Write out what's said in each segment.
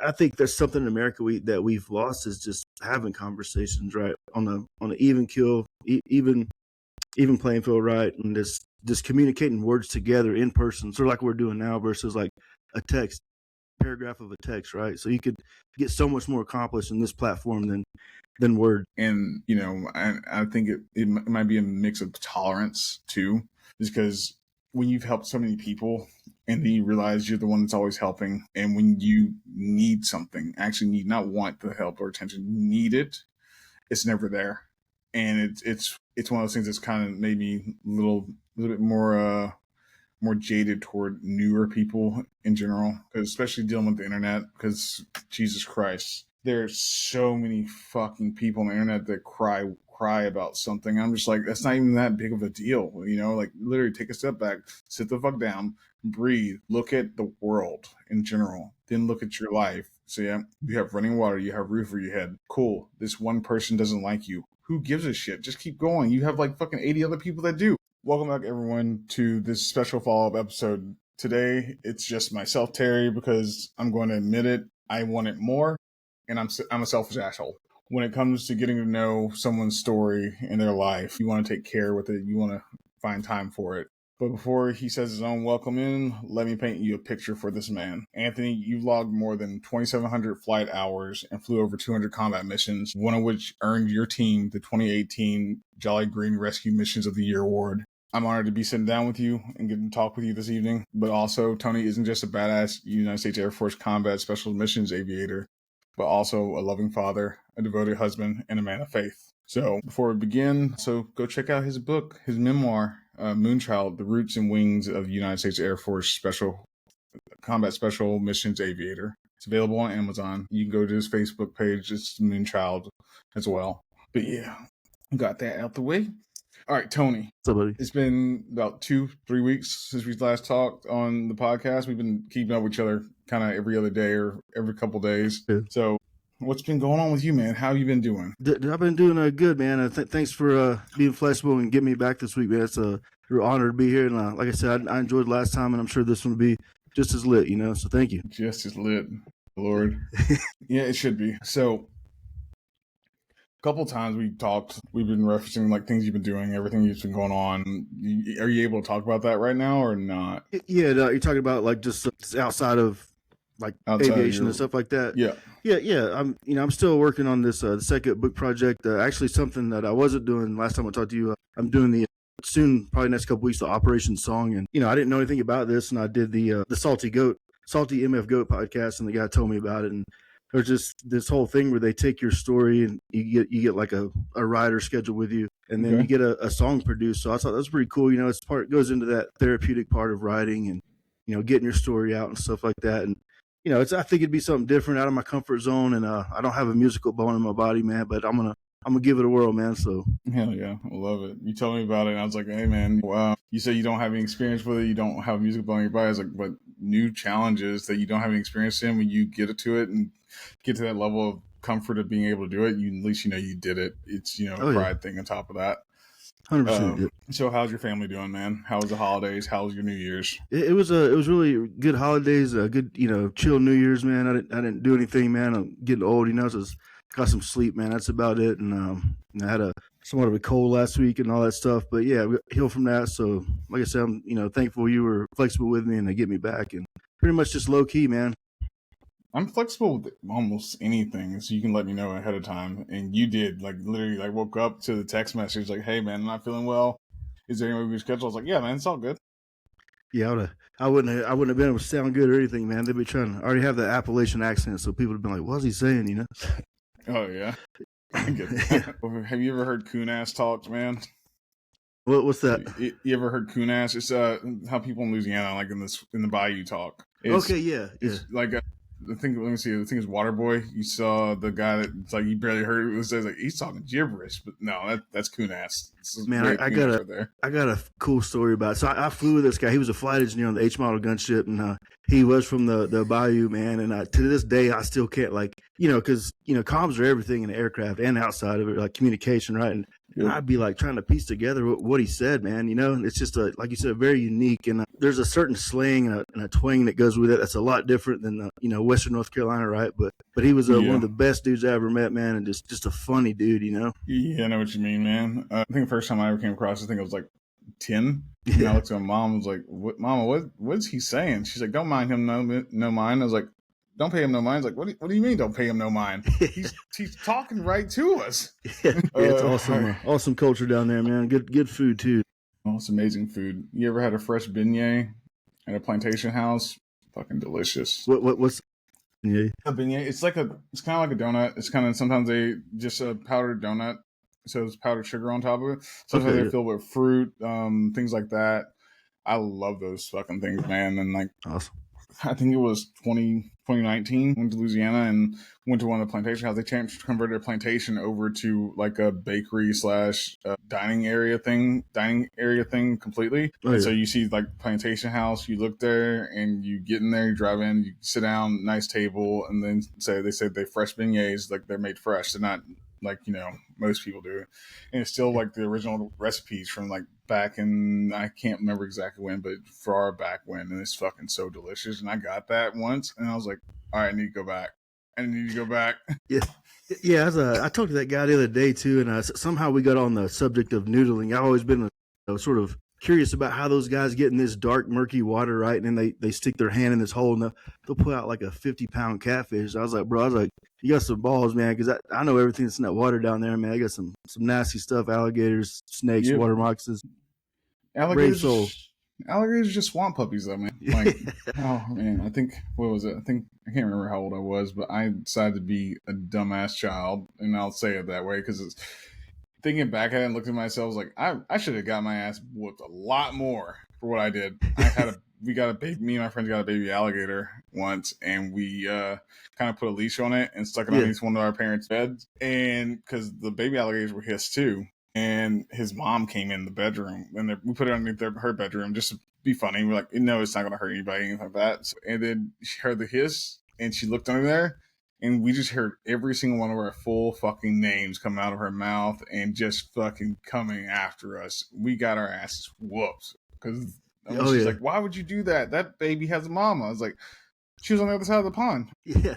I think there's something in America that we've lost is just having conversations, right, on an even kill, even playing field, right, and just communicating words together in person, sort of like we're doing now, versus like a text paragraph of a text, right? So you could get so much more accomplished in this platform than word. And I think it might be a mix of tolerance too, just because when you've helped so many people and then you realize you're the one that's always helping, and when you need something, actually need, not want the help or attention, need it, it's never there. And it's one of those things that's kind of maybe a little bit more jaded toward newer people in general, because especially dealing with the internet, because Jesus Christ, there's so many fucking people on the internet that cry about something. I'm just like, that's not even that big of a deal, like literally take a step back, sit the fuck down, breathe, look at the world in general, then look at your life. So yeah, you have running water, you have roof over your head, cool, this one person doesn't like you, who gives a shit? Just keep going. You have like fucking 80 other people that do. Welcome back, everyone, to this special follow-up episode. Today, it's just myself, Terry, because I'm going to admit it, I want it more, and I'm a selfish asshole. When it comes to getting to know someone's story in their life, you want to take care with it, you want to find time for it. But before he says his own welcome in, let me paint you a picture for this man. Anthony, you've logged more than 2,700 flight hours and flew over 200 combat missions, one of which earned your team the 2018 Jolly Green Rescue Missions of the Year award. I'm honored to be sitting down with you and getting to talk with you this evening. But also, Tony isn't just a badass United States Air Force combat special missions aviator, but also a loving father, a devoted husband, and a man of faith. So before we begin, go check out his book, his memoir, Moonchild, The Roots and Wings of the United States Air Force Combat Special Missions Aviator. It's available on Amazon. You can go to his Facebook page. It's Moonchild as well. But yeah, got that out the way. All right, Tony. Somebody. It's been about 2-3 weeks since we last talked on the podcast. We've been keeping up with each other kind of every other day or every couple days. Yeah. So what's been going on with you, man? How have you been doing? I've been doing good, man. Thanks for being flexible and getting me back this week, man. It's a real honor to be here. And like I said, I enjoyed last time, and I'm sure this one will be just as lit, So thank you. Just as lit, Lord. Yeah, it should be. So a couple of times we've been referencing like things you've been doing, everything that's been going on. Are you able to talk about that right now or not? Yeah, you're talking about like just outside of like aviation and stuff like that. Yeah. I'm still working on this the second book project. Actually, something that I wasn't doing last time I talked to you. I'm doing the soon, probably next couple weeks, the Operation Song, and I didn't know anything about this, and I did the Salty MF Goat podcast, and the guy told me about it, and there's just this whole thing where they take your story and you get like a writer scheduled with you, and then you get a song produced. So I thought that was pretty cool. It goes into that therapeutic part of writing and getting your story out and stuff like that. And I think it'd be something different, out of my comfort zone. And I don't have a musical bone in my body, man, but I'm gonna give it a whirl, man. So hell yeah, I love it. You told me about it, and I was like, hey man, wow. You say you don't have any experience with it, you don't have a musical bone in your body. I was like, but new challenges that you don't have any experience in, when you get to it and get to that level of comfort of being able to do it, at least you did it. It's a pride thing on top of that. 100%. So how's your family doing, man? How was the holidays? How was your New Year's? It was really good holidays, good chill New Year's, man. I didn't do anything, man. I'm getting old, so got some sleep, man. That's about it. And I had somewhat of a cold last week and all that stuff, but yeah, we healed from that. So like I said, I'm thankful you were flexible with me and to get me back, and pretty much just low key, man. I'm flexible with almost anything, so you can let me know ahead of time. And you did, like, literally, like, woke up to the text message, like, hey, man, I'm not feeling well. Is there any way we can schedule? I was like, yeah, man, it's all good. Yeah, I wouldn't have been able to sound good or anything, man. They'd be trying to already have the Appalachian accent, so people would have been like, what's he saying, Oh, yeah. I get that. Have you ever heard coon ass talks, man? What's that? You ever heard coon ass? It's how people in Louisiana, like in the bayou, talk. It's like I think it's Waterboy. You saw the guy that's like, you barely heard it. It was like, he's talking gibberish, but no, that's coon ass. Man, I got a cool story about it. So I flew with this guy. He was a flight engineer on the H model gunship, and he was from the bayou, man. And to this day, I still can't, because comms are everything in the aircraft and outside of it, like communication, right? And And I'd be like trying to piece together what he said, man. You know, it's just like you said, very unique. And there's a certain slang and a twang that goes with it that's a lot different than Western North Carolina, right? But he was one of the best dudes I ever met, man, and just a funny dude, you know. Yeah, I know what you mean, man. I think the first time I ever came across, I think I was like 10. And I looked at my mom and was like, Mama, what's he saying? She's like, don't mind him, no mind. I was like, don't pay him no mind. I was like, what do you mean don't pay him no mind? He's talking right to us. It's awesome. Awesome culture down there, man. Good food too. Oh, it's amazing food. You ever had a fresh beignet at a plantation house? Fucking delicious. What's beignet? A beignet, it's kind of like a donut. It's kind of, sometimes they just a powdered donut. So it's powdered sugar on top of it. Sometimes they're filled with fruit, things like that. I love those fucking things, man. And like, awesome. I think it was 2019. Went to Louisiana and went to one of the plantation houses. They converted a plantation over to like a bakery / dining area thing completely. Oh, and so you see like plantation house, you look there and you get in there, you drive in, you sit down, nice table, and then they say they fresh beignets, like they're made fresh. They're not like, most people do. And it's still like the original recipes from like back in, I can't remember exactly when, but far back when, and it's fucking so delicious. And I got that once and I was like, all right, I need to go back. Yeah. I talked to that guy the other day too, and somehow we got on the subject of noodling. I've always been sort of curious about how those guys get in this dark, murky water, right? And then they stick their hand in this hole and they'll pull out like a 50-pound catfish. I was like, you got some balls, man, because I know everything that's in that water down there, man. I got some nasty stuff: alligators, snakes, water moccasins. Alligators are just swamp puppies, though, man. Like, oh man, I think what was it? I can't remember how old I was, but I decided to be a dumbass child, and I'll say it that way because it's thinking back at it and looking at myself, I was like, I should have got my ass whooped a lot more for what I did. Me and my friends got a baby alligator once, and we kind of put a leash on it and stuck it underneath one of our parents' beds. And because the baby alligators were his too, and his mom came in the bedroom, and we put it underneath her bedroom just to be funny. We're like, no, it's not going to hurt anybody, anything like that. So, and then she heard the hiss, and she looked under there, and we just heard every single one of our full fucking names come out of her mouth and just fucking coming after us. We got our asses whooped because she's like, why would you do that? That baby has a mama. I was like, she was on the other side of the pond. Yeah.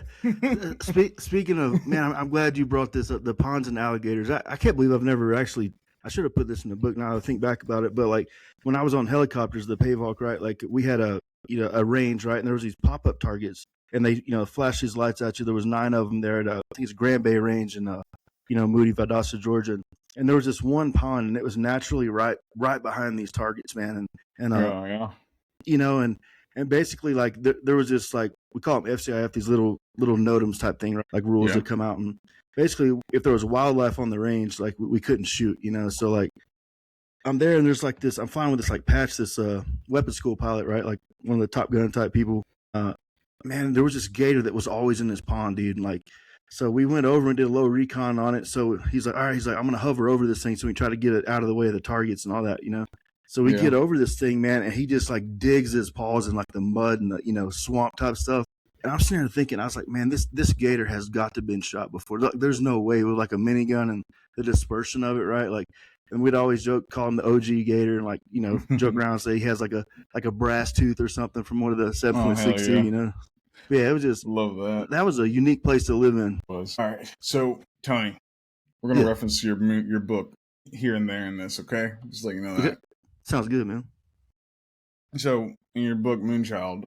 Speaking of, man, I'm glad you brought this up, the ponds and alligators. I can't believe I've never actually, I should have put this in the book now I think back about it. But like when I was on helicopters, the Payvalk, right? Like we had a range, right? And there was these pop-up targets and they, flash these lights at you. There was 9 of them there at, I think it's Grand Bay Range in, Moody, Valdosta, Georgia. And there was this one pond and it was naturally right behind these targets, man. And basically, like there was this, like we call them FCIF, these little NOTAMs type thing, right? Like rules that come out, and basically, if there was wildlife on the range, like we couldn't shoot, So like, I'm there, and there's like this. I'm flying with this like Patch, this weapons school pilot, right? Like one of the Top Gun type people. Man, there was this gator that was always in this pond, dude. And like, so we went over and did a low recon on it. So he's like, all right, I'm gonna hover over this thing, so we try to get it out of the way of the targets and all that, So we get over this thing, man, and he just like digs his paws in like the mud and the swamp type stuff. And I'm sitting there thinking, I was like, man, this gator has got to have been shot before. There's no way with like a minigun and the dispersion of it, right? Like, and we'd always call him the OG gator, and like joke around and say he has like a brass tooth or something from one of the 7.62, Yeah, it was just love that. That was a unique place to live in. All right, so Tony, we're gonna reference your book here and there in this, okay? Just let you know that. Okay. Sounds good, man. So, in your book, Moonchild,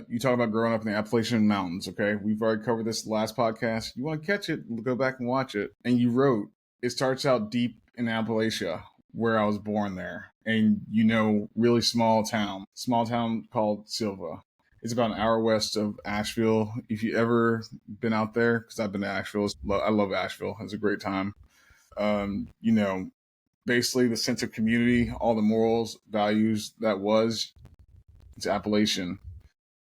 you talk about growing up in the Appalachian Mountains, okay? We've already covered this last podcast. You want to catch it, go back and watch it. And you wrote, it starts out deep in Appalachia, where I was born there. And, really small town called Silva. It's about an hour west of Asheville. If you ever been out there, because I've been to Asheville, I love Asheville. It's a great time. Basically the sense of community, all the morals, values it's Appalachian,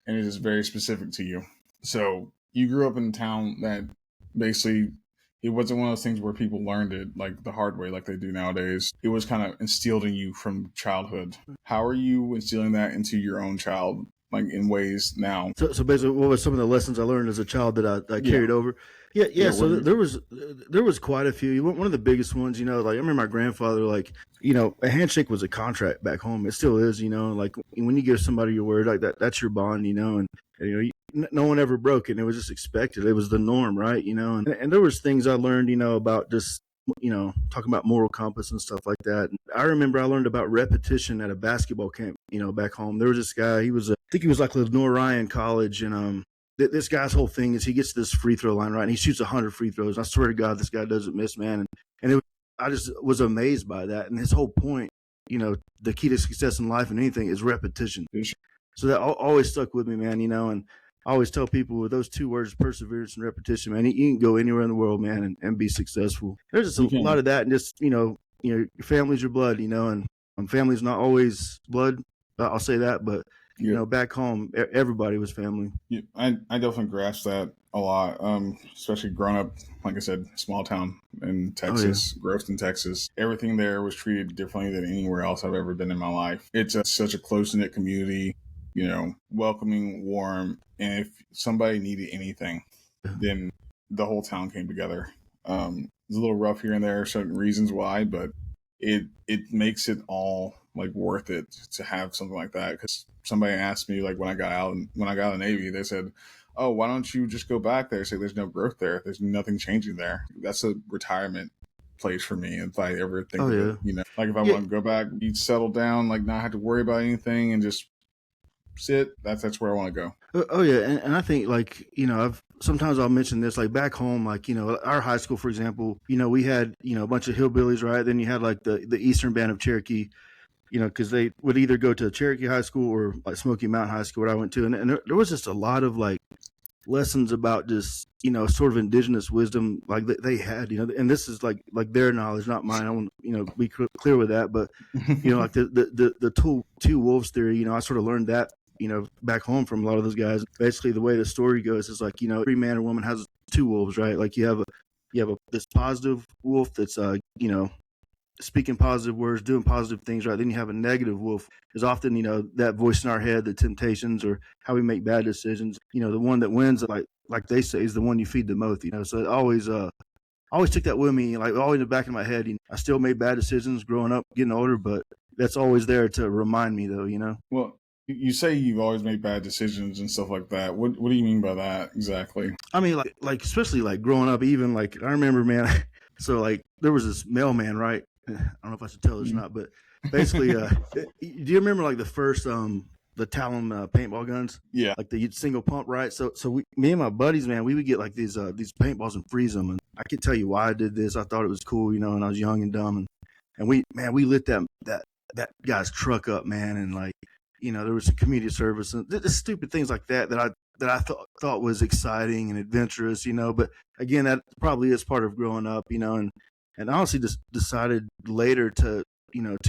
and it is very specific to you. So you grew up in a town that basically, it wasn't one of those things where people learned it like the hard way like they do nowadays. It was kind of instilled in you from childhood. How are you instilling that into your own child, like in ways now. So basically, what was some of the lessons I learned as a child that I carried over? Yeah. So there was quite a few. One of the biggest ones, like I remember my grandfather, like a handshake was a contract back home. It still is, like when you give somebody your word like that, that's your bond, and no one ever broke it. And it was just expected. It was the norm, right? And there was things I learned, about just talking about moral compass and stuff like that. And I remember I learned about repetition at a basketball camp, back home. There was this guy, I think he was like Lenore Ryan College. And this guy's whole thing is he gets to this free throw line, right? And he shoots 100 free throws. And I swear to God, this guy doesn't miss, man. I just was amazed by that. And his whole point, the key to success in life and anything is repetition. So that always stuck with me, man, and I always tell people with those two words, perseverance and repetition, man, you can go anywhere in the world, man, and be successful. There's just a lot of that. And just, your family's your blood, and family's not always blood. I'll say that. But, back home, everybody was family. Yeah, I definitely grasp that a lot, especially growing up, like I said, small town in Texas, Grafton, Texas. Everything there was treated differently than anywhere else I've ever been in my life. It's such a close-knit community. Welcoming, warm, and if somebody needed anything, then the whole town came together. It's a little rough here and there, certain reasons why, but it makes it all like worth it to have something like that. Because somebody asked me, like when I got out of the Navy, they said, "Oh, why don't you just go back there?" Say there's no growth there, there's nothing changing there. That's a retirement place for me if I ever think of it. Like if I want to go back, be settled down, like not have to worry about anything and just sit, that's where I want to go. And I think sometimes I'll mention this, like back home, like our high school, for example, we had a bunch of hillbillies, right? Then you had like the Eastern Band of Cherokee, because they would either go to Cherokee High School or like Smoky Mountain High School, where I went to, and there was just a lot of like lessons about just sort of indigenous wisdom like they had, and this is like their knowledge, not mine. I want to be clear with that, but like the two wolves theory, I sort of learned that back home from a lot of those guys. Basically, the way the story goes is like, every man or woman has two wolves, right? Like you have this positive wolf that's, speaking positive words, doing positive things, right? Then you have a negative wolf is often, that voice in our head, the temptations or how we make bad decisions. The one that wins, like they say, is the one you feed the most, So it always took that with me, like always in the back of my head. I still made bad decisions growing up, getting older, but that's always there to remind me though, Well, you say you've always made bad decisions and stuff like that. What do you mean by that exactly? I mean, like especially like growing up, even like I remember, man. So like there was this mailman, right? I don't know if I should tell this or not, but basically, do you remember like the first the Talon paintball guns? Yeah, like the single pump, right? So me and my buddies, man, we would get like these paintballs and freeze them. And I can't tell you why I did this. I thought it was cool, and I was young and dumb, and we lit that guy's truck up, man, and like. There was some community service and just stupid things like that I thought was exciting and adventurous, But again, that probably is part of growing up, and honestly just decided later to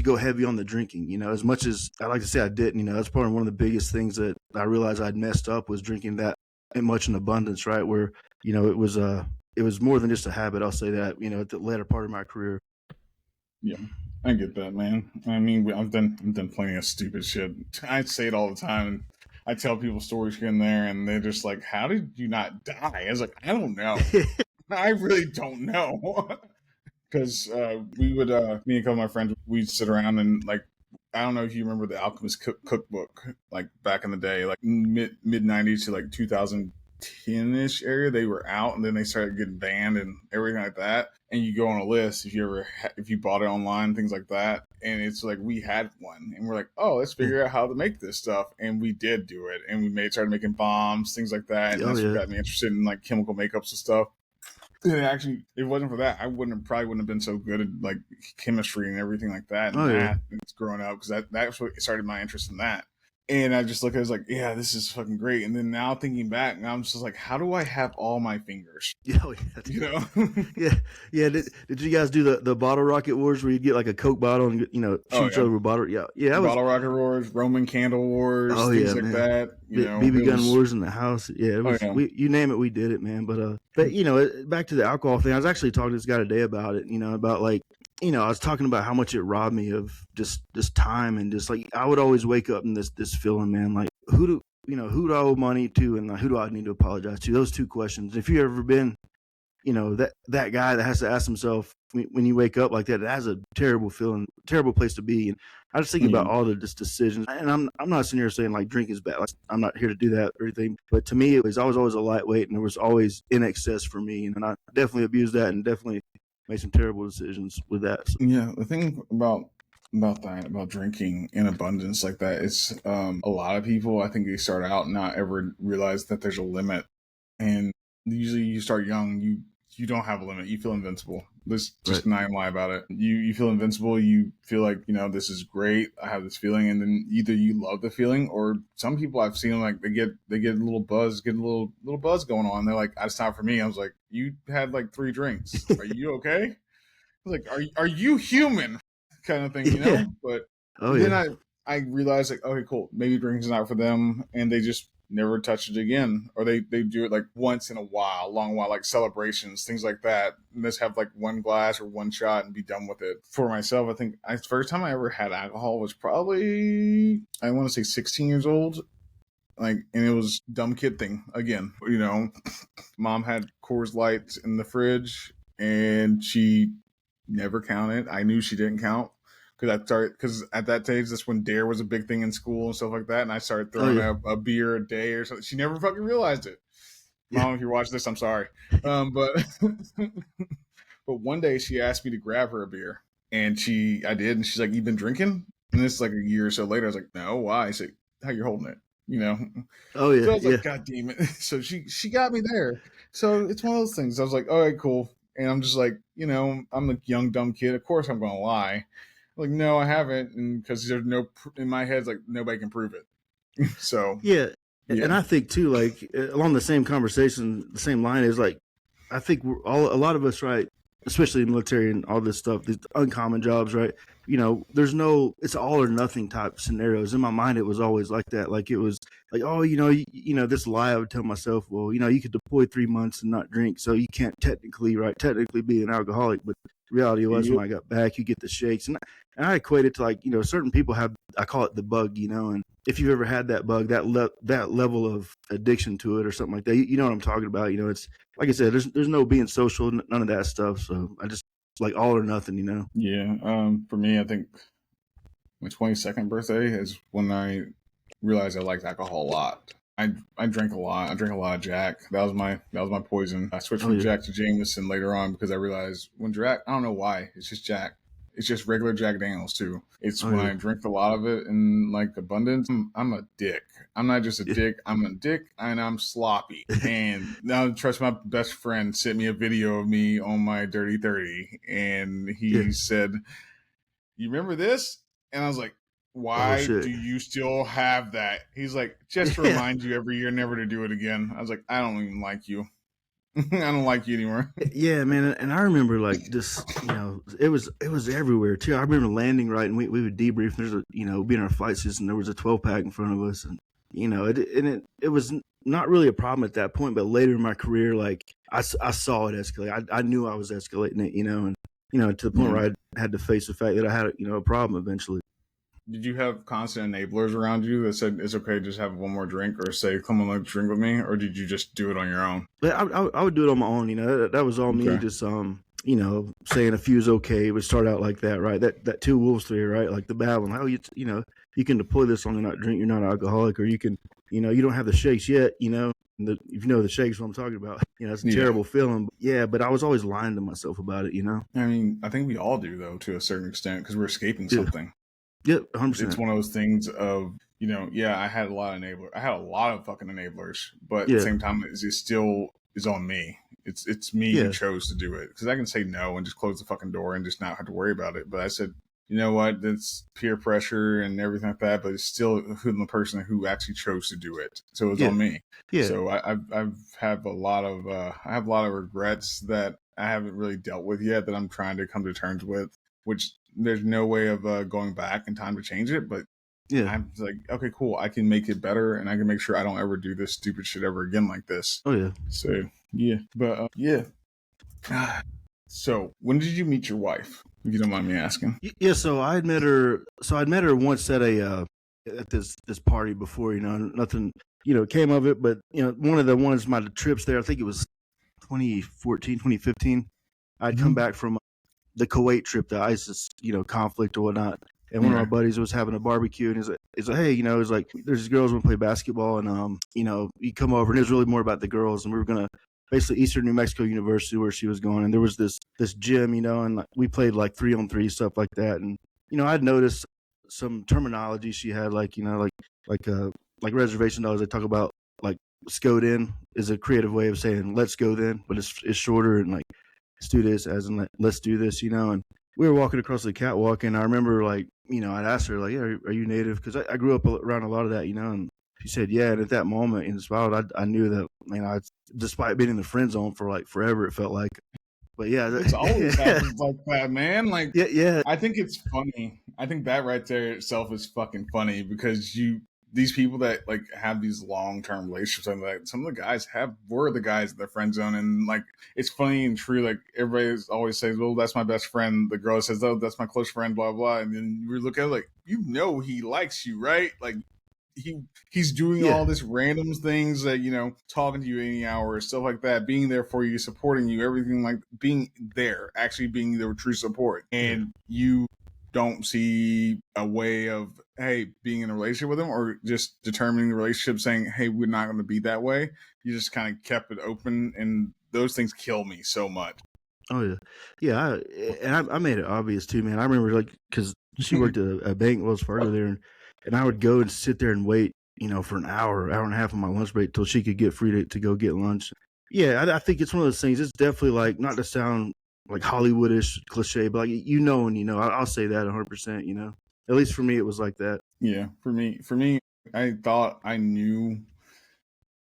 go heavy on the drinking, as much as I like to say I didn't, that's part of one of the biggest things that I realized I'd messed up was drinking that much in abundance, right? Where, it was more than just a habit. I'll say that, at the later part of my career. Yeah. I get that, man. I mean, I've done plenty of stupid shit. I say it all the time. And I tell people stories here and there, and they're just like, "How did you not die?" I was like, "I don't know. I really don't know." Because we would, me and a couple of my friends, we'd sit around and like, I don't know if you remember the Alchemist cookbook, like back in the day, like mid 90s to like 2010-ish area, they were out, and then they started getting banned and everything like that. And you go on a list if you bought it online, things like that. And it's like we had one, and we're like, "Oh, let's figure out how to make this stuff." And we did do it, and we started making bombs, things like that. And that's what got me interested in like chemical makeups and stuff. And actually, if it wasn't for that, I probably wouldn't have been so good at like chemistry and everything like that and math growing up, because that's what started my interest in that. And I just look at it as like, yeah, this is fucking great. And then now thinking back, I'm just like, how do I have all my fingers? Yeah. Yeah. Did you guys do the bottle rocket wars where you get like a Coke bottle and shoot each other with bottle? Yeah. Bottle rocket wars, Roman candle wars, things like that. BB gun wars in the house. Yeah. It was, you name it, we did it, man. But back to the alcohol thing. I was actually talking to this guy today about it. About like. I was talking about how much it robbed me of just this time, and just like I would always wake up in this feeling, man, like who who do I owe money to, and who do I need to apologize to? Those two questions. If you've ever been, that guy that has to ask himself when you wake up like that, it has a terrible feeling, terrible place to be. And I just think about all the decisions, and I'm not sitting here saying like drink is bad. Like, I'm not here to do that or anything. But to me, I was always a lightweight, and there was always in excess for me, and I definitely abused that, and definitely made some terrible decisions with that. So. Yeah, the thing about drinking in abundance like that, it's a lot of people, I think they start out not ever realize that there's a limit, and usually you start young, you don't have a limit, you feel invincible. Let's just not even lie about it. You feel invincible, you feel like, this is great, I have this feeling, and then either you love the feeling, or some people I've seen, like they get a little buzz, going on, they're like, it's not for me. I was like, you had like 3 drinks, are you okay? Like, are you human? Kind of thing, But then I realized, like, okay, cool, maybe drinking's not for them, and they just never touch it again, or they do it like once in a while, long while, like celebrations, things like that, and just have like 1 glass or 1 shot and be done with it. For myself, I think the first time I ever had alcohol was probably, I want to say 16 years old. Like, and it was dumb kid thing again. Mom had Coors Light in the fridge, and she never counted. I knew she didn't count because at that age, that's when Dare was a big thing in school and stuff like that. And I started throwing a beer a day or something. She never fucking realized it. Mom, if you're watching this, I'm sorry. But one day she asked me to grab her a beer, and I did. And she's like, "You've been drinking?" And this is like a year or so later. I was like, "No, why?" She's like, "How you holding it?" Oh yeah. So I was like, God damn it. So she got me there. So it's one of those things. I was like, all right, cool. And I'm just like, I'm a young, dumb kid. Of course I'm going to lie. I'm like, no, I haven't. And because there's in my head, it's like, nobody can prove it. So. Yeah. And I think too, like along the same conversation, the same line is like, I think a lot of us, right, especially in military and all this stuff, these uncommon jobs, right? It's all or nothing type scenarios. In my mind, it was always like that. Like it was like, oh, this lie I would tell myself, well, you could deploy 3 months and not drink, so you can't technically be an alcoholic. But the reality was, when I got back, you get the shakes, and I equate it to like, certain people have, I call it the bug, and if you've ever had that bug, that level of addiction to it or something like that, you know what I'm talking about. It's like I said, there's no being social, none of that stuff. So I just like all or nothing, Yeah. For me, I think my 22nd birthday is when I realized I liked alcohol a lot. I drank a lot. I drank a lot of Jack. That was my poison. I switched from Jack to Jameson later on because I realized when Jack, I don't know why, it's just Jack. It's just regular Jack Daniels too. It's when I drink a lot of it in like abundance. I'm a dick. I'm not just a dick. I'm a dick, and I'm sloppy. And now, trust my best friend sent me a video of me on my Dirty 30, and he said, "You remember this?" And I was like, "Why do you still have that?" He's like, "Just to remind you every year never to do it again." I was like, "I don't even like you." I don't like you anymore. Yeah, man. And I remember like just, it was everywhere too. I remember landing right, and we would debrief. There's being our flight system, there was a 12-pack in front of us, and it was not really a problem at that point. But later in my career, like I saw it escalate. I knew I was escalating it, and to the point where I had to face the fact that I had a problem eventually. Did you have constant enablers around you that said it's okay to just have one more drink, or say, "Come on, let's drink with me," or did you just do it on your own? I would do it on my own. That was all me. Just saying a few is okay. It would start out like that, right? That 2 wolves theory, right? Like the bad one. Oh, you can deploy this long and not drink. You're not an alcoholic, or you can, you don't have the shakes yet. If you know the shakes, what I'm talking about. It's a terrible feeling. Yeah, but I was always lying to myself about it. I mean, I think we all do though, to a certain extent, because we're escaping something. Yep, 100%. It's one of those things of, I had a lot of enablers. I had a lot of fucking enablers, but at the same time, it still is on me. It's me who chose to do it, because I can say no and just close the fucking door and just not have to worry about it. But I said, you know what? That's peer pressure and everything like that, but it's still the person who actually chose to do it. So it's on me. Yeah. So I have a lot of regrets that I haven't really dealt with yet, that I'm trying to come to terms with, which there's no way of going back in time to change it. But I'm like, okay, cool. I can make it better, and I can make sure I don't ever do this stupid shit ever again like this. Oh yeah. So yeah, but So when did you meet your wife, if you don't mind me asking? Yeah, so I'd met her once at this party before, nothing came of it. But one of the ones my trips there, I think it was 2014, 2015. I'd come back from the Kuwait trip, the ISIS, conflict or whatnot. And one of my buddies was having a barbecue, and he's like, hey, he's like, there's these girls want to play basketball, and you come over, and it was really more about the girls, and we were gonna basically Eastern New Mexico University where she was going, and there was this gym, and like, we played like 3-on-3 stuff like that, and I'd noticed some terminology she had, like like reservation dollars. They talk about like "scoed in" is a creative way of saying "let's go then," but it's shorter, and like "let's do this" as in like, let's do this, and we were walking across the catwalk, and I remember like I'd asked her like, yeah, are you native? Because I grew up around a lot of that, and she said yeah. And at that moment in the spot, I knew that despite being in the friend zone for like forever, it felt like. But yeah, it's always happens like that, man. Like, yeah. I think it's funny. I think that right there itself is fucking funny because these people that like have these long-term relationships, and like some of the guys were the guys in their friend zone, and like it's funny and true. Like everybody always says, "Well, that's my best friend." The girl says, "Oh, that's my close friend." Blah blah. And then we look at it like, he likes you, right? Like he's doing all this random things that talking to you any hour, stuff like that, being there for you, supporting you, everything, like being there, actually being their true support, and you don't see a way of being in a relationship with them or just determining the relationship, saying, hey, we're not going to be that way. You just kind of kept it open, and those things kill me so much. Oh yeah. I made it obvious too, man. I remember like because she worked at a bank, Wells Fargo there, and I would go and sit there and wait for an hour and a half on my lunch break till she could get free to go get lunch. Yeah, I think it's one of those things. It's definitely like, not to sound like Hollywoodish cliche, but like, I'll say that 100%. At least for me, it was like that. Yeah, for me, I thought I knew.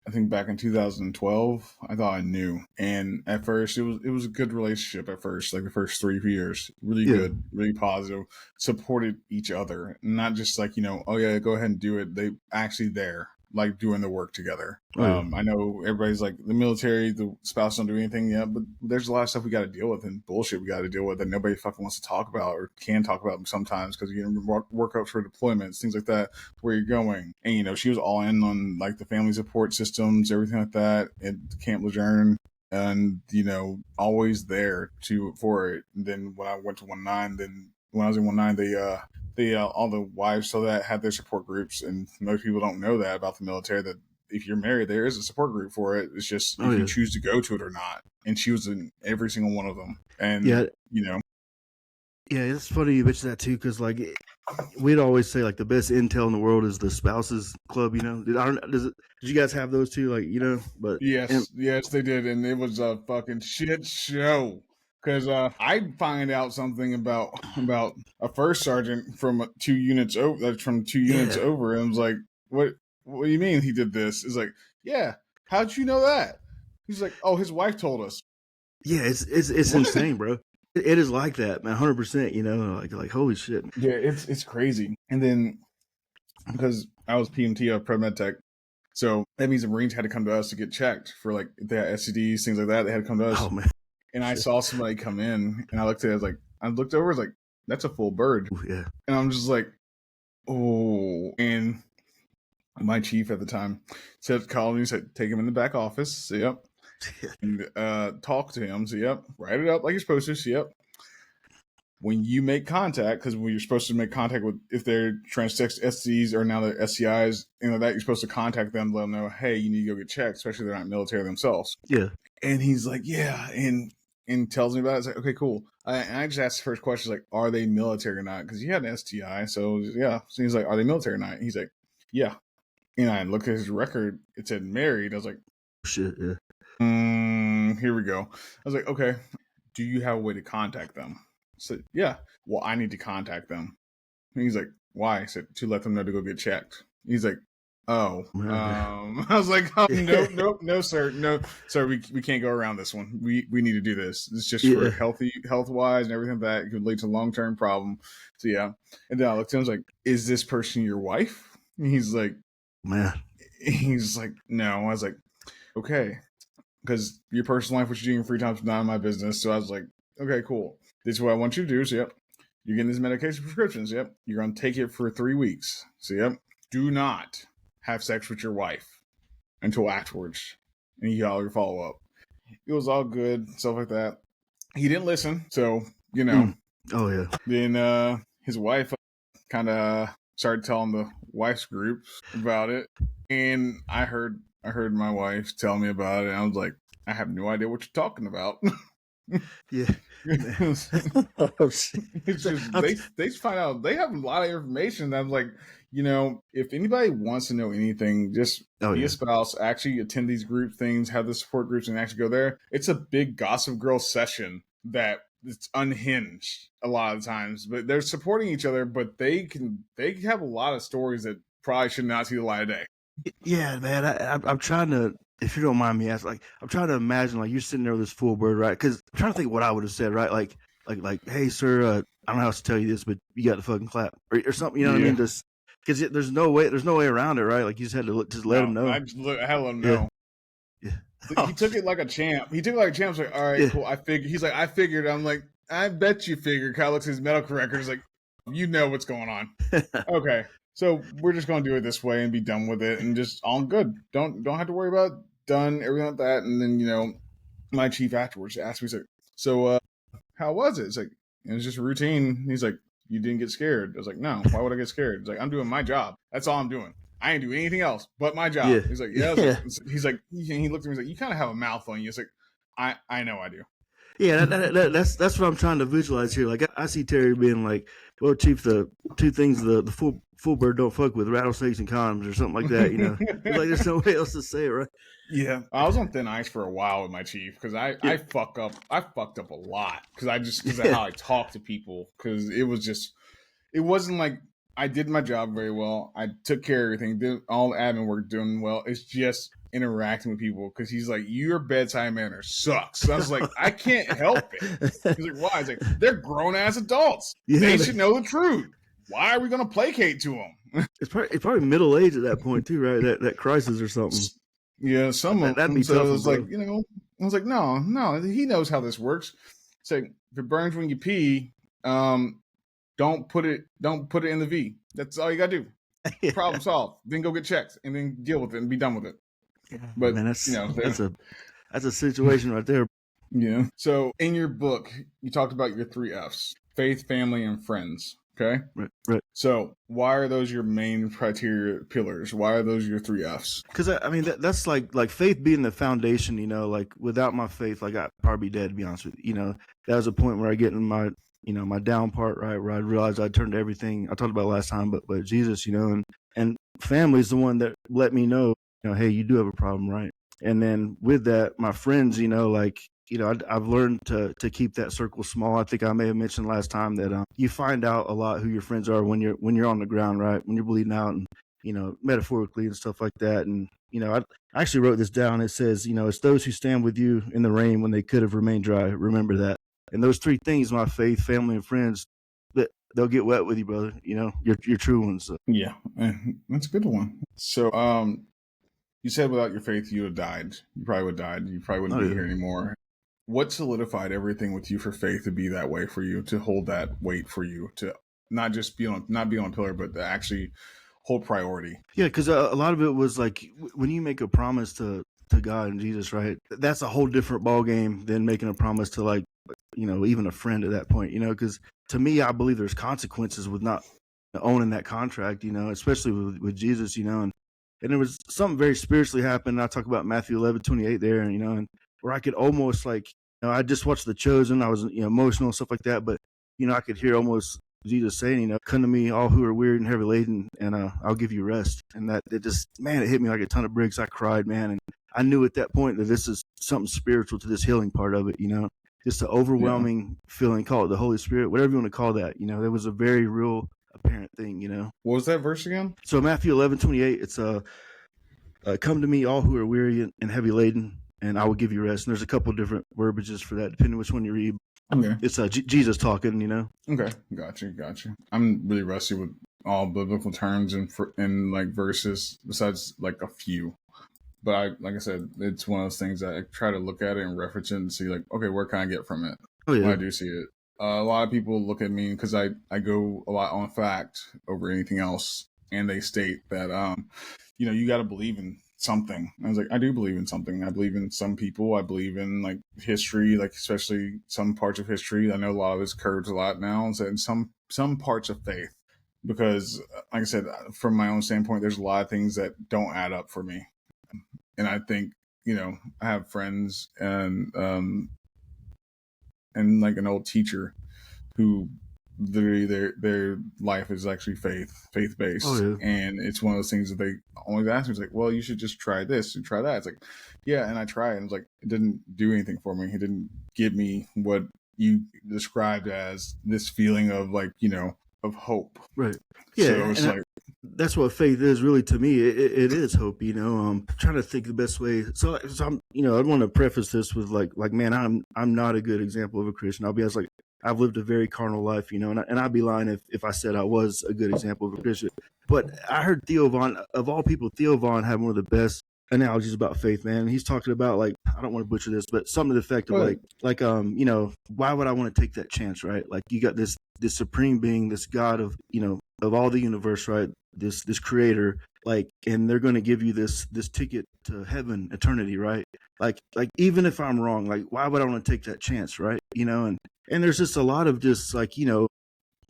I think back in 2012, I thought I knew, and at first it was a good relationship. At first, like the first 3 years, really good, really positive, supported each other, not just like oh yeah, go ahead and do it. They actually there, like doing the work together. I know everybody's like the military, the spouse don't do anything yet, but there's a lot of stuff we got to deal with and bullshit we got to deal with that nobody fucking wants to talk about or can talk about sometimes because work up for deployments, things like that, where you're going. And she was all in on like the family support systems, everything like that at Camp Lejeune, and always there for it. And then when I went to 19, then when I was in 19, they all the wives so that had their support groups, and most people don't know that about the military, that if you're married there is a support group for it. It's just if you choose to go to it or not. And she was in every single one of them. And yeah, it's funny you mention that too, because like we'd always say like the best intel in the world is the spouses club. Did you guys have those too? Like but yes, they did, and it was a fucking shit show. Because I find out something about a first sergeant from 2 units over, over, and I was like, "What do you mean he did this?" It's like, "Yeah, how'd you know that?" He's like, "Oh, his wife told us." Yeah, it's insane, bro. It is like that, man, 100%. Like holy shit. Yeah, it's crazy. And then because I was PMT of Med Tech, so that means the Marines had to come to us to get checked for like if they had STDs, things like that. They had to come to us. Oh man. And I saw somebody come in, and I looked at it, I looked over, I was like, that's a full bird. Ooh, yeah. And I'm just like, oh. And my chief at the time called me, said, take him in the back office. So, yep. And talk to him. So, yep. Write it up like you're supposed to. So, yep. When you make contact, because when you're supposed to make contact with, if they're transsex STDs or now they're STIs, that you're supposed to contact them, let them know, hey, you need to go get checked, especially if they're not military themselves. Yeah. And he's like, yeah. And tells me about it. It's like, okay, cool. And I just asked the first question, like, are they military or not? Because he had an STI. So, yeah. So he's like, are they military or not? And he's like, yeah. And I looked at his record. It said married. I was like, shit, yeah. Here we go. I was like, okay, do you have a way to contact them? I said, yeah. Well, I need to contact them. And he's like, why? I said, to let them know to go get checked. He's like, oh, I was like, oh, no, sir, we can't go around this one. We need to do this. It's just for health wise and everything that could lead to long-term problem. So yeah. And then I looked at him, I was like, is this person your wife? And he's like, man. He's like, no. I was like, okay, because your personal life, what you do in your free time, is none of my business. So I was like, okay, cool. This is what I want you to do. So yep, you're getting these medication prescriptions. Yep, you're going to take it for 3 weeks. So yep, do not have sex with your wife. until afterwards, and he got your follow up. It was all good, stuff like that. He didn't listen, so Oh yeah. Then his wife kind of started telling the wife's group about it, and I heard my wife tell me about it, and I was like, I have no idea what you're talking about. Yeah. Oh, it's just they find out they have a lot of information. I'm like, if anybody wants to know anything, just be a spouse, actually attend these group things, have the support groups, and actually go there. It's a big Gossip Girl session that it's unhinged a lot of times, but they're supporting each other, but they have a lot of stories that probably should not see the light of day. Yeah, man. I'm trying to, if you don't mind me asking, like, I'm trying to imagine, like, you're sitting there with this full bird, right? Because I'm trying to think what I would have said, right? Like, hey, sir, I don't know how to tell you this, but you got to fucking clap or something. You know what I mean? Just because there's no way around it, right? Like, you just had to let him know. I had to let him know. Yeah. He took it like a champ. He took it like a champ. He's like, all right, cool. I figured. He's like, I figured. I'm like, I bet you figured. Kyle looks at his medical records like, you know what's going on. Okay. So we're just going to do it this way and be done with it, and just all good. Don't have to worry about it. Done, everything like that. And then my chief afterwards asked me, he's like, so how was it? It's like, it was just a routine. He's like, you didn't get scared. I was like, no, why would I get scared? He's like, I'm doing my job. That's all I'm doing. I ain't doing anything else but my job. Yeah. He's like, yeah. He's like, he looked at me. He's like, you kind of have a mouth on you. It's like, I know I do. Yeah, that's what I'm trying to visualize here. Like, I see Terry being like, well, Chief, the two things the full bird don't fuck with, rattlesnakes and condoms or something like that, It's like there's no way else to say it, right? Yeah. I was on thin ice for a while with my chief because I fucked up a lot because of how I talk to people, because it wasn't like I did my job very well. I took care of everything, did all the admin work doing well. It's just interacting with people, because he's like, your bedside manner sucks. So I was like, I can't help it. He's like, why? He's like, they're grown ass adults. Yeah, they should know the truth. Why are we going to placate to them? It's probably middle age at that point too, right? That crisis or something. Yeah, that'd be tough. I was like, I was like, no, he knows how this works. It's like, if it burns when you pee, don't put it in the V. That's all you gotta do. Problem solved. Then go get checked and then deal with it and be done with it. Yeah, but man, that's a situation right there. Yeah. So in your book, you talked about your 3 F's: faith, family, and friends. Okay. Right. So why are those your main criteria pillars? Why are those your 3 F's? Because I mean that's like faith being the foundation. Like, without my faith, like, I'd probably be dead, to be honest with you. That was a point where I get in my my down part, right, where I realized I turned to everything I talked about last time, but Jesus, and family is the one that let me know, hey, you do have a problem, right? And then with that, my friends, I've learned to keep that circle small. I think I may have mentioned last time that you find out a lot who your friends are when you're on the ground, right? When you're bleeding out, and metaphorically and stuff like that. And I actually wrote this down. It says, it's those who stand with you in the rain when they could have remained dry. Remember that. And those 3 things, my faith, family, and friends, that they'll get wet with you, brother. Your true ones. So. Yeah, that's a good one. So, you said without your faith, you would have died. You probably would have died. You probably wouldn't be here anymore. What solidified everything with you for faith to be that way for you, to hold that weight for you, to not just be on a pillar, but to actually hold priority? Yeah, because a lot of it was like, when you make a promise to God and Jesus, right? That's a whole different ball game than making a promise to, like, even a friend at that point. Because to me, I believe there's consequences with not owning that contract. Especially with Jesus. And there was something very spiritually happened. I talk about Matthew 11:28 there, and where I could almost, like, I just watched The Chosen. I was emotional and stuff like that, but I could hear almost Jesus saying, come to me, all who are weary and heavy laden, and I'll give you rest. And that it just, man, it hit me like a ton of bricks. I cried, man, and I knew at that point that this is something spiritual to this healing part of it. Just the overwhelming feeling. Call it the Holy Spirit, whatever you want to call that. There was a very real, apparent thing. What was that verse again? So Matthew 11:28. It's come to me, all who are weary and heavy laden, and I will give you rest. And there's a couple different verbiages for that, depending which one you read. Okay. It's Jesus talking, Okay, gotcha. I'm really rusty with all biblical terms and like verses, besides like a few. But like I said, it's one of those things that I try to look at it and reference it and see, like, okay, where can I get from it? Oh, yeah. When I do see it. A lot of people look at me because I go a lot on fact over anything else, and they state that you got to believe in something. I was like, I do believe in something. I believe in some people. I believe in like history, like especially some parts of history. I know a lot of it's curved a lot now, and some parts of faith. Because, like I said, from my own standpoint, there's a lot of things that don't add up for me, and I think, you know, I have friends and like an old teacher who literally their life is actually faith based. Oh, yeah. And it's one of those things that they always ask me. It's like, well, you should just try this and try that. It's like, yeah, and I tried, and it's like, it didn't do anything for me. It didn't give me what you described as this feeling of, like, you know, of hope. Right. Yeah. So it's like, that's what faith is really to me. It is hope, you know. I'm trying to think the best way. So I'm, you know, I want to preface this with like, man, I'm not a good example of a Christian. I'll be honest, like, I've lived a very carnal life, you know, and I'd be lying if I said I was a good example of a Christian. But I heard Theo Von, of all people, Theo Von had one of the best analogies about faith, man. He's talking about, like, I don't want to butcher this, but something to the effect of like, you know, why would I want to take that chance, right? Like, you got this supreme being, this God of, you know, of all the universe, right? This creator, like, and they're going to give you this ticket to heaven, eternity, right? Like even if I'm wrong, like, why would I want to take that chance, right? You know, and there's just a lot of just, like, you know,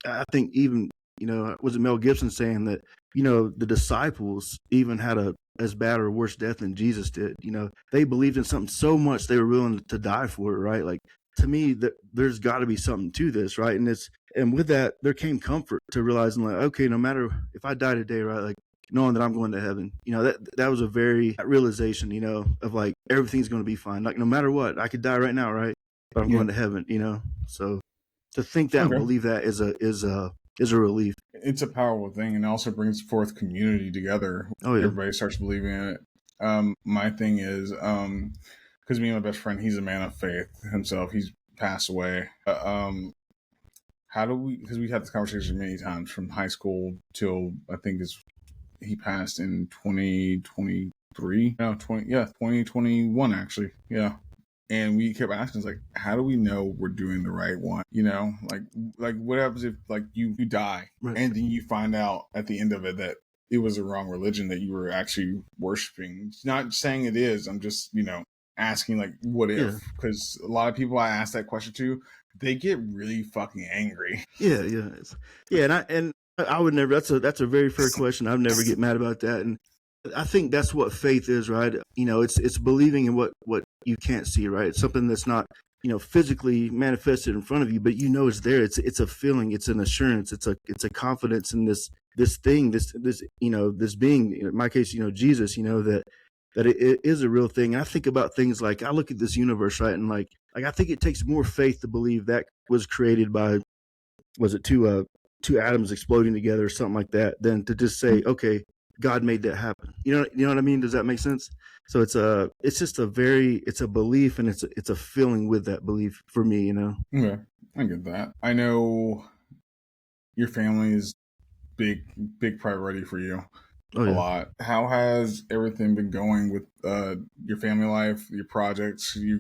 I think even, you know, was it Mel Gibson saying that, you know, the disciples even had a as bad or worse death than Jesus did. You know, they believed in something so much they were willing to die for it, right? Like, to me, that there's got to be something to this, right? And with that, there came comfort to realizing, like, okay, no matter if I die today, right, like, knowing that I'm going to heaven, you know, that was a very realization, you know, of like, everything's going to be fine. Like, no matter what, I could die right now, right? But I'm going to heaven, you know. So to think that and believe that is a relief. It's a powerful thing, and it also brings forth community together. Oh, yeah. Everybody starts believing in it. My thing is, because me and my best friend, he's a man of faith himself. He's passed away. How do we? Because we had this conversation many times from high school till I think he passed in 2023. No, 2021 actually. Yeah. And we kept asking, like, how do we know we're doing the right one? You know, like what happens if, like, you die, right, and then you find out at the end of it that it was the wrong religion that you were actually worshiping? It's not saying it is. I'm just, you know, asking, like, what if? Because a lot of people I ask that question to, they get really fucking angry. Yeah. And I would never. That's a very fair question. I'd never get mad about that. And I think that's what faith is, right? You know, it's believing in what you can't see, right? It's something that's not, you know, physically manifested in front of you, but you know it's there. It's a feeling, it's an assurance, it's a confidence in this thing, this you know, this being. In my case, you know, Jesus. You know, that it is a real thing. And I think about things like, I look at this universe, right, and like I think it takes more faith to believe that was created by, was it two atoms exploding together or something like that, than to just say, okay, God made that happen. You know what I mean? Does that make sense? So it's a belief, and it's a feeling with that belief for me, you know? Yeah, I get that. I know your family is big priority for you. A lot. How has everything been going with your family life, your projects, you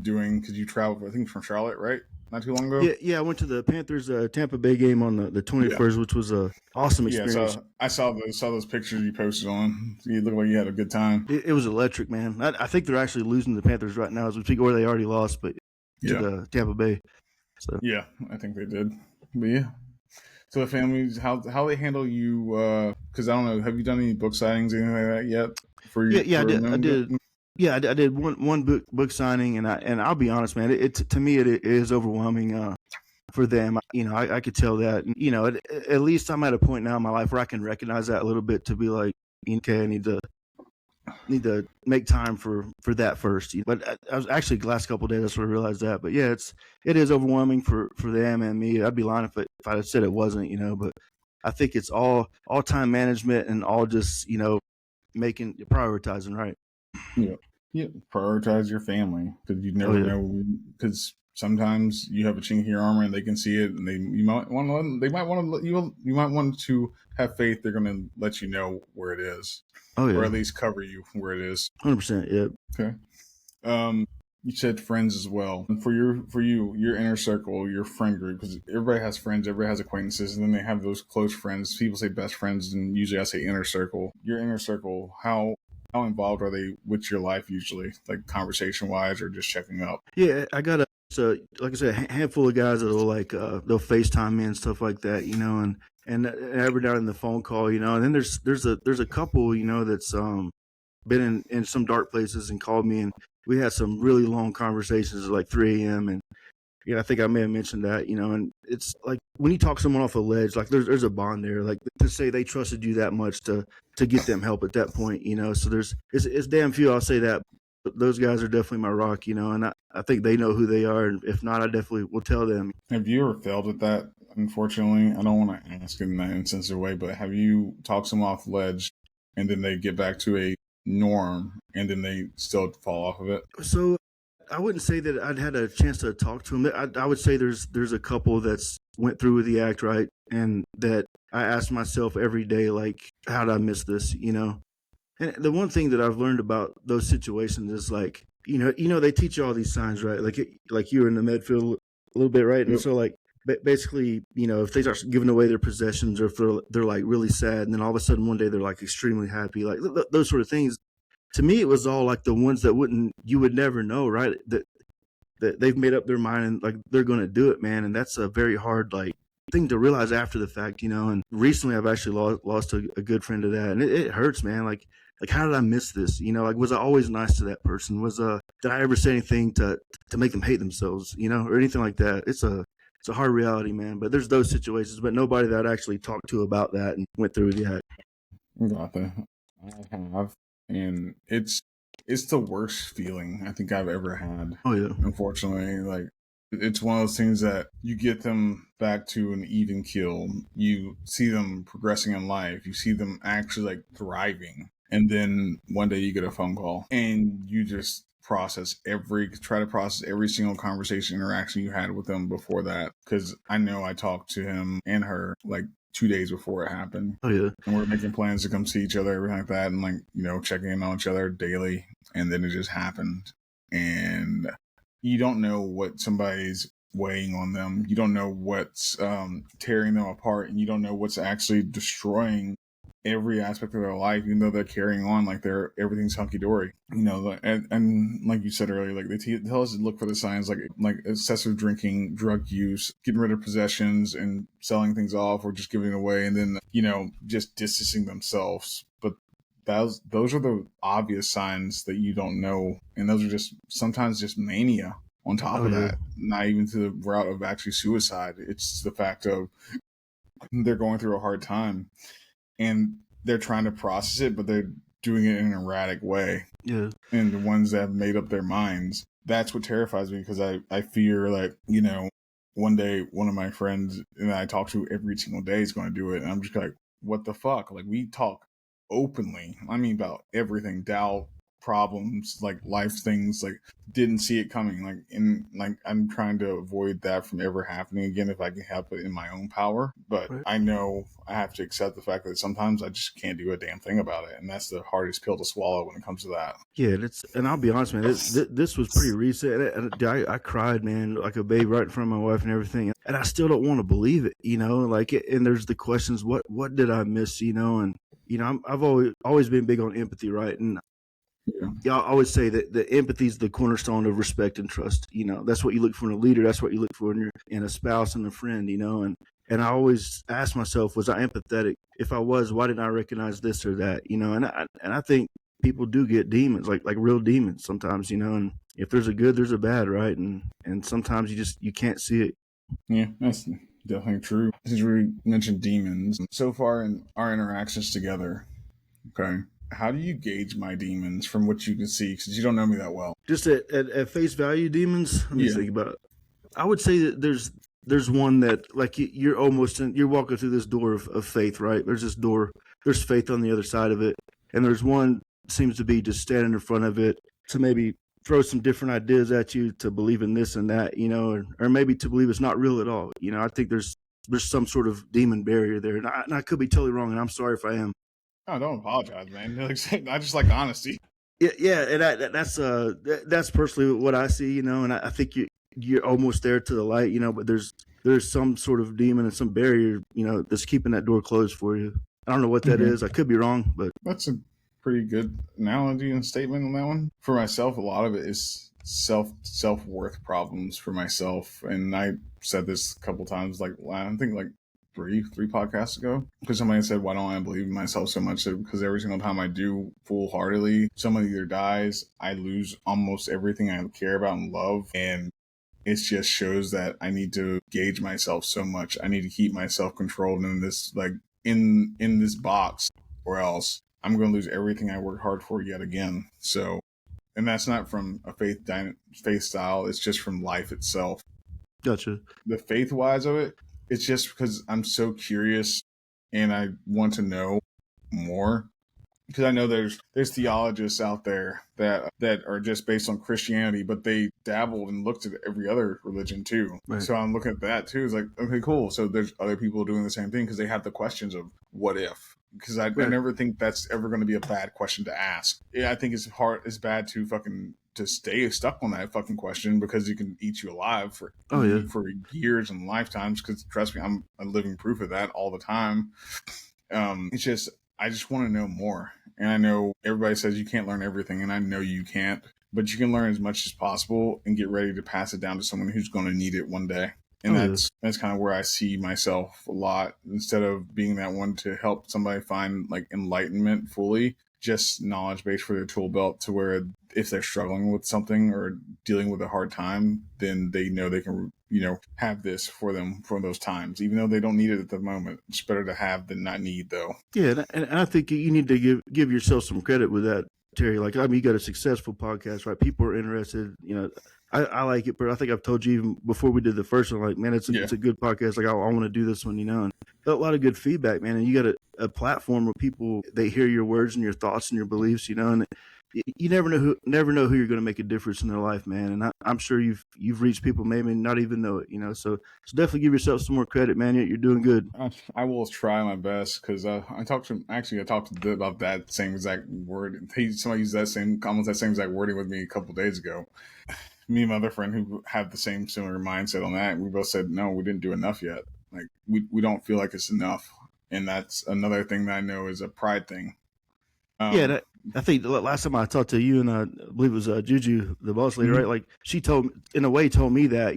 doing, because you traveled, I think, from Charlotte, right? Not too long ago? Yeah, I went to the Panthers Tampa Bay game on the 21st, which was a awesome experience. Yeah, I saw those pictures you posted on. You look like you had a good time. It was electric, man. I think they're actually losing the Panthers right now as we speak, or they already lost, but to the Tampa Bay. So yeah, I think they did. But yeah. So the families, how they handle you? Because I don't know, have you done any book signings or anything like that yet? I did. Yeah, I did one book signing, and I'll be honest, man. To me it is overwhelming for them. You know, I could tell that. And, you know, at least I'm at a point now in my life where I can recognize that a little bit, to be like, okay, I need to make time for that first. But I was actually the last couple of days I sort of realized that. But yeah, it is overwhelming for them and me. I'd be lying if I said it wasn't, you know. But I think it's all time management and all just, you know, prioritizing, right. Yeah. Prioritize your family, because you never know. Because sometimes you have a chink in your armor and they can see it, and you might want to have faith they're going to let you know where it is, or at least cover you where it is. 100%. Yeah. Okay. You said friends as well. And for you, your inner circle, your friend group, because everybody has friends, everybody has acquaintances, and then they have those close friends. People say best friends, and usually I say inner circle. Your inner circle, how How involved are they with your life usually, like conversation wise, or just checking up? Yeah, I got like I said, a handful of guys that'll they'll FaceTime me and stuff like that, and every now and then the phone call, and then there's a couple, that's been in some dark places and called me, and we had some really long conversations at like 3 a.m. and I think I may have mentioned that, and it's like when you talk someone off a ledge, like there's a bond there, like to say they trusted you that much to get them help at that point, so it's damn few, I'll say that, but those guys are definitely my rock, and I think they know who they are, and if not, I definitely will tell them. Have you ever failed at that? Unfortunately, I don't want to ask in that insensitive way, but have you talked someone off the ledge and then they get back to a norm and then they still fall off of it? So I wouldn't say that I'd had a chance to talk to him. I would say there's a couple that's went through with the act, right, and that I ask myself every day, like, how did I miss this, And the one thing that I've learned about those situations is like, they teach you all these signs, right? Like you were in the med field a little bit, right? And so like basically, if they start giving away their possessions, or if they're like really sad, and then all of a sudden one day they're like extremely happy, like those sort of things. To me, it was all like the ones that you would never know, right? That they've made up their mind and like they're going to do it, man. And that's a very hard like thing to realize after the fact, And recently, I've actually lost a good friend to that, and it hurts, man. Like how did I miss this? Like was I always nice to that person? Did I ever say anything to make them hate themselves? Or anything like that? It's a hard reality, man. But there's those situations, but nobody that I actually talked to about that and went through that. Got that. I have. And it's the worst feeling I think I've ever had. Oh yeah. Unfortunately, like it's one of those things that you get them back to an even keel. You see them progressing in life. You see them actually like thriving. And then one day you get a phone call and you just try to process every single conversation, interaction you had with them before that. Cause I know I talked to him and her like 2 days before it happened. Oh yeah. And we're making plans to come see each other, everything like that, and like, checking in on each other daily. And then it just happened. And you don't know what somebody's weighing on them. You don't know what's tearing them apart, and you don't know what's actually destroying every aspect of their life, even though they're carrying on like everything's hunky dory. And like you said earlier, like they tell us to look for the signs like excessive drinking, drug use, getting rid of possessions and selling things off or just giving it away, and then just distancing themselves. But those are the obvious signs that you don't know, and those are just sometimes just mania on top of that. Not even to the route of actually suicide. It's the fact of they're going through a hard time and they're trying to process it, but they're doing it in an erratic way. Yeah. And the ones that have made up their minds, that's what terrifies me, because I fear like, one day one of my friends that I talk to every single day is going to do it. And I'm just like, what the fuck? Like we talk openly. I mean, about everything, doubt, problems, like life things, like didn't see it coming. Like I'm trying to avoid that from ever happening again if I can help it in my own power. But right. I know I have to accept the fact that sometimes I just can't do a damn thing about it, and that's the hardest pill to swallow when it comes to that. Yeah, and I'll be honest, man, this was pretty recent. I cried, man, like a baby right in front of my wife and everything, and I still don't want to believe it, like, and there's the questions, what did I miss, and I've always been big on empathy, right? And yeah, I always say that the empathy is the cornerstone of respect and trust. That's what you look for in a leader. That's what you look for in a spouse and a friend. And I always ask myself, was I empathetic? If I was, why didn't I recognize this or that? And I think people do get demons, like real demons sometimes. And if there's a good, there's a bad, right? And sometimes you can't see it. Yeah, that's definitely true. Since we mentioned demons, so far in our interactions together, okay, how do you gauge my demons from what you can see? Because you don't know me that well. Just at face value, demons? Let me think about it. I would say that there's one that, like, you're walking through this door of faith, right? There's this door, there's faith on the other side of it. And there's one seems to be just standing in front of it to maybe throw some different ideas at you to believe in this and that, or maybe to believe it's not real at all. I think there's some sort of demon barrier there. And I could be totally wrong, and I'm sorry if I am. Oh, don't apologize, man. I just like honesty. Yeah, and that's personally what I see, and I think you're almost there to the light, but there's some sort of demon and some barrier, that's keeping that door closed for you. I don't know what that is. I could be wrong, but that's a pretty good analogy and statement on that one. For myself, a lot of it is self-worth problems for myself. And I said this a couple times, like I think like three podcasts ago, because somebody said, why don't I believe in myself so much? Because every single time I do full-heartedly, someone either dies, I lose almost everything I care about and love, and it just shows that I need to gauge myself so much. I need to keep myself controlled in this, like in this box, or else I'm going to lose everything I worked hard for yet again. So, and that's not from a faith style. It's just from life itself. Gotcha. The faith wise of it, it's just because I'm so curious and I want to know more. Because I know there's theologists out there that are just based on Christianity, but they dabbled and looked at every other religion too. Right. So I'm looking at that too. It's like, okay, cool. So there's other people doing the same thing because they have the questions of what if. Because I never think that's ever going to be a bad question to ask. Yeah, I think it's bad to stay stuck on that fucking question because it can eat you alive for years and lifetimes. Because trust me, I'm a living proof of that all the time. It's just, I just want to know more. And I know everybody says you can't learn everything, and I know you can't, but you can learn as much as possible and get ready to pass it down to someone who's going to need it one day. And that's kind of where I see myself a lot. Instead of being that one to help somebody find like enlightenment fully, just knowledge base for their tool belt, to where if they're struggling with something or dealing with a hard time, then they know they can, have this for them for those times, even though they don't need it at the moment. It's better to have than not need, though. Yeah, and I think you need to give yourself some credit with that, Terry. Like, I mean, you got a successful podcast, right? People are interested. I like it, but I think I've told you even before we did the first one, like, man, it's a good podcast. Like, I want to do this one, and a lot of good feedback, man. And you got a platform where people, they hear your words and your thoughts and your beliefs, and you never know who you're going to make a difference in their life, man. And I'm sure you've reached people maybe not even know it, so definitely give yourself some more credit, man. You're doing good. I will try my best, because I talked to Dib about that same exact word. Somebody used almost that same exact wording with me a couple of days ago. Me and my other friend who have the similar mindset on that, we both said, no, we didn't do enough yet. Like, we don't feel like it's enough. And that's another thing that I know is a pride thing. I think the last time I talked to you, and I believe it was Juju, the boss lady, right? Like, she told me that,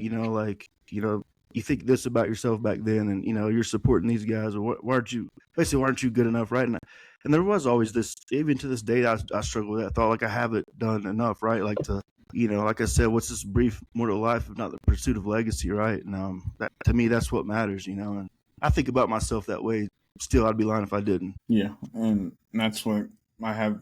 you think this about yourself back then, and, you're supporting these guys, or why aren't you good enough, right? And there was always this, even to this day, I struggle with that thought, like, I haven't done enough, right? Like, to, like I said, what's this brief mortal life if not the pursuit of legacy, right? And that, to me, that's what matters, and I think about myself that way. Still, I'd be lying if I didn't. Yeah, and that's what I have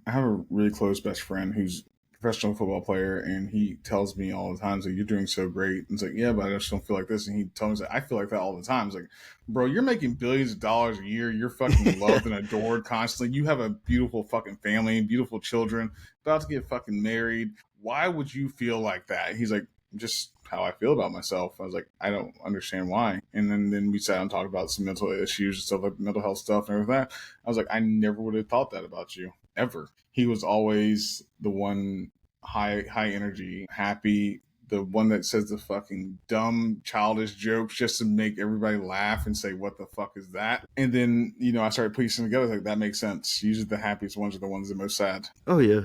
a really close best friend who's a professional football player, and he tells me all the time, like, you're doing so great. And it's like, yeah, but I just don't feel like this. And he tells me, I feel like that all the time. It's like, bro, you're making billions of dollars a year. You're fucking loved and adored constantly. You have a beautiful fucking family, beautiful children, about to get fucking married. Why would you feel like that? He's like, just how I feel about myself. I was like, I don't understand why. And then we sat and talked about some mental issues and stuff, like mental health stuff and everything. I was like, I never would have thought that about you, ever. He was always the one high energy, happy, the one that says the fucking dumb, childish jokes just to make everybody laugh and say, what the fuck is that? And then, I started piecing together, like, that makes sense. Usually the happiest ones are the ones that are most sad. Oh, yeah.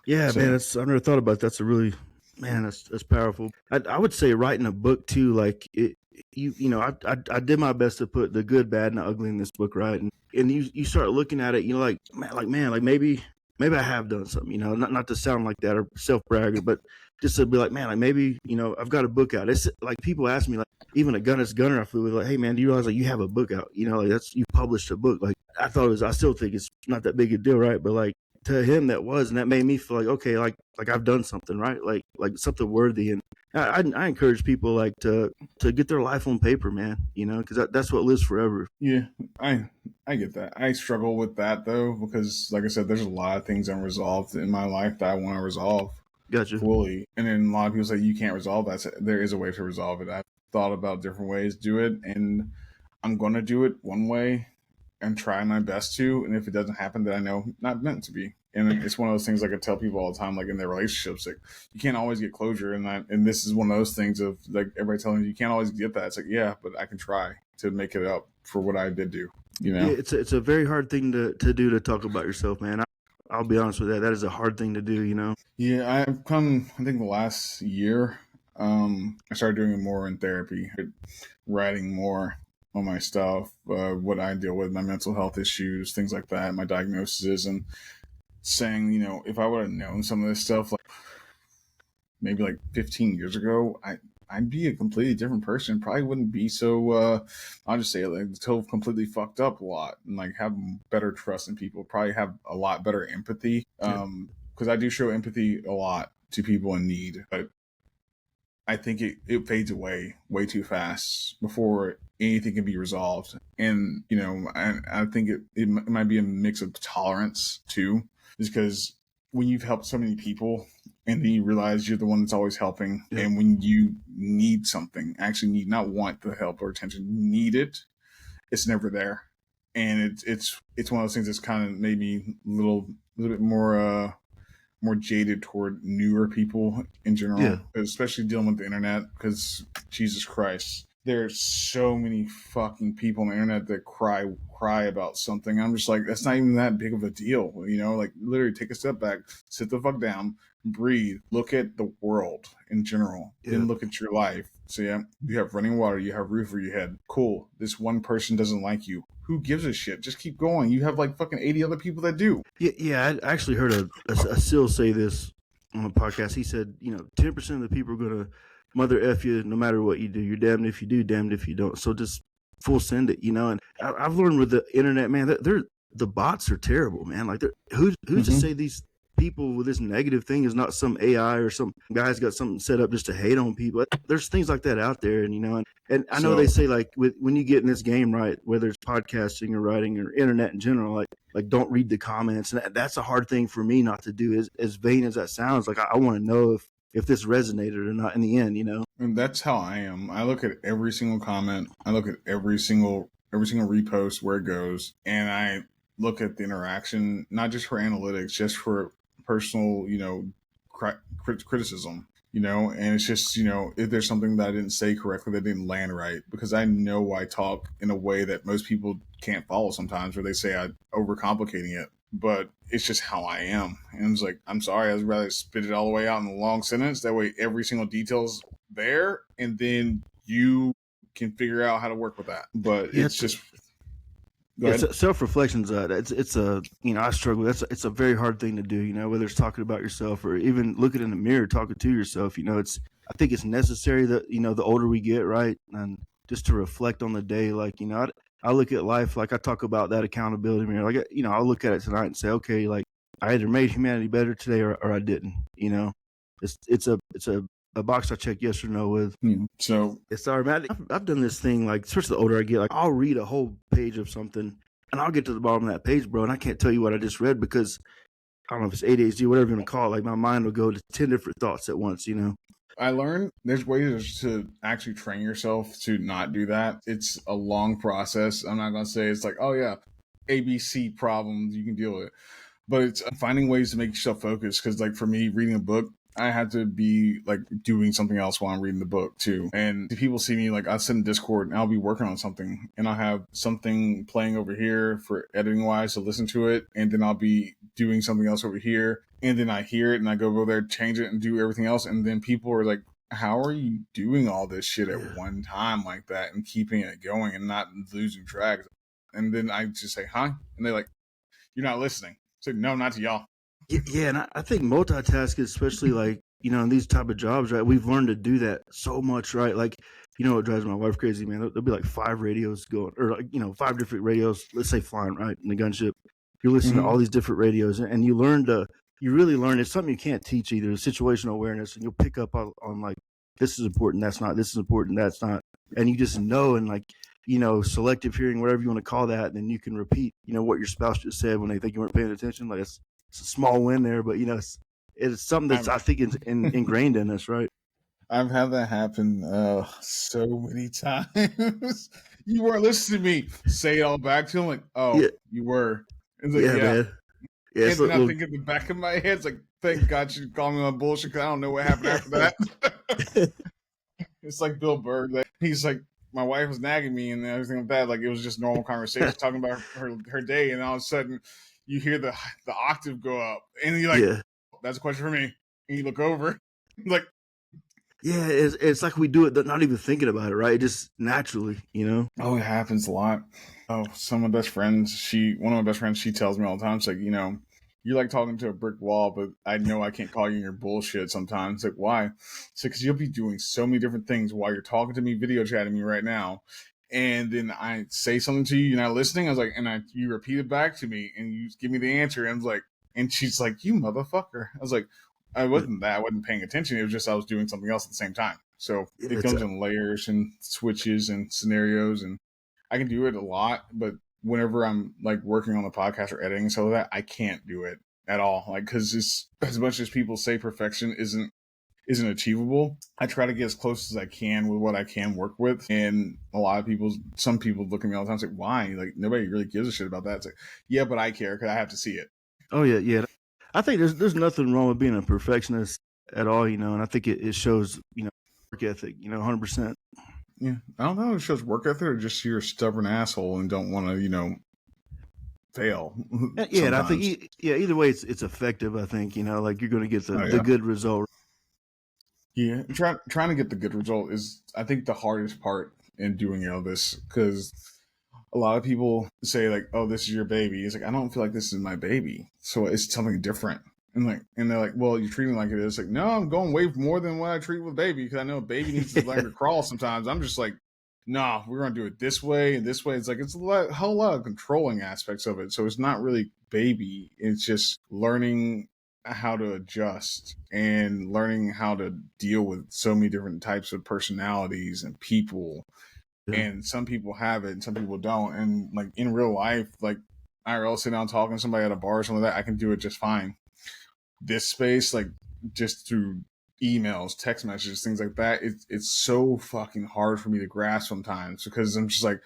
Yeah, so, man, I've never thought about that. That's a really... Man, that's powerful. I would say writing a book too, like I did my best to put the good, bad, and the ugly in this book, right? And you start looking at it, like maybe I have done something, not to sound like that or self bragging, but just to be like, man, like maybe I've got a book out. It's like people ask me, like, even a gunner I flew with, like, hey man, do you realize, like, you have a book out? Like, you published a book. Like, I still think it's not that big a deal, right? But like, to him that was, and that made me feel like, okay, like I've done something, right? Like something worthy. And I encourage people, like, to get their life on paper, man, because that's what lives forever. Yeah, I get that. I struggle with that though, because like I said, there's a lot of things unresolved in my life that I want to resolve. Gotcha. Fully. And then a lot of people say you can't resolve that. So there is a way to resolve it. I've thought about different ways to do it, and I'm going to do it one way and try my best to. And if it doesn't happen, then I know not meant to be. And it's one of those things, like I tell people all the time, like in their relationships, like, you can't always get closure. And this is one of those things of, like, everybody telling you can't always get that. It's like, yeah, but I can try to make it up for what I did do. Yeah, it's a very hard thing to do, to talk about yourself, man. I'll be honest with that. That is a hard thing to do, you know? Yeah, I've come, I think the last year, I started doing it more in therapy, writing more on my stuff, what I deal with, my mental health issues, things like that, my diagnoses, and saying, you know, if I would have known some of this stuff, like maybe like 15 years ago, I'd be a completely different person. Probably wouldn't be so, I'll just say it, like, so completely fucked up a lot, and like have better trust in people, probably have a lot better empathy. Because I do show empathy a lot to people in need, but I think it fades away way too fast before anything can be resolved. And, you know, I think it might be a mix of tolerance too, just because when you've helped so many people and then you realize you're the one that's always helping, and when you need something, actually need, not want the help or attention, need it, it's never there. And it's one of those things that's kind of made me a little bit more jaded toward newer people in general, especially dealing with the internet, because Jesus Christ, there's so many fucking people on the internet that cry about something. I'm just like, that's not even that big of a deal, you know? Like, literally take a step back, sit the fuck down, breathe, look at the world in general, then look at your life. So yeah, you have running water, you have roof over your head. Cool. This one person doesn't like you. Who gives a shit? Just keep going. You have like fucking 80 other people that do. Yeah. I actually heard a SEAL say this on a podcast. He said, you know, 10% of the people are going to mother F you no matter what you do. You're damned if you do, damned if you don't. So just full send it, you know? And I've learned with the internet, man, the bots are terrible, man. Like, who's to say these people with this negative thing is not some AI or some guy's got something set up just to hate on people? There's things like that out there, and you know, and I know they say, like, when you get in this game, right, whether it's podcasting or writing or internet in general, like don't read the comments, and that's a hard thing for me not to do. As vain as that sounds, like I want to know if this resonated or not in the end, you know. And that's how I am. I look at every single comment. I look at every single repost, where it goes, and I look at the interaction, not just for analytics, just for personal, you know, criticism, you know. And it's just, you know, if there's something that I didn't say correctly, that didn't land right, because I know I talk in a way that most people can't follow sometimes, where they say I'm overcomplicating it, but it's just how I am. And it's like, I'm sorry, I'd rather spit it all the way out in a long sentence. That way every single detail's there, and then you can figure out how to work with that. But it's just... self-reflection's it's a, you know, I struggle. It's a very hard thing to do, you know, whether it's talking about yourself or even looking in the mirror, talking to yourself. You know, I think it's necessary that, you know, the older we get, right, and just to reflect on the day. Like, you know, I look at life, like I talk about that accountability mirror. Like, you know, I'll look at it tonight and say, okay, like I either made humanity better today or I didn't. You know, it's a box I check yes or no with. So it's sorry, man. I've done this thing, like, especially the older I get, like I'll read a whole page of something and I'll get to the bottom of that page, bro, and I can't tell you what I just read, because I don't know if it's ADHD, whatever you want to call it. Like, my mind will go to 10 different thoughts at once, you know. I learned there's ways to actually train yourself to not do that. It's a long process. I'm not going to say it's like, oh yeah, ABC problems, you can deal with it. But it's finding ways to make yourself focus. Because like for me, reading a book, I have to be like doing something else while I'm reading the book too. And people see me, like I'll sit in Discord and I'll be working on something and I'll have something playing over here for editing wise to listen to it. And then I'll be doing something else over here. And then I hear it and I go there, change it and do everything else. And then people are like, how are you doing all this shit at one time like that and keeping it going and not losing track? And then I just say, huh? And they're like, you're not listening. So no, not to y'all. Yeah, and I think multitasking, especially like, you know, in these type of jobs, right? We've learned to do that so much, right? Like, you know, what drives my wife crazy, man? There'll be like 5 radios going, or like, you know, 5 different radios, let's say flying, right, in the gunship. You're listening to all these different radios, and you really learn. It's something you can't teach either, situational awareness, and you'll pick up on like, this is important, that's not, this is important, that's not. And you just know, and like, you know, selective hearing, whatever you want to call that, and then you can repeat, you know, what your spouse just said when they think you weren't paying attention. Like, it's a small win there, but you know, it's something that's, I think, ingrained in us, right? I've had that happen so many times. You weren't listening to me. Say it all back to him, like, oh, yeah. You were. It's like, man. Yeah, and then I think in the back of my head, it's like, thank God she called me on bullshit, because I don't know what happened after that. It's like Bill Burr. He's like, my wife was nagging me and everything like that. Like, it was just normal conversation talking about her day, and all of a sudden you hear the octave go up, and you're like, that's a question for me. And you look over, like, yeah, it's like we do it, not even thinking about it, right? Just naturally, you know. Oh, it happens a lot. Oh, some of my best friends, one of my best friends, she tells me all the time, it's like, you know, you're like talking to a brick wall, but I know I can't call you your bullshit sometimes. Like, why? It's like, because you'll be doing so many different things while you're talking to me, video chatting me right now. And then I say something to you, you're not listening. I was like, you repeat it back to me and you give me the answer. And I was like, and she's like, you motherfucker. I was like, I wasn't paying attention. It was just I was doing something else at the same time. So it comes in layers and switches and scenarios, and I can do it a lot. But whenever I'm like working on the podcast or editing, so that I can't do it at all. Like, because as much as people say perfection isn't achievable, I try to get as close as I can with what I can work with. And some people look at me all the time and say, why? Like, nobody really gives a shit about that. It's like, yeah, but I care because I have to see it. Oh yeah. I think there's nothing wrong with being a perfectionist at all, you know, and I think it shows, you know, work ethic, you know, 100%. Yeah, I don't know if it shows work ethic or just you're a stubborn asshole and don't want to, you know, fail. Yeah, and I think either way it's effective. I think, you know, like you're going to get the good result. Yeah, trying to get the good result is, I think, the hardest part in doing all this, because a lot of people say like, "Oh, this is your baby." It's like, I don't feel like this is my baby, so it's something different. And they're like, "Well, you're treating it like it is." Like, no, I'm going way more than what I treat with baby, because I know a baby needs to learn to crawl sometimes. I'm just like, nah, we're gonna do it this way and this way. It's like it's a whole lot of controlling aspects of it. So it's not really baby. It's just learning how to adjust and learning how to deal with so many different types of personalities and people. And some people have it and some people don't. And like in real life, like IRL, sitting down talking to somebody at a bar or something like that, I can do it just fine. This space, like just through emails, text messages, things like that, it's so fucking hard for me to grasp sometimes, because I'm just like,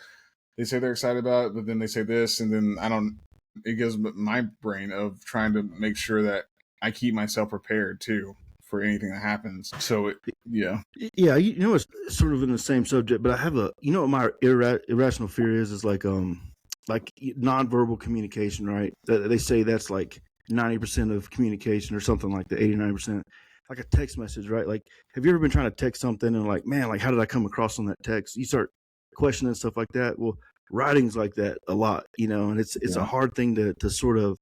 they say they're excited about it, but then they say this, and then it gives my brain of trying to make sure that I keep myself prepared too for anything that happens. So yeah, you know, it's sort of in the same subject, but I have you know what my irrational fear is like nonverbal communication, right? They say that's like 90% of communication or something like that, 89%. Like a text message, right? Like, have you ever been trying to text something and like, man, like how did I come across on that text? You start questioning stuff like that. Well, writing's like that a lot, you know, and it's a hard thing to sort of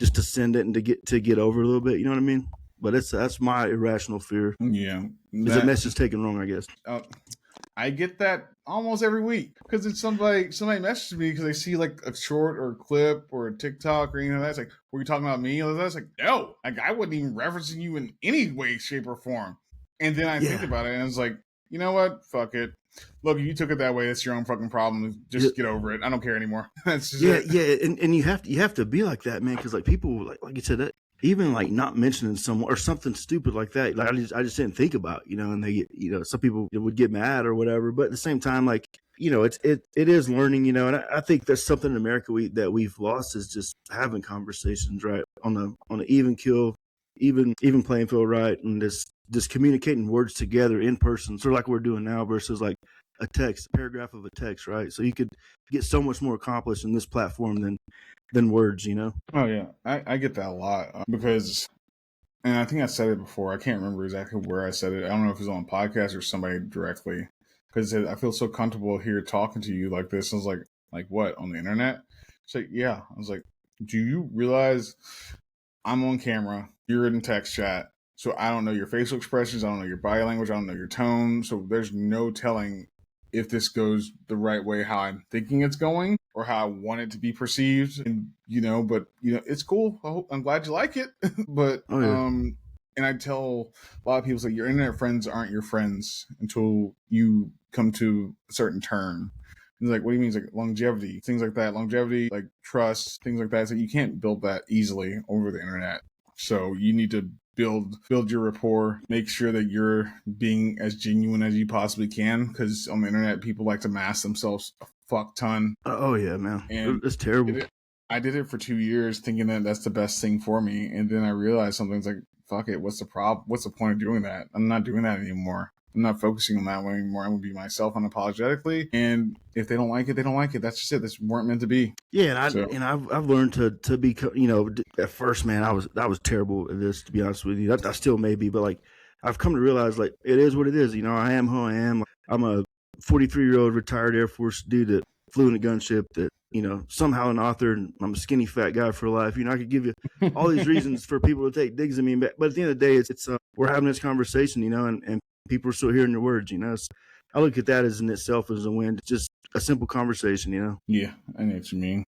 just to send it and to get over a little bit, you know what I mean? But that's my irrational fear. Yeah, is a message taken wrong, I guess. I get that almost every week, because it's somebody messages me because they see like a short or a clip or a TikTok or anything like that. It's like, were you talking about me? Or that's like, no, like I wasn't even referencing you in any way, shape, or form. And then I think about it and it's like, you know what? Fuck it. Look, if you took it that way, that's your own fucking problem. Just get over it. I don't care anymore. That's just it. And you have to be like that, man, because like people, like you said, that even like not mentioning someone or something stupid like that, like I just didn't think about, you know, and they, you know, some people would get mad or whatever, but at the same time, like, you know, it is learning, you know, and I think there's something in America that we've lost, is just having conversations, right, on the even keel, even playing field, right, and just communicating words together in person, sort of like we're doing now, versus like a paragraph of a text, right? So you could get so much more accomplished in this platform than words, you know? Oh yeah, I get that a lot, because, and I think I said it before, I can't remember exactly where I said it. I don't know if it was on a podcast or somebody directly, because I feel so comfortable here talking to you like this. I was like what, on the internet? It's like, yeah. I was like, do you realize I'm on camera, you're in text chat, so I don't know your facial expressions, I don't know your body language, I don't know your tone, so there's no telling if this goes the right way, how I'm thinking it's going, or how I want it to be perceived. And, you know, but, you know, it's cool. I'm glad you like it. But, and I tell a lot of people, like, your internet friends aren't your friends until you come to a certain term. And like, what do you mean? It's like longevity, things like that. Longevity, like trust, things like that. So you can't build that easily over the internet. So you need to build your rapport, make sure that you're being as genuine as you possibly can, because on the internet people like to mask themselves a fuck ton. Oh yeah, man, and it's terrible. I did it for 2 years thinking that that's the best thing for me, and then I realized something's like, fuck it, what's the problem? What's the point of doing that? I'm not doing that anymore. I'm not focusing on that one anymore. I'm gonna be myself unapologetically, and if they don't like it, they don't like it. That's just it. This weren't meant to be. Yeah, and I've learned to be, you know, at first, man, I was terrible at this, to be honest with you. I still may be, but like I've come to realize like it is what it is. You know, I am who I am. I'm a 43-year-old retired Air Force dude that flew in a gunship, that, you know, somehow an author, and I'm a skinny fat guy for life. You know, I could give you all these reasons for people to take digs at me, but at the end of the day, it's we're having this conversation, you know, and people are still hearing your words, you know. I look at that as in itself as a win. It's just a simple conversation, you know. Yeah, I know what you mean.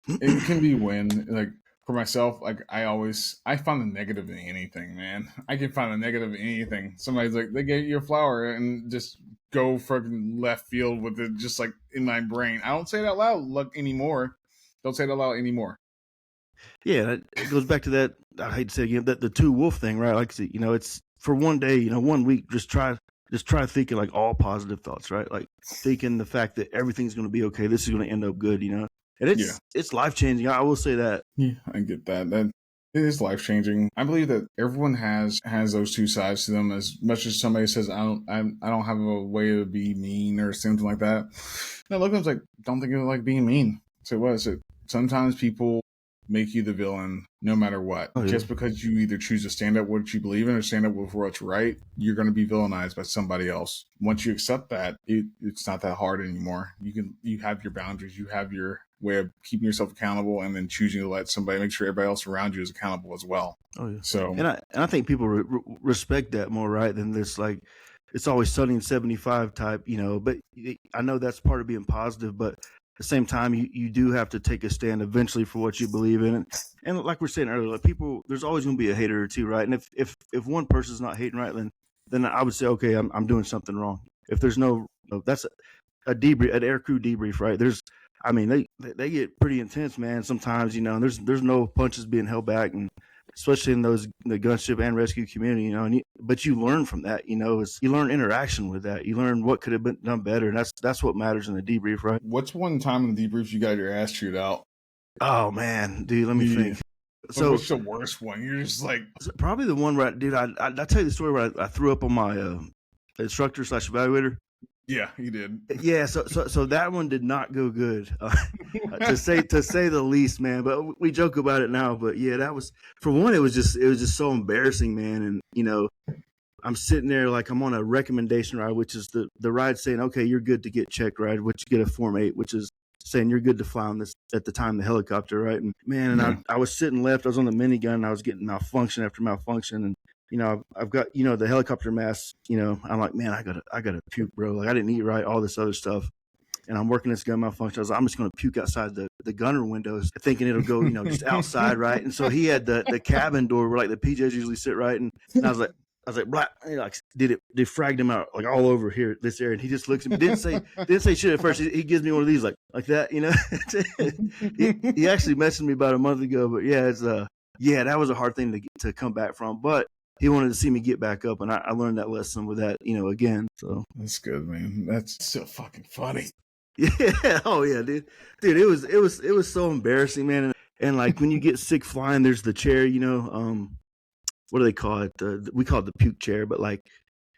It can be win. Like for myself, like I find the negative in anything, man. I can find a negative in anything. Somebody's like, they gave you a flower, and just go fucking left field with it, just like in my brain. I don't say it out loud anymore. Don't say it out loud anymore. Yeah, it goes back to that. I hate to say it again, that the two wolf thing, right? Like, you know, it's for one day, you know, 1 week, just try thinking like all positive thoughts, right? Like thinking the fact that everything's going to be okay. This is going to end up good, you know. And it's life changing. I will say that. Yeah, I get that. That it is life changing. I believe that everyone has those two sides to them. As much as somebody says, I don't have a way to be mean or something like that. No, look, I was like, don't think of it like being mean. So what is it? Sometimes people make you the villain no matter what. Oh, yeah. Just because you either choose to stand up for what you believe in or stand up for what's right, you're going to be villainized by somebody else. Once you accept that, it's not that hard anymore. You have your boundaries, you have your way of keeping yourself accountable, and then choosing to let somebody, make sure everybody else around you is accountable as well. Oh yeah. So, and I think people respect that more, right, than this like it's always sunny and 75 type, you know. But I know that's part of being positive, but the same time, you do have to take a stand eventually for what you believe in, and like we're saying earlier, like people, there's always going to be a hater or two, right? And if one person's not hating right, then I would say, okay, I'm doing something wrong. If there's no, that's a debrief, an aircrew debrief, right? I mean, they get pretty intense, man. Sometimes, you know, and there's no punches being held back, and especially in the gunship and rescue community, you know. But you learn from that, you know. You learn interaction with that. You learn what could have been done better, and that's what matters in the debrief, right? What's one time in the debrief you got your ass chewed out? Oh man, dude, let me think. So what's the worst one? You're just like, probably the one where, dude, I tell you the story where I threw up on my instructor / evaluator. Yeah, he did. Yeah, so that one did not go good, to say the least, man. But we joke about it now. But yeah, that was, for one, it was just so embarrassing, man. And you know, I'm sitting there like I'm on a recommendation ride, which is the ride saying, okay, you're good to get checked ride, which you get a Form 8, which is saying you're good to fly on this, at the time, the helicopter, right? And man, and I was sitting left. I was on the minigun. And I was getting malfunction after malfunction, and you know, I've got, you know, the helicopter mask, you know, I'm like, man, I gotta puke, bro. Like I didn't eat right, all this other stuff. And I'm working this gun malfunction. I was like, I'm just going to puke outside the gunner windows, thinking it'll go, you know, just outside. Right. And so he had the cabin door where like the PJs usually sit, right. And I was like, black, like, they fragged him out like all over here, this area. And he just looks at me, didn't say shit at first. He gives me one of these, like that, you know. he actually messaged me about a month ago, but yeah, that was a hard thing to come back from. But he wanted to see me get back up, and I learned that lesson with that, you know, again. So that's good, man. That's so fucking funny. Yeah. Oh yeah, dude. It was so embarrassing, man. And like when you get sick flying, there's the chair, you know. What do they call it? We call it the puke chair. But like,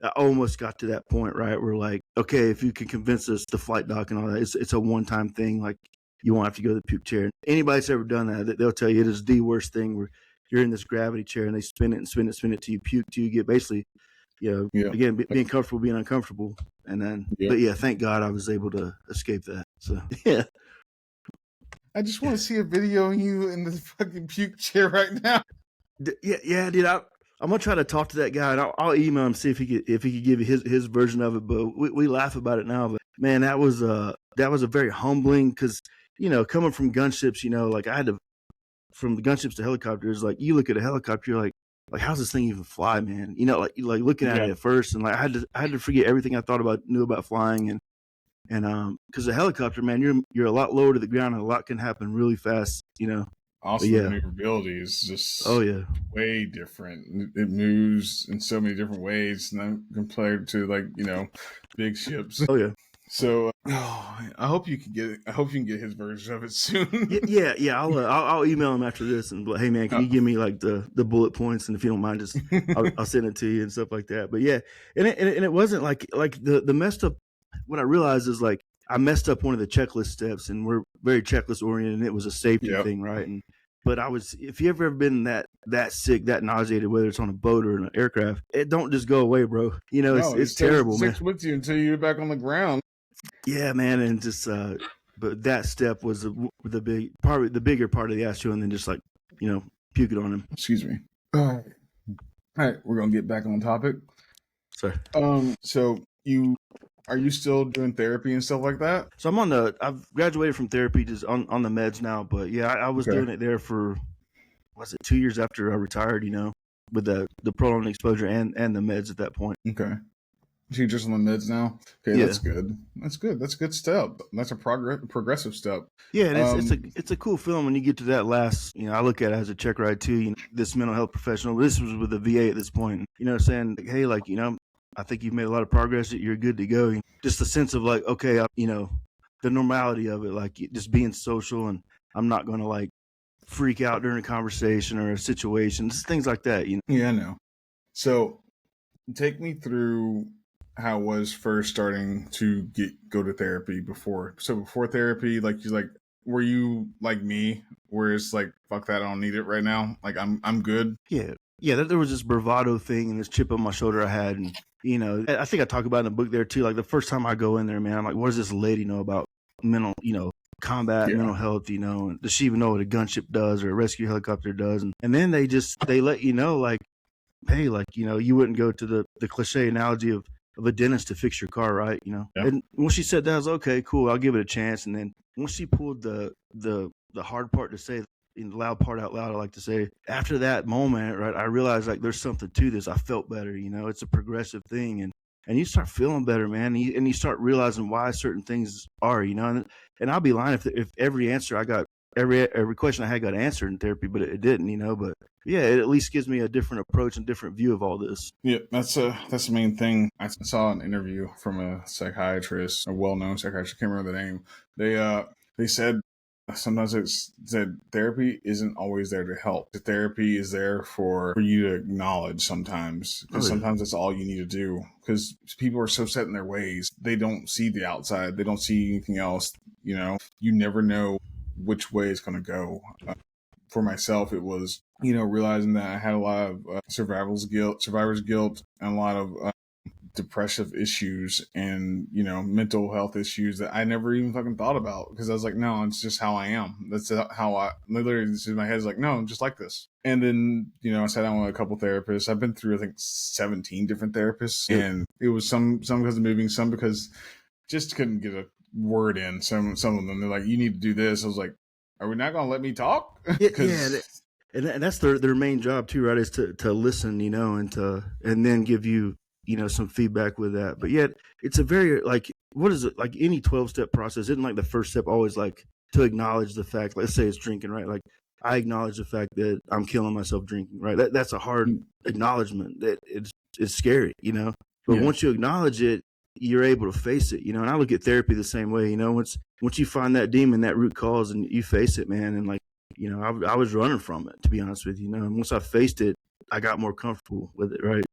I almost got to that point, right? Where like, okay, if you can convince us the flight doc and all that, it's a one-time thing. Like, you won't have to go to the puke chair. Anybody that's ever done that, they'll tell you it is the worst thing, where you're in this gravity chair and they spin it till you puke, till you get basically, you know, again, being comfortable, being uncomfortable. And then, but yeah, thank God I was able to escape that. So, yeah. I just want to see a video of you in the fucking puke chair right now. Yeah, dude. I'm gonna try to talk to that guy, and I'll email him, see if he could give you his version of it. But we laugh about it now. But man, that was a very humbling, because you know, coming from gunships, you know, like I had to, from the gunships to helicopters, like you look at a helicopter, you're like how's this thing even fly, man? You know, like looking at it at first, and like I had to forget everything I knew about flying, and because a helicopter, man, you're a lot lower to the ground, and a lot can happen really fast, you know. Also, the maneuverability is just way different. It moves in so many different ways, not compared to, like, you know, big ships. Oh yeah. So, I hope you can get it. I hope you can get his version of it soon. yeah. I'll email him after this and be like, hey man, can you give me like the bullet points, and if you don't mind, just I'll send it to you and stuff like that. But yeah, and it wasn't like the messed up. What I realized is like I messed up one of the checklist steps, and we're very checklist oriented, and it was a safety thing, right? And but if you ever been that sick, that nauseated, whether it's on a boat or in an aircraft, it don't just go away, bro. You know, it's terrible, man. Sticks with you until you're back on the ground. Yeah, man, and just but that step was the bigger part of the astro, and then just like puke it on him. Excuse me. All right, we're gonna get back on topic. Sorry. So are you still doing therapy and stuff like that? So I've graduated from therapy, just on the meds now, but yeah, I was doing it there for 2 years after I retired, with the prolonged exposure and the meds at that point. Okay. So you're just on the meds now? Okay, yeah. That's good. That's a good step. That's a progressive step. Yeah, and it's a cool feeling when you get to that last, I look at it as a check ride too, this mental health professional. This was with the VA at this point, saying, hey, like, I think you've made a lot of progress, you're good to go. Just a sense of like, okay, the normality of it, like just being social, and I'm not going to like freak out during a conversation or a situation, just things like that, Yeah, I know. So take me through how it was first starting to go to therapy before. So before therapy, were you like me, where it's like, fuck that, I don't need it right now, like I'm good? Yeah, there was this bravado thing and this chip on my shoulder I had, and I think I talk about in the book there too, like the first time I go in there, man, I'm like, what does this lady know about mental combat, mental health, and does she even know what a gunship does or a rescue helicopter does? And then they let you know, like, hey, like, you wouldn't go to the cliche analogy of a dentist to fix your car, right? And when she said that, I was okay, cool, I'll give it a chance. And then once she pulled the hard part to say, in the loud part out loud, I like to say, after that moment, right, I realized like there's something to this. I felt better, it's a progressive thing, and you start feeling better, man, and you start realizing why certain things are, and I'll be lying if every answer I got, every question I had got answered in therapy, but it didn't, but yeah, it at least gives me a different approach and different view of all this. Yeah, that's the main thing. I saw an interview from a psychiatrist, a well-known psychiatrist, I can't remember the name. They said sometimes it's that therapy isn't always there to help. The therapy is there for you to acknowledge sometimes, because sometimes that's all you need to do, because people are so set in their ways, they don't see the outside, they don't see anything else. You never know which way it's going to go. For myself, it was, realizing that I had a lot of survivor's guilt, and a lot of depressive issues and, mental health issues that I never even fucking thought about, because I was like, no, it's just how I am. That's how I literally, in my head is like, no, I'm just like this. And then, I sat down with a couple therapists. I've been through, I think, 17 different therapists, and it was some because of moving, some because just couldn't get a word in. Some of them, they're like, you need to do this. I was like, are we not going to let me talk? Yeah. And that's their main job too, right? Is to listen, and then give you, some feedback with that. But yet it's a very, like, what is it? Like any 12-step process, isn't like the first step always like to acknowledge the fact, let's say it's drinking, right? Like I acknowledge the fact that I'm killing myself drinking, right? That's a hard acknowledgement, that it's scary, but once you acknowledge it, you're able to face it, and I look at therapy the same way, once you find that demon, that root cause, and you face it, man, and like, I was running from it, to be honest with you, and once I faced it, I got more comfortable with it, right?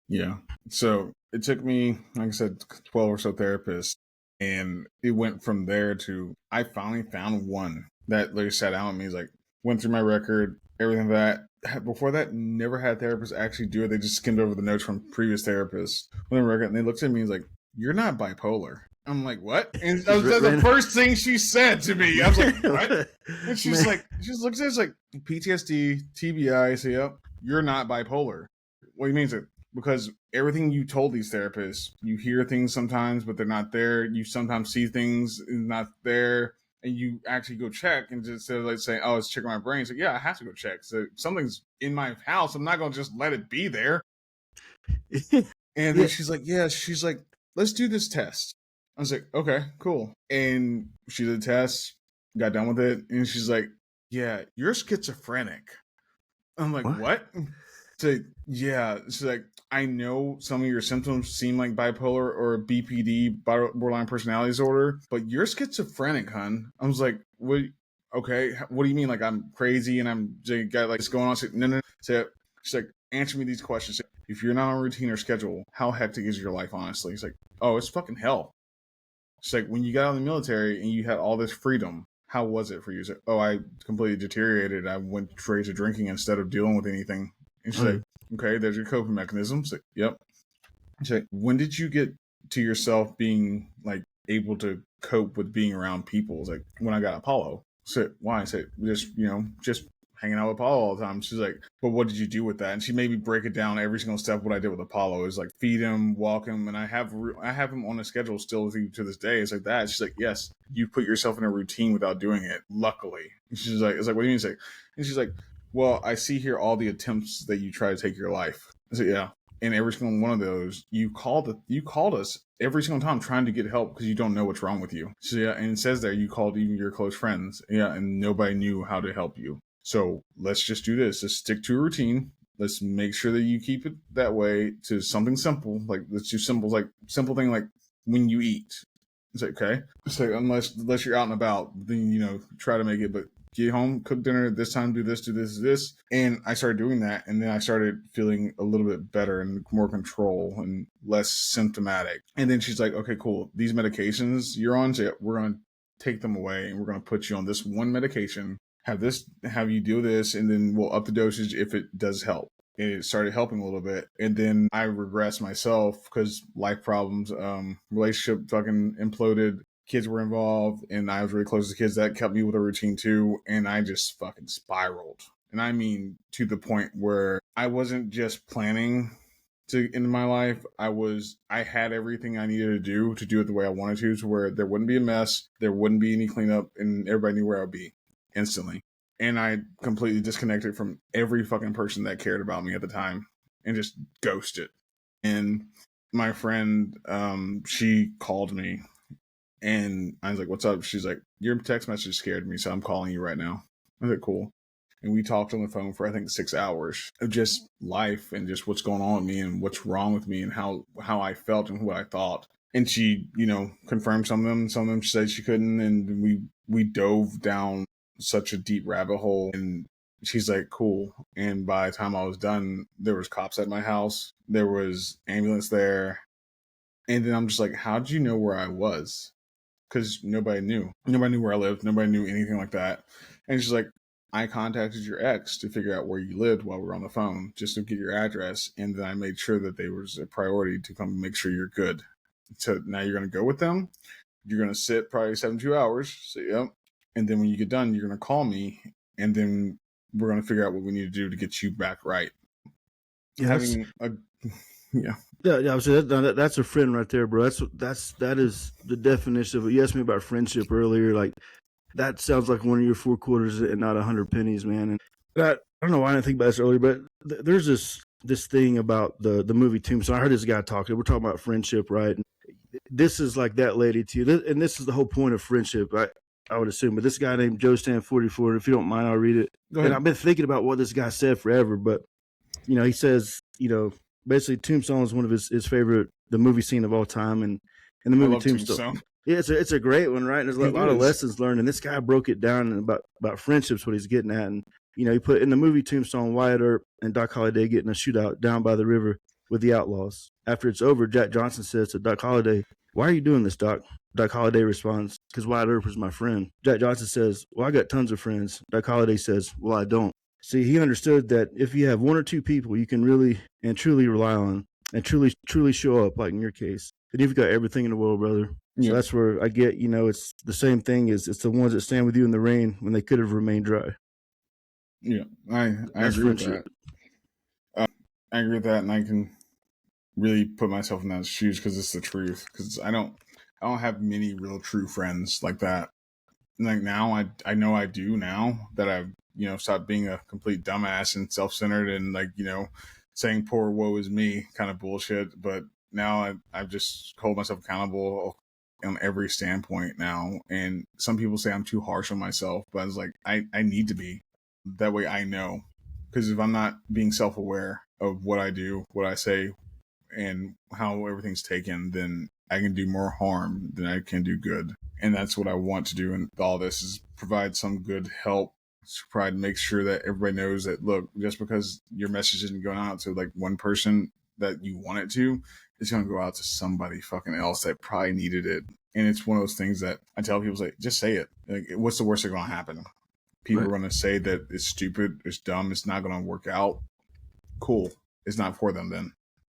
Yeah. So it took me, like I said, 12 or so therapists, and it went from there to, I finally found one that literally sat down with me. He's like, went through my record, everything that. Before that, never had therapists actually do it. They just skimmed over the notes from previous therapists. And they looked at me and was like, you're not bipolar. I'm like, what? And that was the first thing she said to me. I was like, what? And she's like, she just looks at us like, PTSD, TBI. I say, yep, you're not bipolar. What do you mean? So, because everything you told these therapists, you hear things sometimes, but they're not there. You sometimes see things not there, and you actually go check, and just instead of like saying, oh, it's checking my brain. So yeah, I have to go check. So something's in my house. I'm not going to just let it be there. And then she's like, let's do this test. I was like, okay, cool. And she did the test, got done with it, and she's like, yeah, you're schizophrenic. I'm like, what? So yeah, she's like, I know some of your symptoms seem like bipolar or BPD, borderline personality disorder, but you're schizophrenic, hun. I was like, what? Okay, what do you mean? Like I'm crazy and I'm got like this going on? No. She's like, answer me these questions. If you're not on a routine or schedule, how hectic is your life, honestly? It's like, oh, it's fucking hell. She's like, when you got out of the military and you had all this freedom, how was it for you? She's like, oh, I completely deteriorated. I went straight to drinking instead of dealing with anything. And she's like, okay, there's your coping mechanisms. Like, yep. She's like, when did you get to yourself being like able to cope with being around people? It's like, when I got Apollo. So why? I said, just hanging out with Apollo all the time. She's like, but what did you do with that? And she made me break it down every single step. What I did with Apollo is like feed him, walk him, and I have him on a schedule still with you to this day. It's like that. She's like, yes, you put yourself in a routine without doing it. Luckily, and she's like, it's like, what do you mean? It's like, and she's like, well, I see here all the attempts that you try to take your life. I said, yeah. And every single one of those, you called us every single time trying to get help because you don't know what's wrong with you. So yeah, and it says there you called even your close friends. Yeah, and nobody knew how to help you. So let's just do this. Let's stick to a routine. Let's make sure that you keep it that way to something simple. Like let's do simple thing like when you eat. It's like, okay. So unless you're out and about, then try to make it. But get home, cook dinner this time, do this. And I started doing that. And then I started feeling a little bit better and more control and less symptomatic. And then she's like, okay, cool. These medications you're on, so we're going to take them away and we're going to put you on this one medication, have you do this, and then we'll up the dosage if it does help. And it started helping a little bit. And then I regressed myself because life problems, relationship fucking imploded. Kids were involved and I was really close to kids. That kept me with a routine too. And I just fucking spiraled. And I mean, to the point where I wasn't just planning to end my life. I had everything I needed to do it the way I wanted to where there wouldn't be a mess. There wouldn't be any cleanup and everybody knew where I'd be instantly. And I completely disconnected from every fucking person that cared about me at the time and just ghosted. And my friend, she called me. And I was like, what's up? She's like, your text message scared me, so I'm calling you right now. I was like, cool. And we talked on the phone for, I think, 6 hours of just life and just what's going on with me and what's wrong with me and how I felt and what I thought. And she, confirmed some of them. Some of them she said she couldn't. And we dove down such a deep rabbit hole. And she's like, cool. And by the time I was done, there was cops at my house. There was ambulance there. And then I'm just like, how did you know where I was? Because nobody knew. Nobody knew where I lived. Nobody knew anything like that. And she's like, I contacted your ex to figure out where you lived while we were on the phone, just to get your address. And then I made sure that they was a priority to come make sure you're good. So now you're going to go with them. You're going to sit probably 72 hours. So, yep. And then when you get done, you're going to call me. And then we're going to figure out what we need to do to get you back right. Yes. Yeah. Yeah, that's a friend right there, bro. That is the definition of it. You asked me about friendship earlier. Like that sounds like one of your 4 quarters and not 100 pennies, man. And that, I don't know why I didn't think about this earlier, but there's this thing about the movie Tombstone. I heard this guy talking. We're talking about friendship, right? And this is like that lady to you, and this is the whole point of friendship. I would assume, but this guy named Joe Stan 44. If you don't mind, I'll read it. Go ahead. And I've been thinking about what this guy said forever, but he says, basically, Tombstone is one of his favorite, the movie scene of all time, and the movie Tombstone. Yeah, it's a great one, right? And there's a lot of lessons learned, and this guy broke it down about friendships, what he's getting at, and he put in the movie Tombstone, Wyatt Earp and Doc Holliday getting a shootout down by the river with the Outlaws. After it's over, Jack Johnson says to Doc Holliday, "Why are you doing this, Doc?" Doc Holliday responds, "Because Wyatt Earp was my friend." Jack Johnson says, "Well, I got tons of friends." Doc Holliday says, "Well, I don't." See, he understood that if you have 1 or 2 people you can really and truly rely on and truly show up, like in your case, then you've got everything in the world, brother. So that's where I get, it's the same thing as it's the ones that stand with you in the rain when they could have remained dry. Yeah, I agree with that. I agree with that, and I can really put myself in those shoes because it's the truth. Because I don't have many real true friends like that. Like now, I know I do now that I've stopped being a complete dumbass and self-centered and saying poor woe is me kind of bullshit. But now I've just hold myself accountable on every standpoint now. And some people say I'm too harsh on myself, but I was like, I need to be. That way I know. Because if I'm not being self-aware of what I do, what I say, and how everything's taken, then I can do more harm than I can do good. And that's what I want to do in all this, is provide some good help, try to make sure that everybody knows that, look, just because your message isn't going out to like one person that you want it to, it's going to go out to somebody fucking else that probably needed it. And it's one of those things that I tell people, like, just say it. Like, what's the worst that's going to happen? People are going to say that it's stupid, it's dumb, it's not going to work out. Cool. It's not for them then.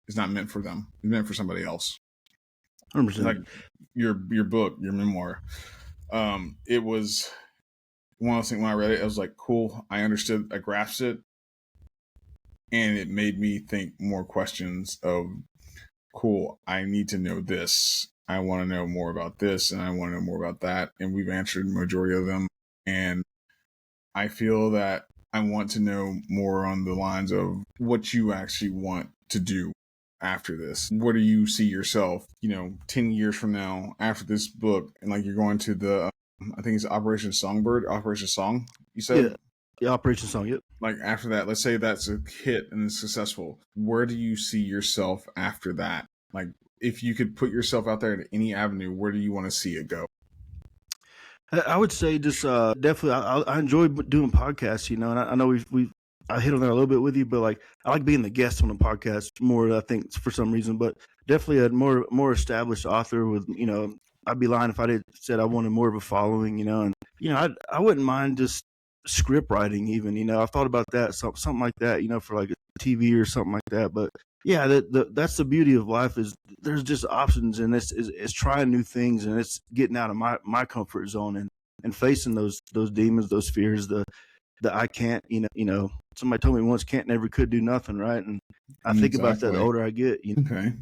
It's not meant for them. It's meant for somebody else. 100%. Like your book, your memoir. It was one of those things when I read it, I was like, cool. I understood, I grasped it. And it made me think more questions of, cool, I need to know this. I want to know more about this, and I want to know more about that. And we've answered the majority of them. And I feel that I want to know more on the lines of what you actually want to do after this. Where do you see yourself, 10 years from now after this book? And like, you're going to the, I think it's Operation Song, you said? Yeah, Operation Song, yep. Like, after that, let's say that's a hit and it's successful. Where do you see yourself after that? Like, if you could put yourself out there in any avenue, where do you want to see it go? I would say just definitely. I enjoy doing podcasts, and I know I hit on that a little bit with you, but like I like being the guest on a podcast more. I think for some reason, but definitely a more established author with I'd be lying if I said I wanted more of a following, and I wouldn't mind just script writing even. I've thought about that, something like that, for like a TV or something like that, but. Yeah, that's the beauty of life, is there's just options, and it's trying new things, and it's getting out of my comfort zone and facing those demons, those fears, the I can't, somebody told me once, can't never could do nothing, right? And I think about that the older I get. Okay,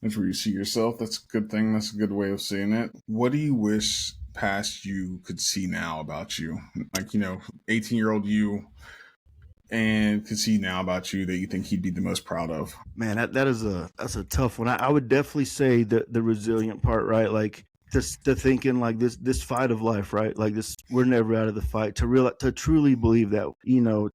that's where you see yourself. That's a good thing. That's a good way of seeing it. What do you wish past you could see now about you? Like, 18-year-old you, and could see now about you that you think he'd be the most proud of? Man, that's a tough one. I would definitely say the resilient part, right? Like just the thinking like this fight of life, right? Like this, we're never out of the fight. To truly believe that,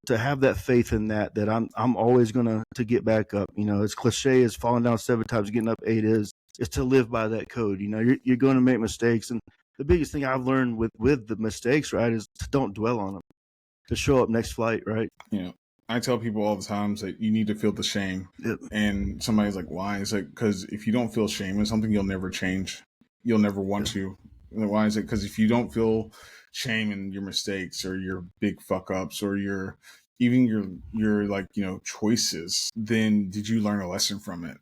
to have that faith in that I'm always gonna to get back up. As cliche as falling down 7 times, getting up 8 is to live by that code. You're going to make mistakes, and the biggest thing I've learned with the mistakes, right, is to don't dwell on them. To show up next flight, right? Yeah. I tell people all the time that you need to feel the shame. Yep. And somebody's like, why? It's like, because if you don't feel shame in something, you'll never change. You'll never want to. And why is it? Because if you don't feel shame in your mistakes or your big fuck ups or your like, choices, then did you learn a lesson from it?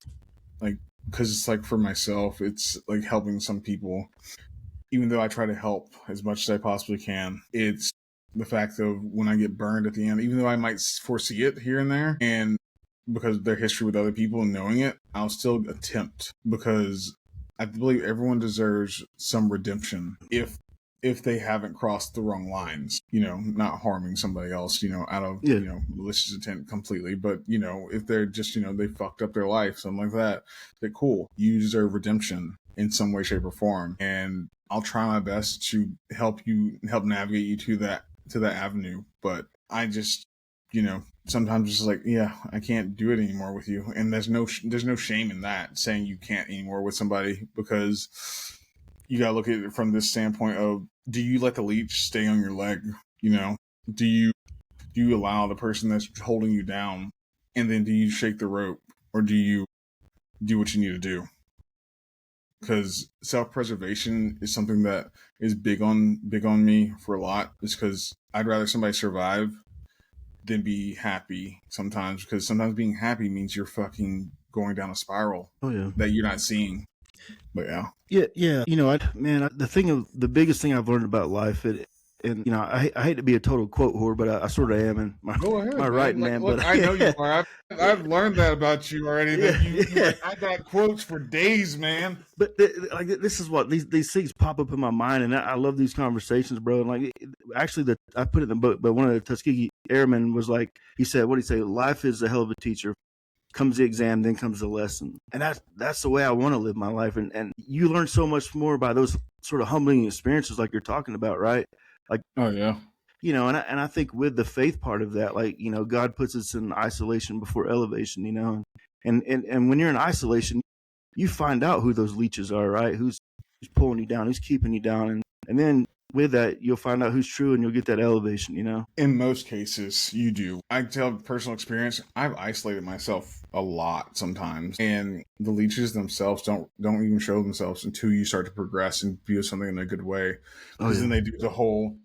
Like, because it's like, for myself, it's like helping some people. Even though I try to help as much as I possibly can, it's the fact of when I get burned at the end, even though I might foresee it here and there, and because of their history with other people and knowing it, I'll still attempt, because I believe everyone deserves some redemption if they haven't crossed the wrong lines, not harming somebody else, out of, malicious intent completely. But, if they're just, they fucked up their life, something like that, cool. You deserve redemption in some way, shape, or form. And I'll try my best to help navigate you to that avenue. But I just, sometimes it's like, yeah, I can't do it anymore with you. And there's no shame in that, saying you can't anymore with somebody, because you got to look at it from this standpoint of, do you let the leech stay on your leg? Do you allow the person that's holding you down, and then do you shake the rope, or do you do what you need to do? Because self-preservation is something that is big on me for a lot. It's because I'd rather somebody survive than be happy sometimes, because sometimes being happy means you're fucking going down a spiral that you're not seeing. But yeah. The biggest thing I've learned about life, and I hate to be a total quote whore, but I sort of am in my writing, man. Look, but I know you are. I've learned that about you already. That I got quotes for days, man. But this is what these things pop up in my mind, and I love these conversations, bro. And actually, I put it in the book, but one of the Tuskegee Airmen was like, he said, what did he say? Life is a hell of a teacher. Comes the exam, then comes the lesson. And that's the way I want to live my life. And you learn so much more by those sort of humbling experiences like you're talking about, right? Like, oh yeah. And I think with the faith part of that, like, God puts us in isolation before elevation, and And when you're in isolation, you find out who those leeches are, right? Who's pulling you down, who's keeping you down, and then with that, you'll find out who's true, and you'll get that elevation. In most cases, you do. I tell personal experience. I've isolated myself a lot sometimes, and the leeches themselves don't even show themselves until you start to progress and view something in a good way. Because then they do the whole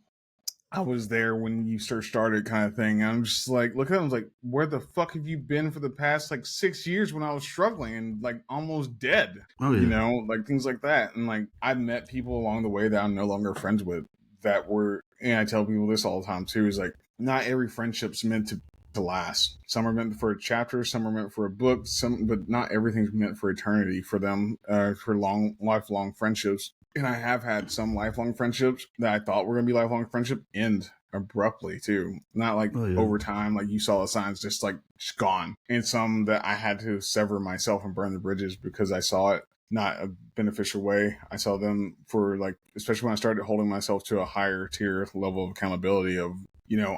"I was there when you started" kind of thing. I'm just like, look at them, I was like, where the fuck have you been for the past 6 years when I was struggling and almost dead? Like things like that. And I've met people along the way that I'm no longer friends with that were, and I tell people this all the time too, is not every friendship's meant to last. Some are meant for a chapter, some are meant for a book, but not everything's meant for eternity for them, for lifelong friendships. And I have had some lifelong friendships that I thought were going to be lifelong friendship end abruptly too. Not over time, you saw the signs just gone. And some that I had to sever myself and burn the bridges because I saw it not a beneficial way. I saw them for especially when I started holding myself to a higher tier level of accountability of,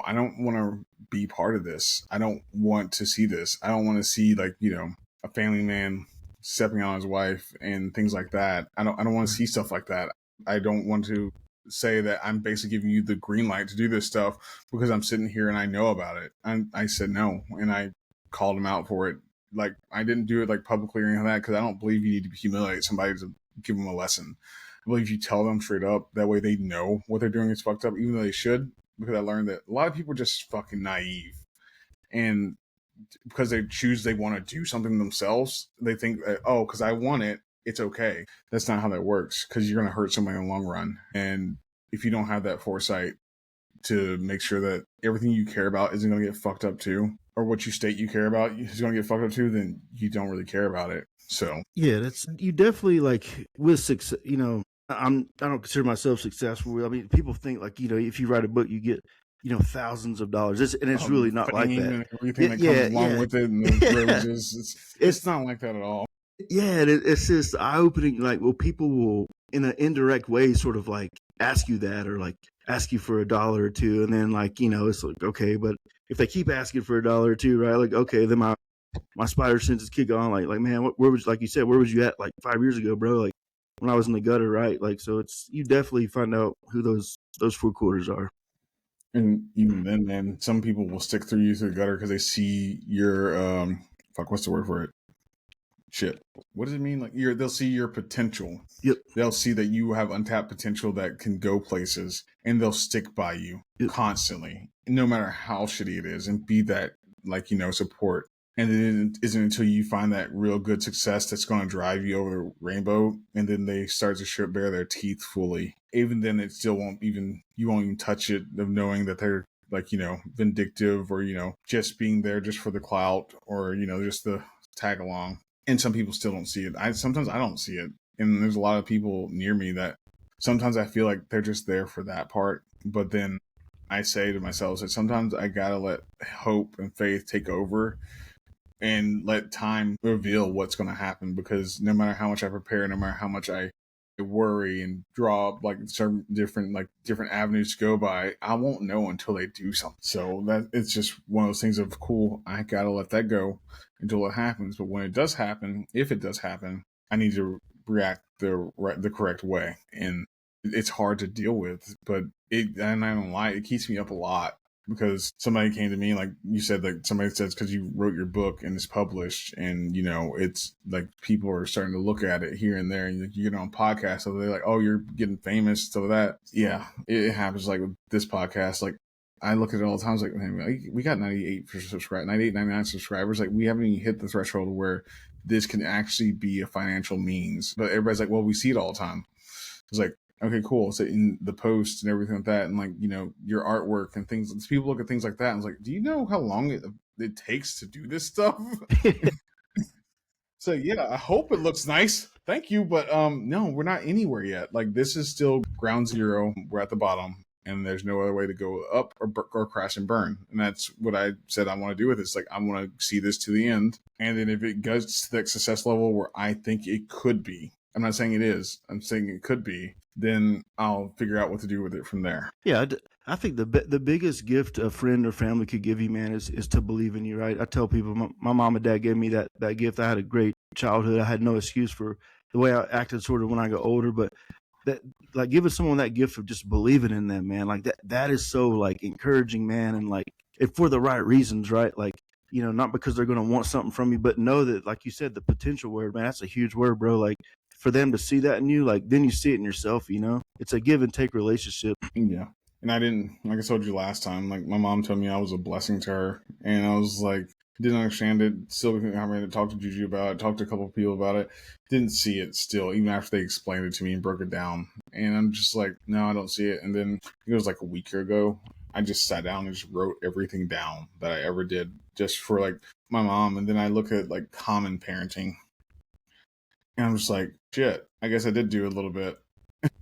I don't want to be part of this. I don't want to see this. I don't want to see a family man stepping on his wife and things like that. I don't want to see stuff like that. I don't want to say that I'm basically giving you the green light to do this stuff because I'm sitting here and I know about it. I said no, and I called him out for it. I didn't do it publicly or anything like that because I don't believe you need to humiliate somebody to give them a lesson. I believe you tell them straight up. That way they know what they're doing is fucked up, even though they should. Because I learned that a lot of people are just fucking naive, and because they want to do something themselves, they think that, oh, because I want it, it's okay. That's not how that works, because you're going to hurt somebody in the long run. And if you don't have that foresight to make sure that everything you care about isn't going to get fucked up too, or what you state you care about is going to get fucked up too, then you don't really care about it. So yeah, that's, you definitely with success. I don't consider myself successful. I mean, people think if you write a book, you get thousands of dollars. It's really not like that. And everything that comes along with it, and the privileges. It's not like that at all. Yeah, it's just eye opening. People will in an indirect way sort of ask you that, or ask you for $1 or $2, and then it's okay, but if they keep asking for $1 or $2, right? Okay, then my spider senses kick on. Man, where was, like you said, where was you at 5 years ago, bro? When I was in the gutter, right? So it's, you definitely find out who those 4 quarters are. And even then, man, some people will stick through you through the gutter because they see your what's the word for it? Shit. What does it mean? They'll see your potential. Yep. They'll see that you have untapped potential that can go places, and they'll stick by you constantly, no matter how shitty it is, and be that support. And then it isn't until you find that real good success that's going to drive you over the rainbow, and then they start to bare their teeth fully. Even then, it still you won't even touch it, of knowing that they're vindictive, or just being there just for the clout, or just the tag along. And some people still don't see it. Sometimes I don't see it, and there's a lot of people near me that sometimes I feel like they're just there for that part. But then I say to myself that sometimes I gotta let hope and faith take over, and let time reveal what's going to happen, because no matter how much I prepare, no matter how much I worry and draw up certain different avenues to go by, I won't know until they do something. So that it's just one of those things of, cool, I gotta let that go until it happens. But when it does happen, if it does happen, I need to react the correct way. And it's hard to deal with, but and I don't lie, it keeps me up a lot. Because somebody came to me, like you said, somebody says, because you wrote your book and it's published, and it's people are starting to look at it here and there, and you get on podcasts, so they're like, oh, you're getting famous, so that, yeah, it happens. With this podcast, I look at it all the time. I was like, man, we got 98 subscribers, 98, 99 subscribers. We haven't even hit the threshold where this can actually be a financial means. But everybody's like, well, we see it all the time. It's like, okay, cool. So in the post and everything like that, and your artwork and things, people look at things like that and it's like, do you know how long it takes to do this stuff? So yeah, I hope it looks nice. Thank you. But no, we're not anywhere yet. This is still ground zero. We're at the bottom, and there's no other way to go up or crash and burn. And that's what I said I want to do with this. I want to see this to the end. And then if it goes to the success level where I think it could be, I'm not saying it is, I'm saying it could be, then I'll figure out what to do with it from there. Yeah, I think the biggest gift a friend or family could give you, man, is to believe in you, right? I tell people, my mom and dad gave me that gift. I had a great childhood. I had no excuse for the way I acted sort of when I got older, but that, like, giving someone that gift of just believing in them, man, like that is so, like, encouraging, man. And like, if for the right reasons, right? Like, not because they're going to want something from you, but know that, like you said, the potential word, man, that's a huge word, bro. Like, for them to see that in you, like, then you see it in yourself, it's a give and take relationship. Yeah. And I didn't, like I told you last time, like, my mom told me I was a blessing to her, and I was like, didn't understand it. Still, I mean, I talked to Juju about it, talked to a couple of people about it, didn't see it still, even after they explained it to me and broke it down. And I'm just like, no, I don't see it. And then it was like a week ago, I just sat down and just wrote everything down that I ever did just for like my mom. And then I look at like common parenting, and I'm just like, shit, I guess I did do a little bit.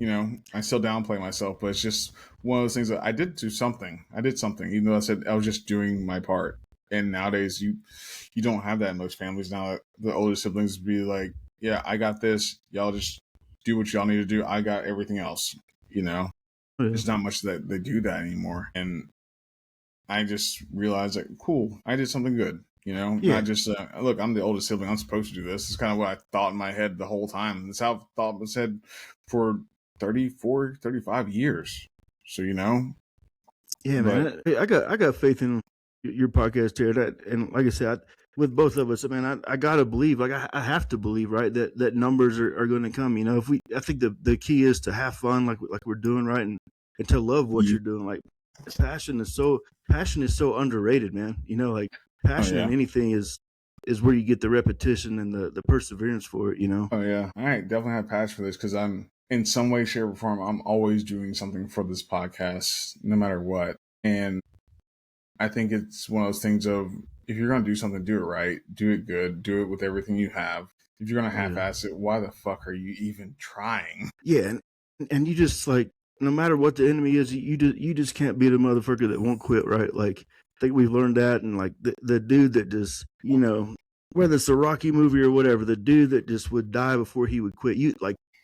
I still downplay myself, but it's just one of those things that I did do something. I did something, even though I said I was just doing my part. And nowadays, you don't have that in most families now. The older siblings be like, yeah, I got this. Y'all just do what y'all need to do. I got everything else. There's not much that they do that anymore. And I just realized, like, cool, I did something good. Not just, look, I'm the oldest sibling. I'm supposed to do this. It's kind of what I thought in my head the whole time. It's how I thought was said for 34, 35 years. So, Yeah, man. I got faith in your podcast here. And like I said, with both of us, man, I gotta believe. Like, I have to believe, right, that numbers are going to come. I think the key is to have fun, like we're doing, right, and to love what you're doing. Like, passion is so underrated, man. Like, passion in anything is where you get the repetition and the perseverance for it. Oh yeah, I definitely have passion for this because I'm, in some way, shape, or form, I'm always doing something for this podcast, no matter what. And I think it's one of those things of, if you're going to do something, do it right, do it good, do it with everything you have. If you're going to half-ass it, why the fuck are you even trying? Yeah, and you just, like, no matter what the enemy is, you just can't beat a motherfucker that won't quit, right? Like, I think we've learned that, and like the dude that just, whether it's a Rocky movie or whatever, the dude that just would die before he would quit,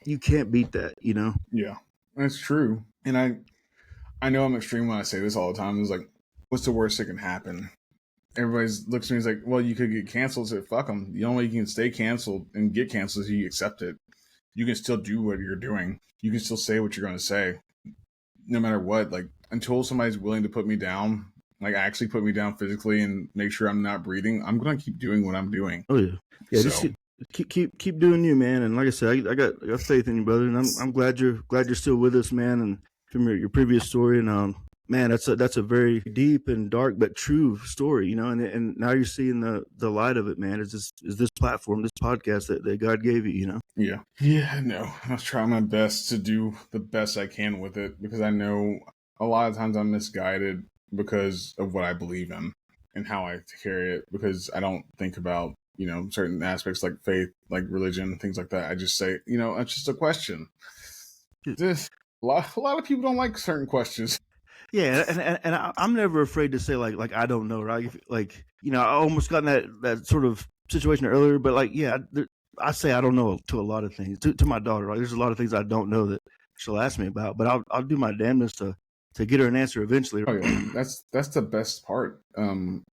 you can't beat that, Yeah, that's true. And I know I'm extreme when I say this all the time. It's like, what's the worst that can happen? Everybody looks at me and is like, well, you could get canceled. So fuck them. The only way you can stay canceled and get canceled is you accept it. You can still do what you're doing. You can still say what you're going to say, no matter what. Like, until somebody's willing to put me down, like actually put me down physically and make sure I'm not breathing, I'm going to keep doing what I'm doing. Oh yeah. Yeah. So, just keep doing you, man. And like I said, I got faith in you, brother. And I'm glad you're still with us, man. And from your previous story, and man, that's a very deep and dark but true story, and now you're seeing the light of it, man. Is this platform, this podcast that God gave you, Yeah, no, I was trying my best to do the best I can with it, because I know a lot of times I'm misguided because of what I believe in and how I carry it, because I don't think about, certain aspects like faith, like religion, things like that. I just say, it's just a question. A lot of people don't like certain questions. Yeah, and I'm never afraid to say like I don't know, right? Like, I almost got in that sort of situation earlier, but like, yeah, I say I don't know to a lot of things. To my daughter, right? There's a lot of things I don't know that she'll ask me about, but I'll do my damnedest to get her an answer eventually. Oh yeah, that's the best part,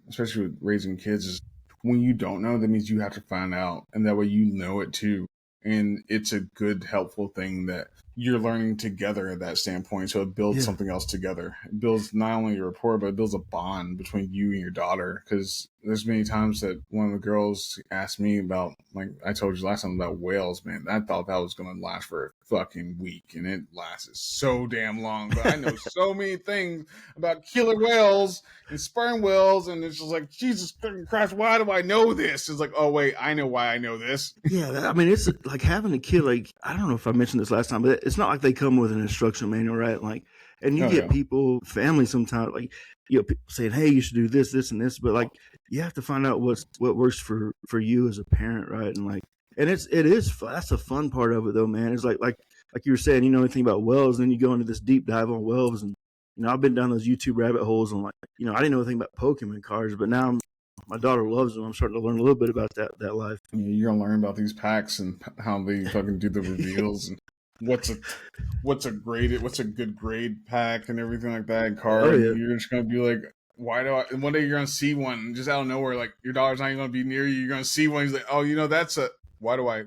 especially with raising kids, is when you don't know, that means you have to find out, and that way you know it too. And it's a good, helpful thing that you're learning together at that standpoint. So it builds something else together. It builds not only a rapport, but it builds a bond between you and your daughter. Because there's many times that one of the girls asked me about, like I told you last time, about whales, man. I thought that was going to last for a fucking week, and it lasted so damn long. But I know so many things about killer whales and sperm whales, and it's just like, Jesus Christ, why do I know this? It's like, oh wait, I know why I know this. Yeah, I mean, it's like having a kid. Like, I don't know if I mentioned this last time, but it's not like they come with an instruction manual, right? Like, and you get people, family sometimes, like, people saying, hey, you should do this, this, and this, but like, you have to find out what works for you as a parent, right? And like, and it is that's the fun part of it, though, man. It's like you were saying, anything about whales, and then you go into this deep dive on whales, and I've been down those YouTube rabbit holes, and like, I didn't know anything about Pokemon cards, but now my daughter loves them. I'm starting to learn a little bit about that life. You're gonna learn about these packs and how they fucking do the reveals. And what's a good grade pack and everything like that card. Oh, yeah. You're just gonna be like, why do I? And one day you're gonna see one just out of nowhere, like your daughter's not even gonna be near you. You're gonna see one. He's like, oh, that's a. Why?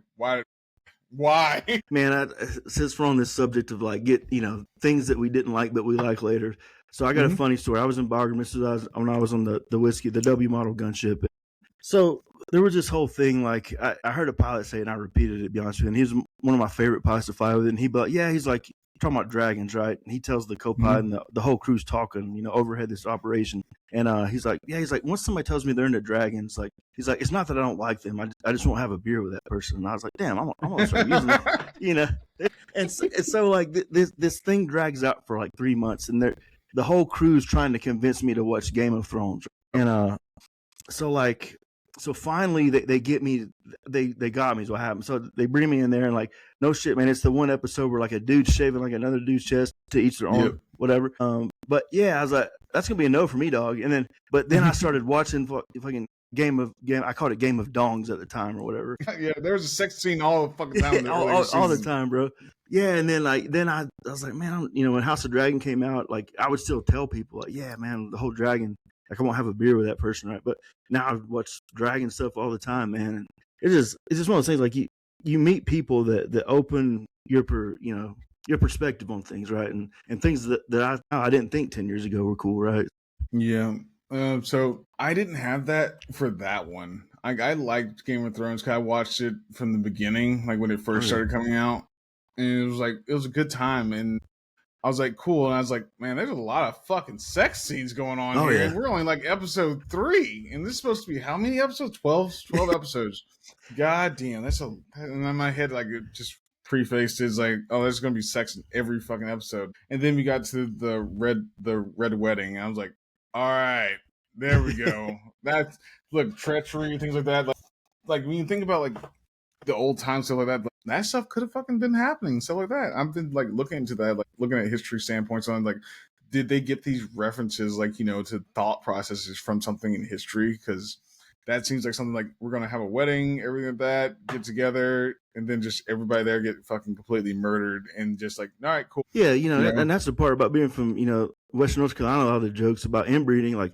Man, since we're on this subject of like things that we didn't like but we like later. So I got a funny story. I was in Barger, Mississippi when I was on the whiskey, the W model gunship. So there was this whole thing, like I heard a pilot say, and I repeated it, to be honest with you, and he was one of my favorite pilots to fly with, and he's like, talking about dragons, right? And he tells the co-pilot and the whole crew's talking, overhead this operation. And he's like, once somebody tells me they're into dragons, like, he's like, it's not that I don't like them. I just won't have a beer with that person. And I was like, damn, I'm gonna start using that, And so like this thing drags out for like 3 months, and the whole crew's trying to convince me to watch Game of Thrones. And so finally they get me, they got me is what happened. So they bring me in there, and like, no shit, man, it's the one episode where like a dude's shaving like another dude's chest, to each their own, whatever. But yeah, I was like, that's gonna be a no for me, dog. And then I started watching fucking I called it Game of Dongs at the time or whatever. Yeah, there was a sex scene all the fucking time. all the time, bro. Yeah, and then I was like, man, when House of Dragon came out, like I would still tell people like, yeah, man, the whole dragon, like I won't have a beer with that person, right? But now I watch dragon stuff all the time, man. And it's just one of those things, like you meet people that open your perspective on things, right? And things that I didn't think 10 years ago were cool, right? Yeah. So I didn't have that for that one. I liked Game of Thrones because I watched it from the beginning, like when it first started coming out, and it was a good time. And I was like, cool. And I was like, man, there's a lot of fucking sex scenes going on here. Yeah. And we're only like episode 3. And this is supposed to be how many episodes? 12 episodes. God damn. And in my head, like, it just prefaced is like, oh, there's going to be sex in every fucking episode. And then we got to the red wedding. And I was like, all right, there we go. That's, look, treachery and things like that. Like when you think about like the old time stuff like that stuff could have fucking been happening, stuff like that. I've been like looking into that, like looking at history standpoints on like, did they get these references like to thought processes from something in history? Because that seems like something like we're gonna have a wedding, everything like that, get together, and then just everybody there get fucking completely murdered, and just like, all right, cool. Yeah, and that's the part about being from Western North Carolina. A lot of the jokes about inbreeding, like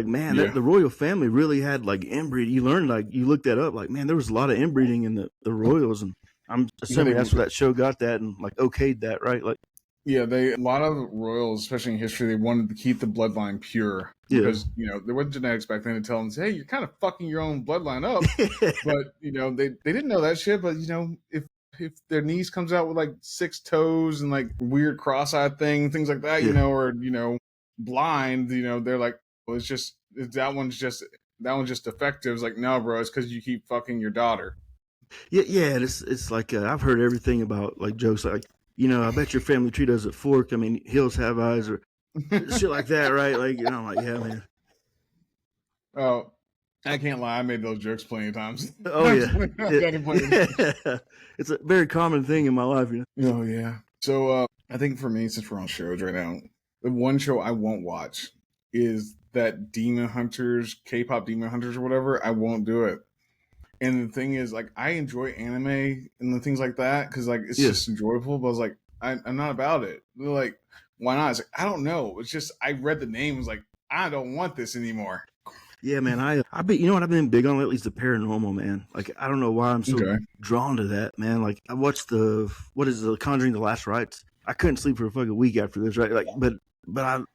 man, the royal family really had like inbreeding. You learned, like, you looked that up, like, man, there was a lot of inbreeding in the royals, and I'm assuming that's where that show got that and like okayed that, right? Like, yeah, a lot of royals, especially in history, they wanted to keep the bloodline pure because there wasn't genetics back then to tell them, hey, you're kind of fucking your own bloodline up. But they didn't know that shit. But if their niece comes out with like 6 toes and like weird cross-eyed things like that, or blind, they're like, well, that one's just defective. It's like, no, bro, it's because you keep fucking your daughter. Yeah, it's like I've heard everything about like jokes like, I bet your family tree doesn't fork. I mean, hills have eyes, or shit like that, right? Like, I'm like, yeah, man. Oh, I can't lie. I made those jokes plenty of times. Oh yeah, it's a very common thing in my life. Oh yeah. So I think for me, since we're on shows right now, the one show I won't watch is that Demon Hunters, K-pop Demon Hunters or whatever. I won't do it. And the thing is, like, I enjoy anime and the things like that because, like, it's just enjoyable. But I was like, I'm not about it. They're like, why not? It's like, I don't know. It's just I read the name. It's like, I don't want this anymore. Yeah, man. I've been, what I've been big on lately is the paranormal, man. Like, I don't know why I'm so drawn to that, man. Like, I watched the Conjuring: The Last Rites. I couldn't sleep for a fucking week after this, right? Like, but I'm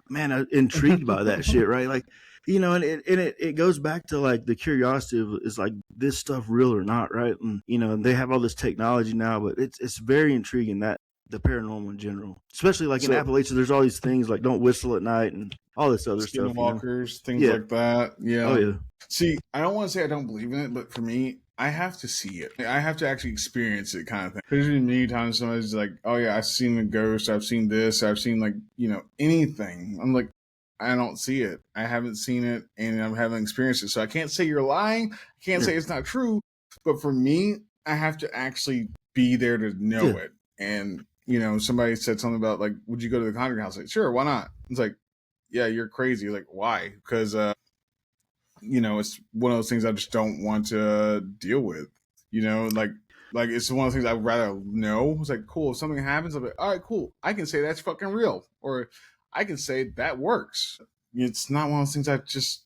intrigued by that shit, right? Like, and it goes back to like the curiosity of, is like this stuff real or not, right? And they have all this technology now, but it's very intriguing, that the paranormal in general, especially like in Appalachia, there's all these things like don't whistle at night and all this other stuff. Skinwalkers, things like that. Yeah. Oh yeah. See, I don't want to say I don't believe in it, but for me, I have to see it. I have to actually experience it, kind of thing. There's been many times somebody's like, "Oh yeah, I've seen a ghost. I've seen this. I've seen like anything." I'm like, I don't see it. I haven't seen it, and I haven't experienced it. So I can't say you're lying. I can't say it's not true. But for me, I have to actually be there to know it. And somebody said something about like, would you go to the Conjuring house? Like, sure, why not? It's like, yeah, you're crazy. Like, why? Because it's one of those things I just don't want to deal with. Like Like, it's one of the things I'd rather know. It's like, cool, if something happens, I'm like, all right, cool, I can say that's fucking real, or I can say that works. It's not one of those things I just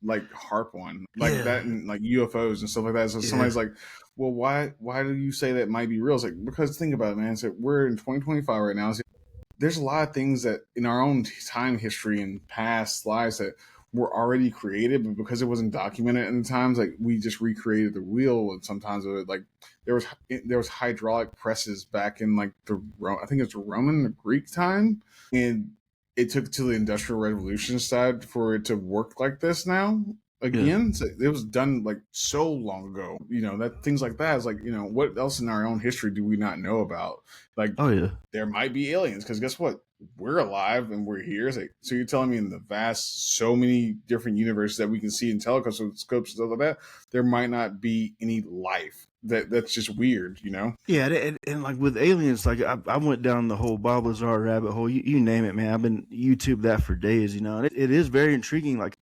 like harp on like that, and like UFOs and stuff like that. So somebody's like, well, why do you say that might be real? It's like, because think about it, man. So we're in 2025 right now. So there's a lot of things that in our own time history and past lives that were already created, but because it wasn't documented in the times, like we just recreated the wheel. And sometimes it, like there was hydraulic presses back in like I think it's Roman or Greek time, and it took to the Industrial Revolution side for it to work like this now. Again, so it was done like so long ago. That things like that is like, what else in our own history do we not know about? Like, there might be aliens, because guess what? We're alive and we're here. It's like, so you're telling me in the vast, so many different universes that we can see in telescopes and stuff like that, there might not be any life. That's just weird, Yeah, and like with aliens, like I went down the whole Bob Lazar rabbit hole. You name it, man. I've been YouTube that for days, and it is very intriguing. Like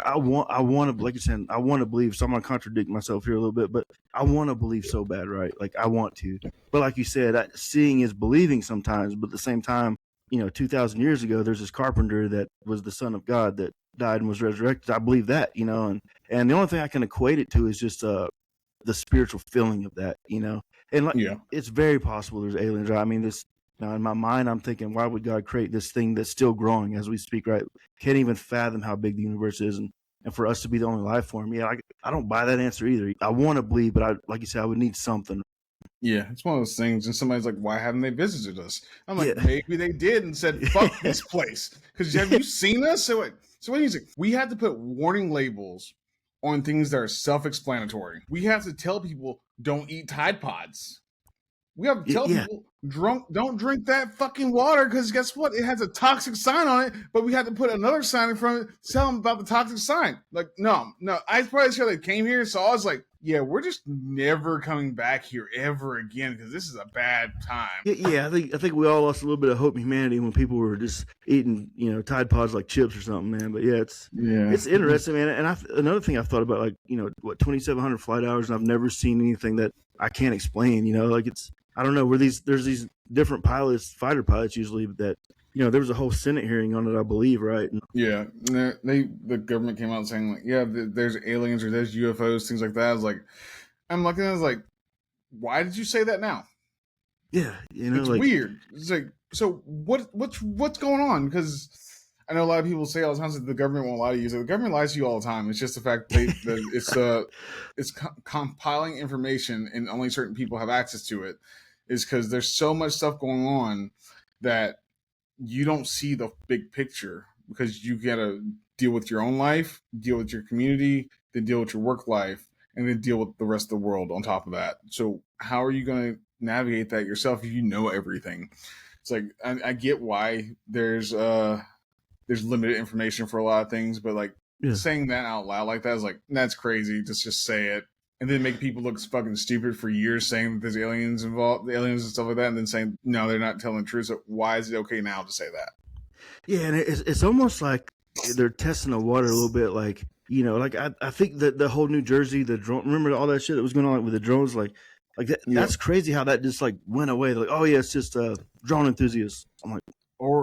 I want to, like you said, I want to believe. So I'm gonna contradict myself here a little bit, but I want to believe so bad, right? Like I want to, but like you said, seeing is believing sometimes. But at the same time, 2,000 years ago, there's this carpenter that was the son of God that died and was resurrected. I believe that, and the only thing I can equate it to is just the spiritual feeling of that, and like, it's very possible there's aliens, right? I mean, this now in my mind, I'm thinking, why would God create this thing that's still growing as we speak, right? Can't even fathom how big the universe is, and for us to be the only life form. Yeah, I don't buy that answer either. I want to believe, but like you said, I would need something. Yeah, it's one of those things. And somebody's like, why haven't they visited us? I'm like, maybe they did and said, fuck this place. Because have you seen us? So what do you say? We have to put warning labels on things that are self-explanatory. We have to tell people, don't eat Tide Pods. We have to tell people, don't drink that fucking water, because guess what? It has a toxic sign on it, but we had to put another sign in front of it to tell them about the toxic sign. Like, no. I'm probably sure they came here and saw us like, yeah, we're just never coming back here ever again, because this is a bad time. Yeah, I think we all lost a little bit of hope in humanity when people were just eating, Tide Pods like chips or something, man. But it's interesting, man. And another thing I've thought about, like, 2,700 flight hours, and I've never seen anything that I can't explain. Like I don't know, there's these different pilots, fighter pilots usually, that there was a whole Senate hearing on it, I believe, right? Yeah, the government came out saying, like, yeah, there's aliens or there's UFOs, things like that. I was like, I'm looking at it, I was like, why did you say that now? Yeah, it's like, weird. It's like, so what's going on? Because I know a lot of people say all the time that the government won't lie to you. So the government lies to you all the time. It's just the fact that it's compiling information and only certain people have access to it. Is because there's so much stuff going on that you don't see the big picture, because you gotta deal with your own life, deal with your community, then deal with your work life, and then deal with the rest of the world on top of that. So how are you going to navigate that yourself if you know everything? It's like, I get why there's limited information for a lot of things, but like saying that out loud like that is like, that's crazy. Just say it. And then make people look fucking stupid for years, saying that there's aliens involved, the aliens and stuff like that, and then saying, no, they're not telling the truth. So why is it okay now to say that? Yeah, and it's almost like they're testing the water a little bit. Like, like I think that the whole New Jersey, the drone, remember all that shit that was going on with the drones? Like that, that's crazy how that just like went away. Like, oh yeah, it's just drone enthusiasts. I'm like,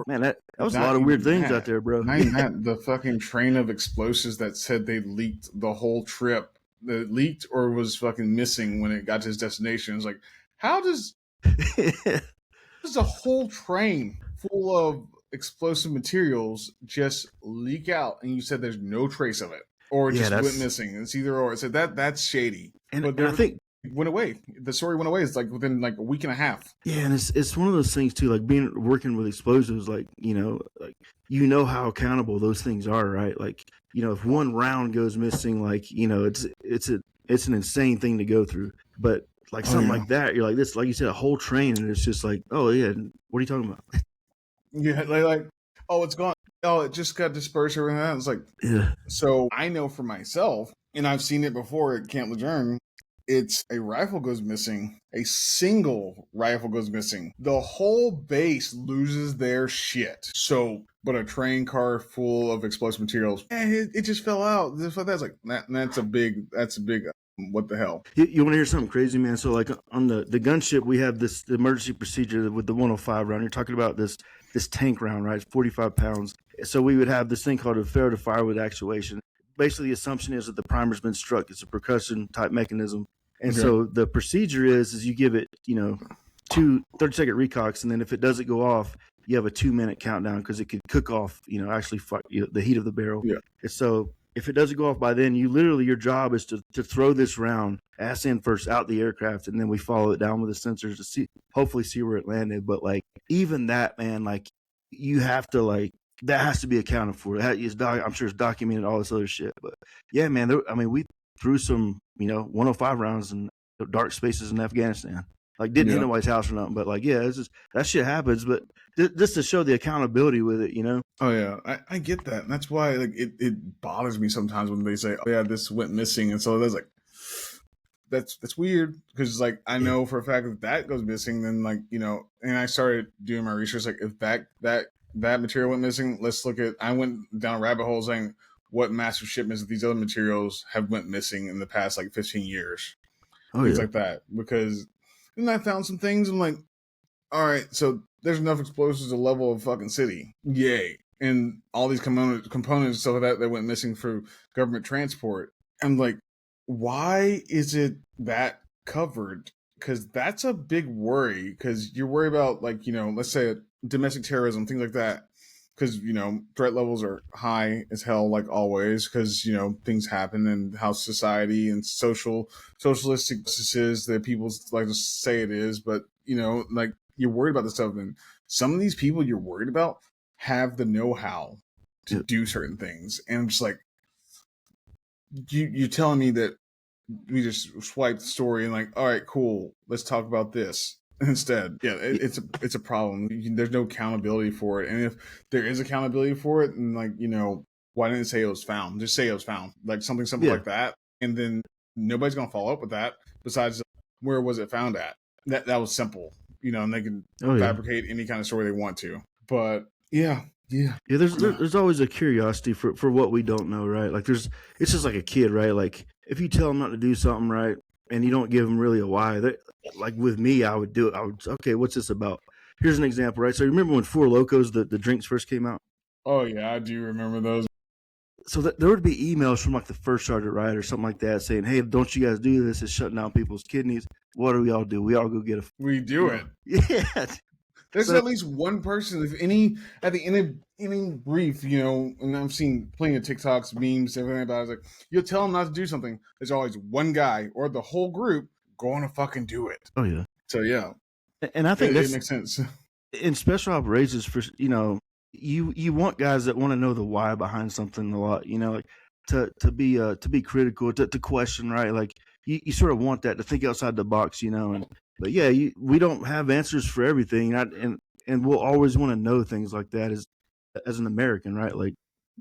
man, that was a lot of weird things out there, bro. Not even that, the fucking train of explosives that said they leaked the whole trip. That leaked or was fucking missing when it got to his destination. It's like, how does a whole train full of explosive materials just leak out, and you said there's no trace of it, or it just went missing? It's either or. So that's shady. And I think it went away. The story went away. It's like within like a week and a half. Yeah, and it's one of those things too, like working with explosives, like how accountable those things are, right? Like, if one round goes missing, like, it's an insane thing to go through. But like something like that, you're like, this, like you said, a whole train, and it's just like, oh yeah, what are you talking about? Yeah, like, oh, it's gone. Oh, it just got dispersed or that. It's like, yeah. So I know for myself, and I've seen it before at Camp Lejeune. It's a rifle goes missing, a single rifle goes missing. The whole base loses their shit. So, but a train car full of explosive materials, it just fell out. That's like, that's a big What the hell? You want to hear something crazy, man? So, like on the gunship, we have this emergency procedure with the 105 round. You're talking about this tank round, right? It's 45 pounds. So we would have this thing called a fail to fire with actuation. Basically, the assumption is that the primer's been struck. It's a percussion type mechanism, and so the procedure is you give it, 30-second recocks, and then if it doesn't go off, you have a 2-minute countdown because it could cook off, actually the heat of the barrel. Yeah. And so if it doesn't go off by then, your job is to throw this round ass in first out the aircraft, and then we follow it down with the sensors to hopefully see where it landed. But like even that, man, like you have to that has to be accounted for. I'm sure it's documented, all this other shit. But yeah, man, we threw some 105 rounds in dark spaces in Afghanistan. Like didn't hit nobody's house or nothing, but like it's just, that shit happens. But just to show the accountability with it, Oh yeah, I get that, and that's why like it bothers me sometimes when they say, "Oh yeah, this went missing," and so that's like that's weird because like I know for a fact that goes missing, then like and I started doing my research like if that material went missing, let's look at. I went down a rabbit hole saying what massive shipments of these other materials have went missing in the past like 15 years, things like that, because. And I found some things. I'm like, all right, so there's enough explosives to level a fucking city. Yay. And all these components and stuff like that went missing for government transport. I'm like, why is it that covered? Because that's a big worry. Because you're worried about, like, let's say domestic terrorism, things like that. Because, threat levels are high as hell, like always, because, things happen and how society and socialistic is that people like to say it is. But, like you're worried about this stuff. And some of these people you're worried about have the know-how to do certain things. And I'm just like, you're telling me that we just swipe the story and like, all right, cool, let's talk about this. Instead, it's a problem. There's no accountability for it, and if there is accountability for it, and like why didn't it say it was found? Just say it was found, like something simple like that, and then nobody's gonna follow up with that. Besides, where was it found at? That was simple, and they can fabricate any kind of story they want to. But yeah. There's always a curiosity for what we don't know, right? Like it's just like a kid, right? Like if you tell them not to do something, right, and you don't give them really a why, like with me, I would do it. Okay, what's this about? Here's an example, right? So you remember when Four Locos, the drinks first came out? Oh yeah, I do remember those. So there would be emails from like the first sergeant, right, or something like that, saying, "Hey, don't you guys do this? It's shutting down people's kidneys." What do we all do? We all go get a. We do it. Yeah. There's at least one person, if any, at the end of any brief, and I've seen plenty of TikToks, memes, everything about it. It's like, you'll tell them not to do something. There's always one guy or the whole group going to fucking do it. Oh, yeah. So, yeah. And I think it makes sense. In special operations, for you want guys that want to know the why behind something a lot, like to be critical, to question, right? Like you sort of want that, to think outside the box, but yeah, we don't have answers for everything, and we'll always want to know things like that as an American, right? Like,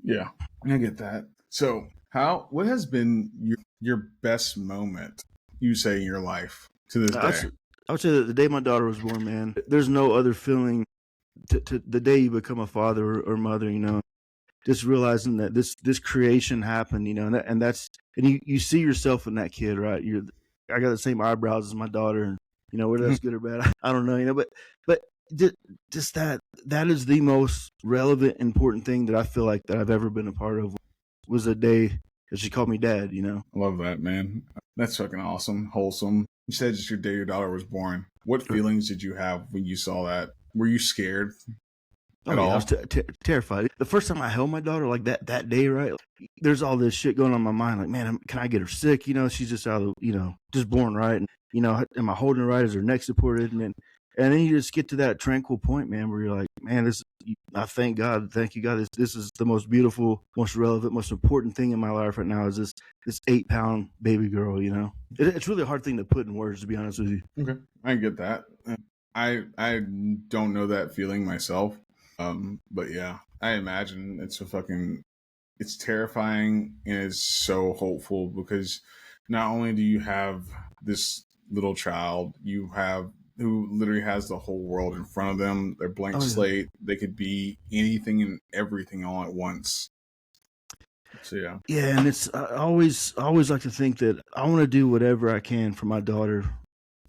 yeah, I get that. So, what has been your best moment, you say, in your life to this day? I would say that the day my daughter was born, man. There's no other feeling to the day you become a father or mother, just realizing that this creation happened, and you see yourself in that kid, right? I got the same eyebrows as my daughter, and whether that's good or bad, I don't know, but just that is the most relevant, important thing that I feel like that I've ever been a part of, was the day that she called me dad, I love that, man. That's fucking awesome, wholesome. You said just your day your daughter was born. What feelings did you have when you saw that? Were you scared? I was terrified. The first time I held my daughter, like that day, right? There's all this shit going on in my mind. Like, man, can I get her sick? She's just out of, just born, right? And, am I holding her right? Is her neck supported? And then you just get to that tranquil point, man, where you're like, man, I thank God. Thank you, God. This is the most beautiful, most relevant, most important thing in my life right now, is this 8-pound baby girl, It's really a hard thing to put in words, to be honest with you. Okay. I get that. I don't know that feeling myself. But yeah, I imagine it's terrifying, and it's so hopeful, because not only do you have this little child, you have who literally has the whole world in front of them. They're blank slate. They could be anything and everything all at once. So yeah. Yeah, and it's I always like to think that I want to do whatever I can for my daughter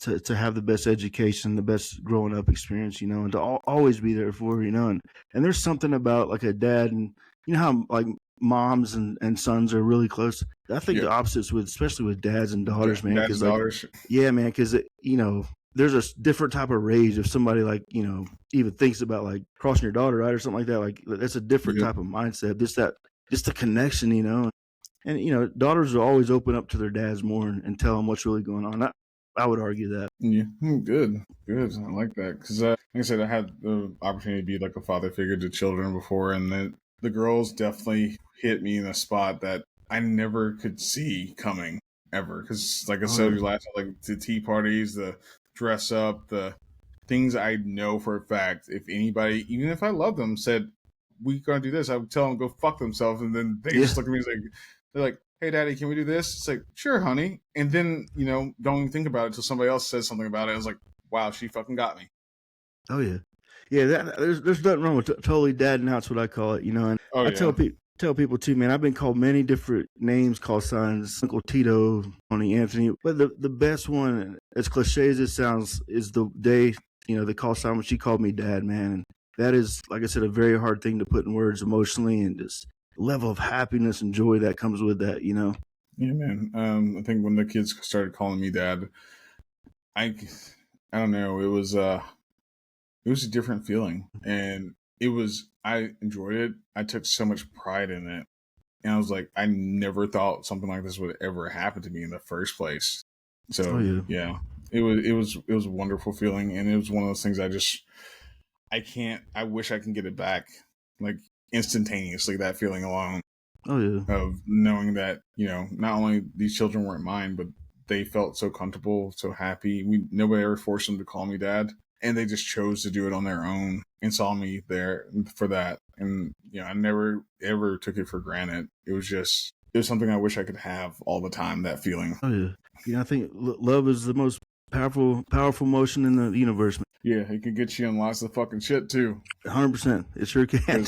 to have the best education, the best growing up experience, and to always be there for her, and there's something about like a dad, and how like moms and sons are really close. I think the opposites especially with dads and daughters, man. Dads and daughters. Yeah, man, because there's a different type of rage if somebody like even thinks about like crossing your daughter, right, or something like that. Like that's a different type of mindset. Just the connection, and daughters will always open up to their dads more and tell them what's really going on. I would argue that. Yeah, good. I like that because, like I said, I had the opportunity to be like a father figure to children before, and the girls definitely hit me in a spot that I never could see coming ever. Because, like I said, last like the tea parties, the dress up, the things I know for a fact. If anybody, even if I love them, said we gonna do this, I would tell them go fuck themselves, and then they just look at me like they're like, hey, daddy, can we do this? It's like, sure, honey. And then, don't even think about it until somebody else says something about it. I was like, wow, she fucking got me. Oh, yeah. Yeah, there's nothing wrong with totally dadding out's what I call it, and I tell people too, man, I've been called many different names, call signs, Uncle Tito, Tony Anthony, but the best one, as cliche as it sounds, is the day, the call sign when she called me dad, man. And that is, like I said, a very hard thing to put in words emotionally, and just level of happiness and joy that comes with that, Yeah, man. I think when the kids started calling me dad, I don't know, it was a different feeling, and I enjoyed it. I took so much pride in it, and I was like, I never thought something like this would ever happen to me in the first place. So yeah, it was a wonderful feeling, and it was one of those things I wish I can get it back, like instantaneously, that feeling alone. Of knowing that, not only these children weren't mine, but they felt so comfortable, so happy. Nobody ever forced them to call me dad, and they just chose to do it on their own and saw me there for that. And, I never ever took it for granted. It was something I wish I could have all the time, that feeling. I think love is the most powerful emotion in the universe. Yeah, it can get you in lots of fucking shit too. 100%. It sure can.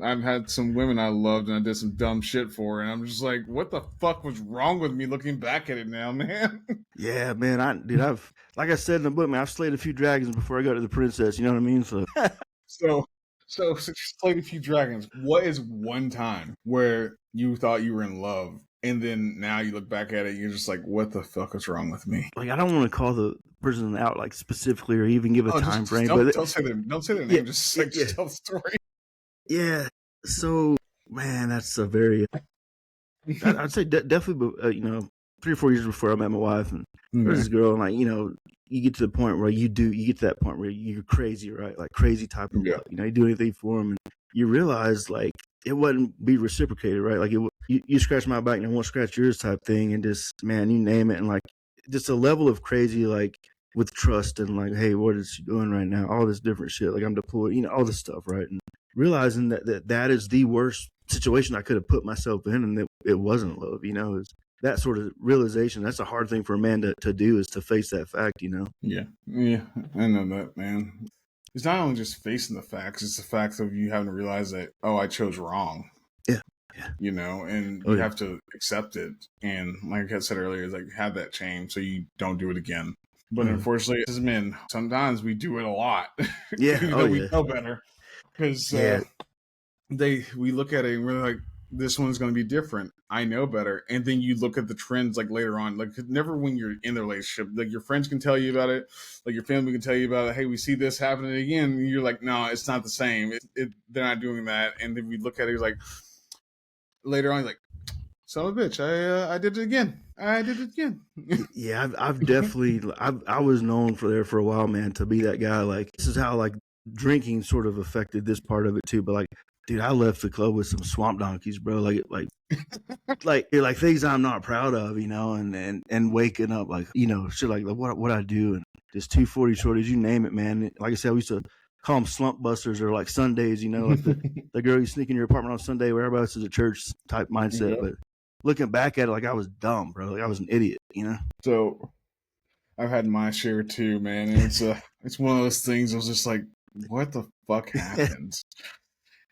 I've had some women I loved and I did some dumb shit for, and I'm just like, what the fuck was wrong with me looking back at it now, man? Yeah, man. I've like I said in the book, man, I've slayed a few dragons before I got to the princess. You know what I mean? So slayed a few dragons. What is one time where you thought you were in love, and then now you look back at it, you're just like, what the fuck is wrong with me? Like, I don't want to call the person out like specifically or even give a time frame. Don't say their name. Just tell the story. Yeah. So, man, that's a very. I'd say definitely, 3 or 4 years before I met my wife, and there's this girl, and like, you get to the point where you get to that point where you're crazy, right? Like crazy type of love. You do anything for them, and you realize like it wouldn't be reciprocated, right? Like you scratch my back and I won't scratch yours type thing, and just, man, you name it, and like just a level of crazy, like with trust and like, hey, what is she doing right now? All this different shit, like I'm deployed, all this stuff, right? And realizing that is the worst situation I could have put myself in, and that it wasn't love, is that sort of realization. That's a hard thing for a man to do, is to face that fact, Yeah, I know that, man. It's not only just facing the facts; it's the fact of you having to realize that, oh, I chose wrong. Yeah. And you have to accept it. And like I said earlier, it's like, have that change so you don't do it again. But unfortunately, as men, sometimes we do it a lot. Yeah, we know better, because we look at it and we're like, this one's going to be different. I know better. And then you look at the trends like later on, like never when you're in the relationship, like your friends can tell you about it, like your family can tell you about it. Hey, we see this happening again. And you're like, no, it's not the same. They're not doing that. And then we look at it like later on, like, son of a bitch, I did it again. Yeah, I've definitely, I was known for a while, man, to be that guy. Like, this is how like drinking sort of affected this part of it too. But like, dude, I left the club with some swamp donkeys, bro. Like things I'm not proud of, and waking up like, shit like what I do, and just 240 shorties, you name it, man. Like I said, we used to call them slump busters, or like Sundays, like the girl you sneak in your apartment on Sunday where everybody else is at church type mindset. Yep. But looking back at it, like I was dumb, bro. Like I was an idiot, So I've had my share too, man. And it's one of those things. I was just like, what the fuck happened?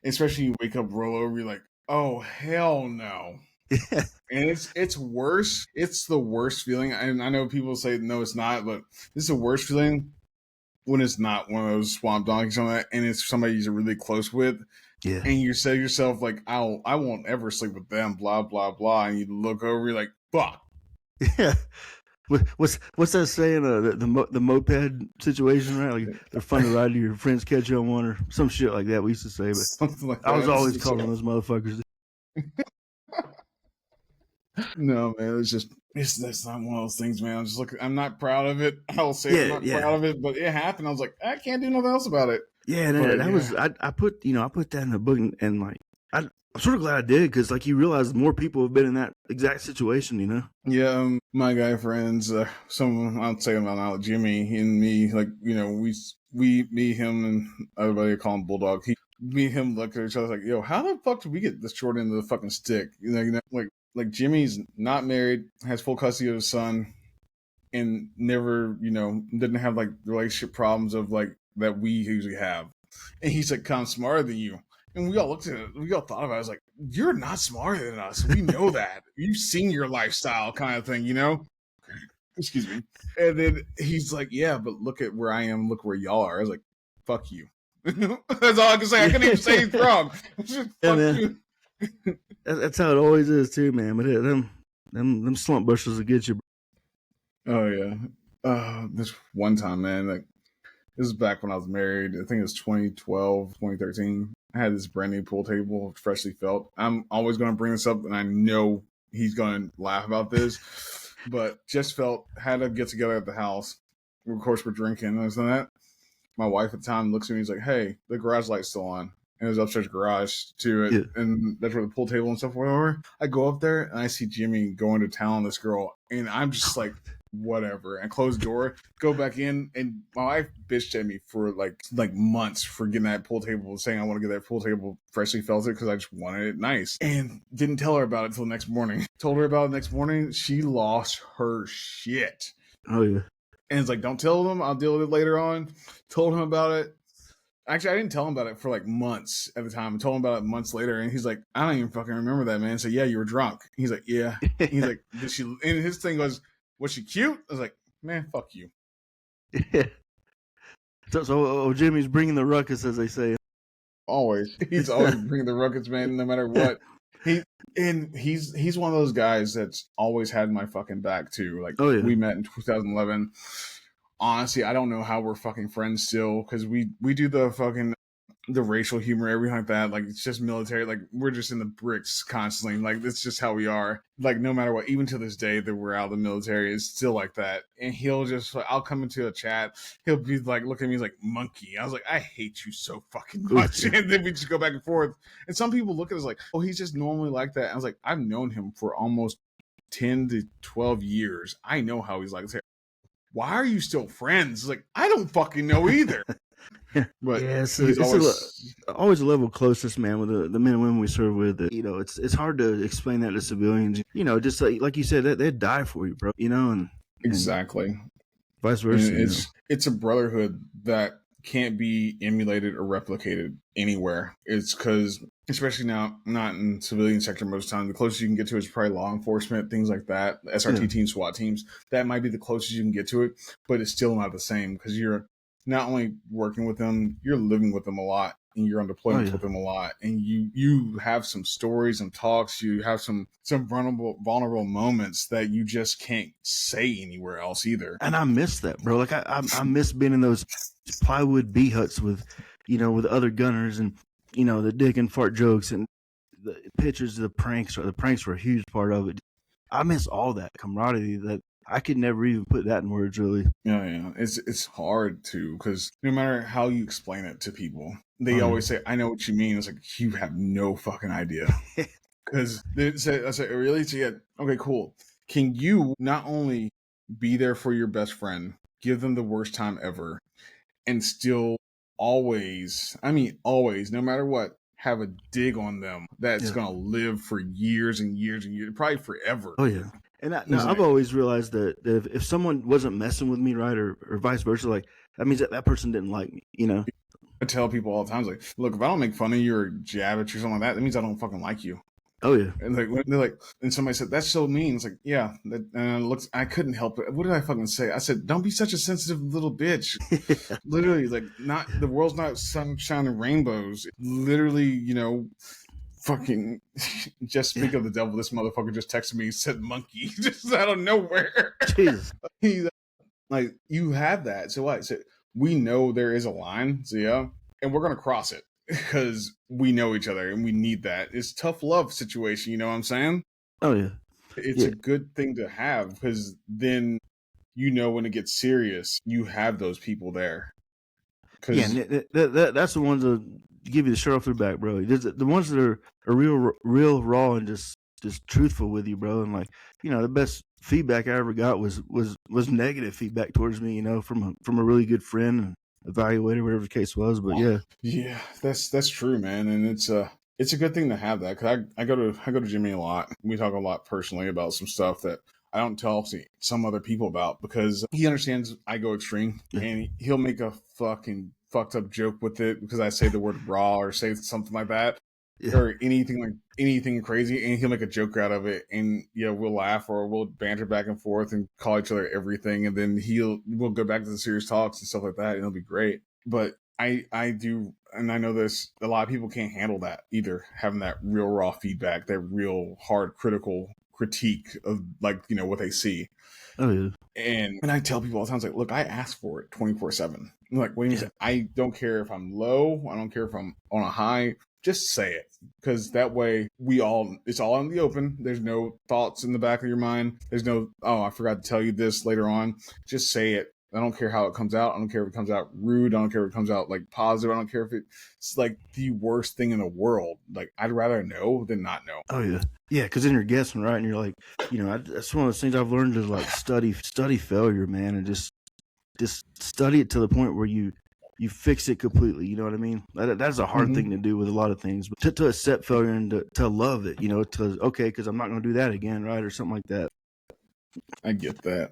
Especially you wake up, roll over, you're like, Oh, hell no. Yeah. And it's worse. It's the worst feeling. And I know people say no, it's not, but it's the worst feeling when it's not one of those swamp donkeys on that, and it's somebody you're really close with. Yeah. And you say to yourself, like, I won't ever sleep with them, blah, blah, blah. And you look over, you're like, fuck. Yeah. What's that saying? The moped situation, right? Like they're fun to ride to, your friends catch you on one, or some shit like that. We used to say, but something like that. I was always calling those motherfuckers. No, man, that's not one of those things, man. I'm not proud of it. I'll say I'm not proud of it, but it happened. I was like, I can't do nothing else about it. Yeah, that was I put that in the book, and like I'm sort of glad I did, because like you realize more people have been in that exact situation, you know. Yeah, my guy friends, some I'll say them out, Jimmy and me, like, you know, me, him, and everybody call him Bulldog. Me and him look at each other like, yo, how the fuck did we get this short end of the fucking stick? You know, like Jimmy's not married, has full custody of his son, and never, you know, didn't have like relationship problems of like that we usually have. And he's like kind of smarter than you. And we all looked at it, we all thought about it. I was like, you're not smarter than us. We know that. You've seen your lifestyle kind of thing, you know? Excuse me. And then he's like, yeah, but look at where I am. Look where y'all are. I was like, fuck you. That's all I can say. I couldn't even say he's wrong. Just fuck you. That's how it always is too, man. But them slump bushes will get you. Oh yeah. This one time, man, like this is back when I was married. I think it was 2012, 2013. I had this brand new pool table, freshly felt. I'm always going to bring this up, and I know he's going to laugh about this, but just felt, had a get together at the house. Of course, we're drinking and this and that. My wife at the time looks at me and he's like, hey, the garage light's still on. And it was upstairs garage to it. Yeah. And that's where the pool table and stuff were. I go up there and I see Jimmy going to town on this girl. And I'm just like, whatever. And close the door, go back in. And my wife bitched at me for like months for getting that pool table, saying I want to get that pool table freshly felted because I just wanted it nice. And didn't tell her about it until the next morning. Told her about it the next morning. She lost her shit. Oh, yeah. And it's like, don't tell them. I'll deal with it later on. Told him about it. Actually, I didn't tell him about it for like months at the time. I told him about it months later, and he's like, I don't even fucking remember that, man. So yeah, you were drunk. He's like, yeah. He's like, did she? And his thing was she cute? I was like, man, fuck you. Yeah. So Jimmy's bringing the ruckus, as they say. Always. He's always bringing the ruckus, man, no matter what. He's one of those guys that's always had my fucking back too. Like, oh, yeah. We met in 2011. Honestly, I don't know how we're fucking friends still, because we do the racial humor, everything like that. Like, it's just military. Like, we're just in the bricks constantly. Like, that's just how we are. Like, no matter what, even to this day that we're out of the military, it's still like that. And he'll just, I'll come into a chat, he'll be like, look at me, he's like, monkey. I was like, I hate you so fucking much. And then we just go back and forth. And some people look at us like, oh, he's just normally like that. I was like, I've known him for almost 10 to 12 years. I know how he's like. Why are you still friends? Like, I don't fucking know either. But yeah, it's always a level closest, man, with the men and women we serve with. You know, it's hard to explain that to civilians. You know, just like you said, they'd die for you, bro. You know, and exactly, vice versa. And it's a brotherhood that can't be emulated or replicated anywhere. It's because, especially now, not in civilian sector most of the time, the closest you can get to it is probably law enforcement, things like that, SRT teams, SWAT teams. That might be the closest you can get to it, but it's still not the same, because you're not only working with them, you're living with them a lot, and you're on deployments with them a lot, and you have some stories and talks, you have some vulnerable moments that you just can't say anywhere else either. And I miss that, bro. Like I miss being in those plywood bee huts with, you know, with other gunners, and, you know, the dick and fart jokes and the pictures of the pranks. The pranks were a huge part of it. I miss all that camaraderie that I could never even put that in words, really. Yeah. It's hard to, because no matter how you explain it to people, they always say, I know what you mean. It's like, you have no fucking idea. Because I say, really? So yeah, okay, cool. Can you not only be there for your best friend, give them the worst time ever, and still always, no matter what, have a dig on them that's going to live for years and years and years, probably forever. Oh, yeah. And I've always realized that if someone wasn't messing with me, right, or vice versa, like, that means that person didn't like me, you know? I tell people all the time, like, look, if I don't make fun of you or jab at you or something like that, that means I don't fucking like you. Oh yeah. And like they're like, and somebody said that's so mean. It's like, yeah. And looks, I couldn't help it. What did I fucking say? I said, don't be such a sensitive little bitch. Literally, like, not the world's not sunshine and rainbows. Literally, you know, fucking just speak of the devil. This motherfucker just texted me, said monkey, just out of nowhere. Jesus. He's like, you have that. So what? So we know there is a line. So yeah, and we're gonna cross it because we know each other and we need that. It's tough love situation. You know what I'm saying? Oh yeah. It's a good thing to have because then you know when it gets serious, you have those people there. Yeah, that's the ones that give you the shirt off their back, bro. The ones that are real raw and just truthful with you, bro. And like, you know, the best feedback I ever got was negative feedback towards me, you know, from a really good friend and evaluator, whatever the case was. But yeah, that's true, man. And it's a good thing to have that because I go to Jimmy a lot. We talk a lot personally about some stuff that I don't tell some other people about because he understands I go extreme and he'll make a fucking fucked up joke with it because I say the word raw or say something like that or anything crazy, and he'll make a joke out of it, and you know, we'll laugh or we'll banter back and forth and call each other everything, and then we'll go back to the serious talks and stuff like that, and it'll be great. But I do, and I know this, a lot of people can't handle that either, having that real raw feedback, that real hard critical critique of, like, you know, what they see. Oh yeah. And I tell people all the time, like, look, I ask for it 24/7. I'm like, what do you mean? I don't care if I'm low. I don't care if I'm on a high. Just say it, because that way it's all in the open. There's no thoughts in the back of your mind. There's no, oh, I forgot to tell you this later on. Just say it. I don't care how it comes out. I don't care if it comes out rude. I don't care if it comes out like positive. I don't care if it's like the worst thing in the world. Like, I'd rather know than not know. Oh yeah. Yeah, because then you're guessing, right? And you're like, you know, that's one of those things I've learned is like study failure, man, and just study it to the point where you fix it completely. You know what I mean? That's a hard thing to do with a lot of things, but to accept failure and to love it, you know, because I'm not going to do that again, right? Or something like that. I get that.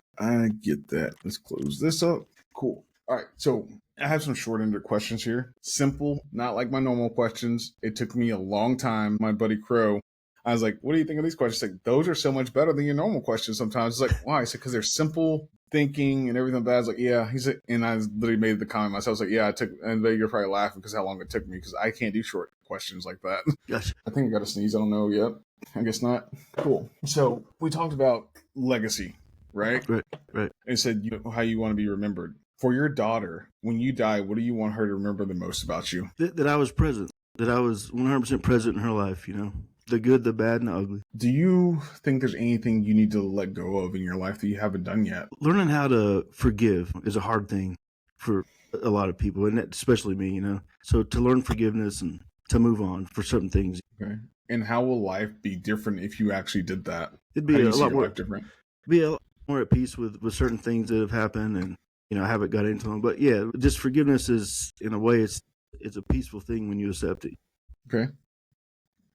Let's close this up. Cool. All right. So I have some short-ended questions here. Simple, not like my normal questions. It took me a long time. My buddy Crow, I was like, what do you think of these questions? He's like, those are so much better than your normal questions sometimes. It's like, why? I said, because they're simple thinking and everything. But I was like, yeah. He said, and I literally made the comment myself. I was like, yeah, and you're probably laughing because how long it took me, because I can't do short questions like that. Gotcha. I think I got to sneeze. I don't know yet. I guess not. Cool. So we talked about legacy, right? Right. And said how you want to be remembered. For your daughter, when you die, what do you want her to remember the most about you? That I was present. That I was 100% present in her life, you know? The good, the bad, and the ugly. Do you think there's anything you need to let go of in your life that you haven't done yet? Learning how to forgive is a hard thing for a lot of people, and especially me, you know? So to learn forgiveness and to move on for certain things. Okay. And how will life be different if you actually did that? It'd be a lot more different. Be a lot more at peace with certain things that have happened, and you know, I haven't got into them. But yeah, just forgiveness is, in a way, it's a peaceful thing when you accept it. Okay.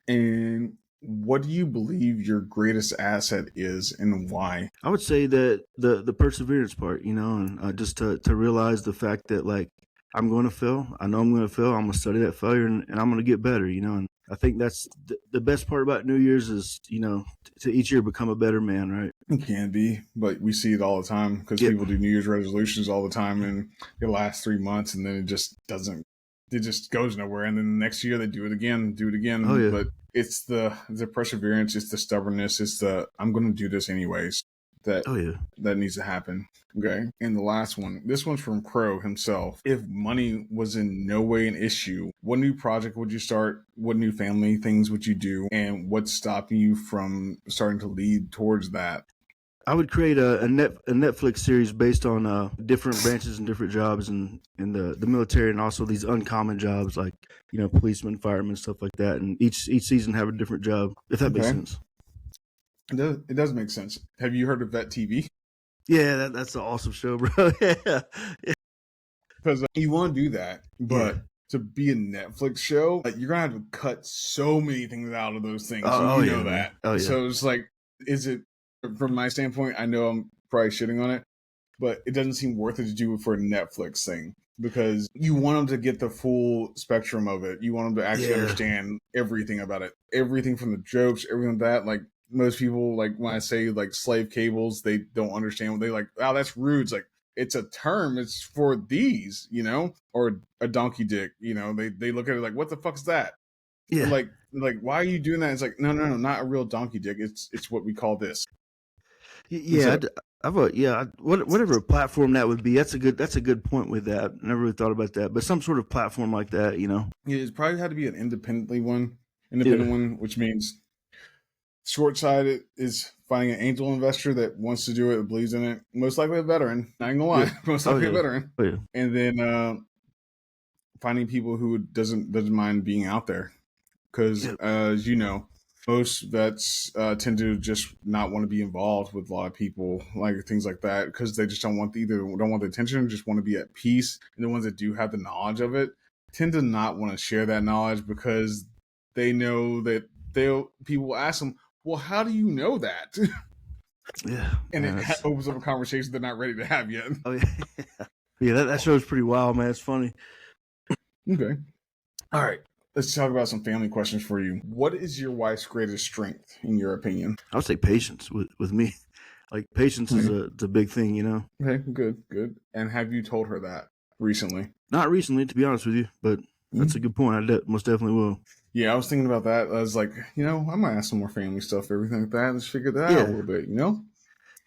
And what do you believe your greatest asset is, and why? I would say that the perseverance part, you know, and just to realize the fact that, like, I'm going to fail. I know I'm going to fail. I'm going to study that failure, and I'm going to get better, you know. And I think that's the best part about New Year's is, you know, to each year become a better man, right? It can be, but we see it all the time because people do New Year's resolutions all the time, and it lasts 3 months, and then it just doesn't. It just goes nowhere, and then the next year they do it again. Oh, yeah. But it's the perseverance, it's the stubbornness, it's the I'm going to do this anyways. That needs to happen. Okay. And the last one, this one's from Crow himself. If money was in no way an issue, what new project would you start? What new family things would you do? And what's stopping you from starting to lead towards that? I would create a Netflix series based on different branches and different jobs in the military, and also these uncommon jobs like, you know, policemen, firemen, stuff like that. And each season have a different job, if that makes sense. It does make sense. Have you heard of Vet TV? Yeah, that's an awesome show, bro. Yeah. Because you want to do that, but to be a Netflix show, you're going to have to cut so many things out of those things. You know that. Oh, yeah. So it's like, is it, from my standpoint, I know I'm probably shitting on it, but it doesn't seem worth it to do it for a Netflix thing. because you want them to get the full spectrum of it. You want them to actually understand everything about it, everything from the jokes, everything like that. Like most people, like when I say like slave cables, they don't understand what they like. Oh, that's rude. It's like, it's a term. It's for these, you know, or a donkey dick. You know, they look at it like, what the fuck is that? Yeah. Like why are you doing that? It's like, no, not a real donkey dick. It's what we call this. Yeah, whatever platform that would be. That's a good point with that. I never really thought about that, but some sort of platform like that, you know. Yeah, it's probably had to be an independent one, which means short side is finding an angel investor that wants to do it, believes in it. Most likely a veteran. Not gonna lie, most likely a veteran. And then finding people who doesn't mind being out there, because as you know, most vets tend to just not want to be involved with a lot of people, like things like that, because they just don't want the attention, just want to be at peace. And the ones that do have the knowledge of it tend to not want to share that knowledge, because they know that people will ask them, well, how do you know that? Yeah. And it opens up a conversation they're not ready to have yet. Oh yeah. Yeah, that show's pretty wild, man. It's funny. Okay. All right. Let's talk about some family questions for you. What is your wife's greatest strength, in your opinion? I would say patience with me. Like patience is a big thing, you know. Okay, good. And have you told her that recently? Not recently, to be honest with you, but that's a good point. I most definitely will. Yeah, I was thinking about that. I was like, you know, I might ask some more family stuff, everything like that. Let's figure that out a little bit, you know?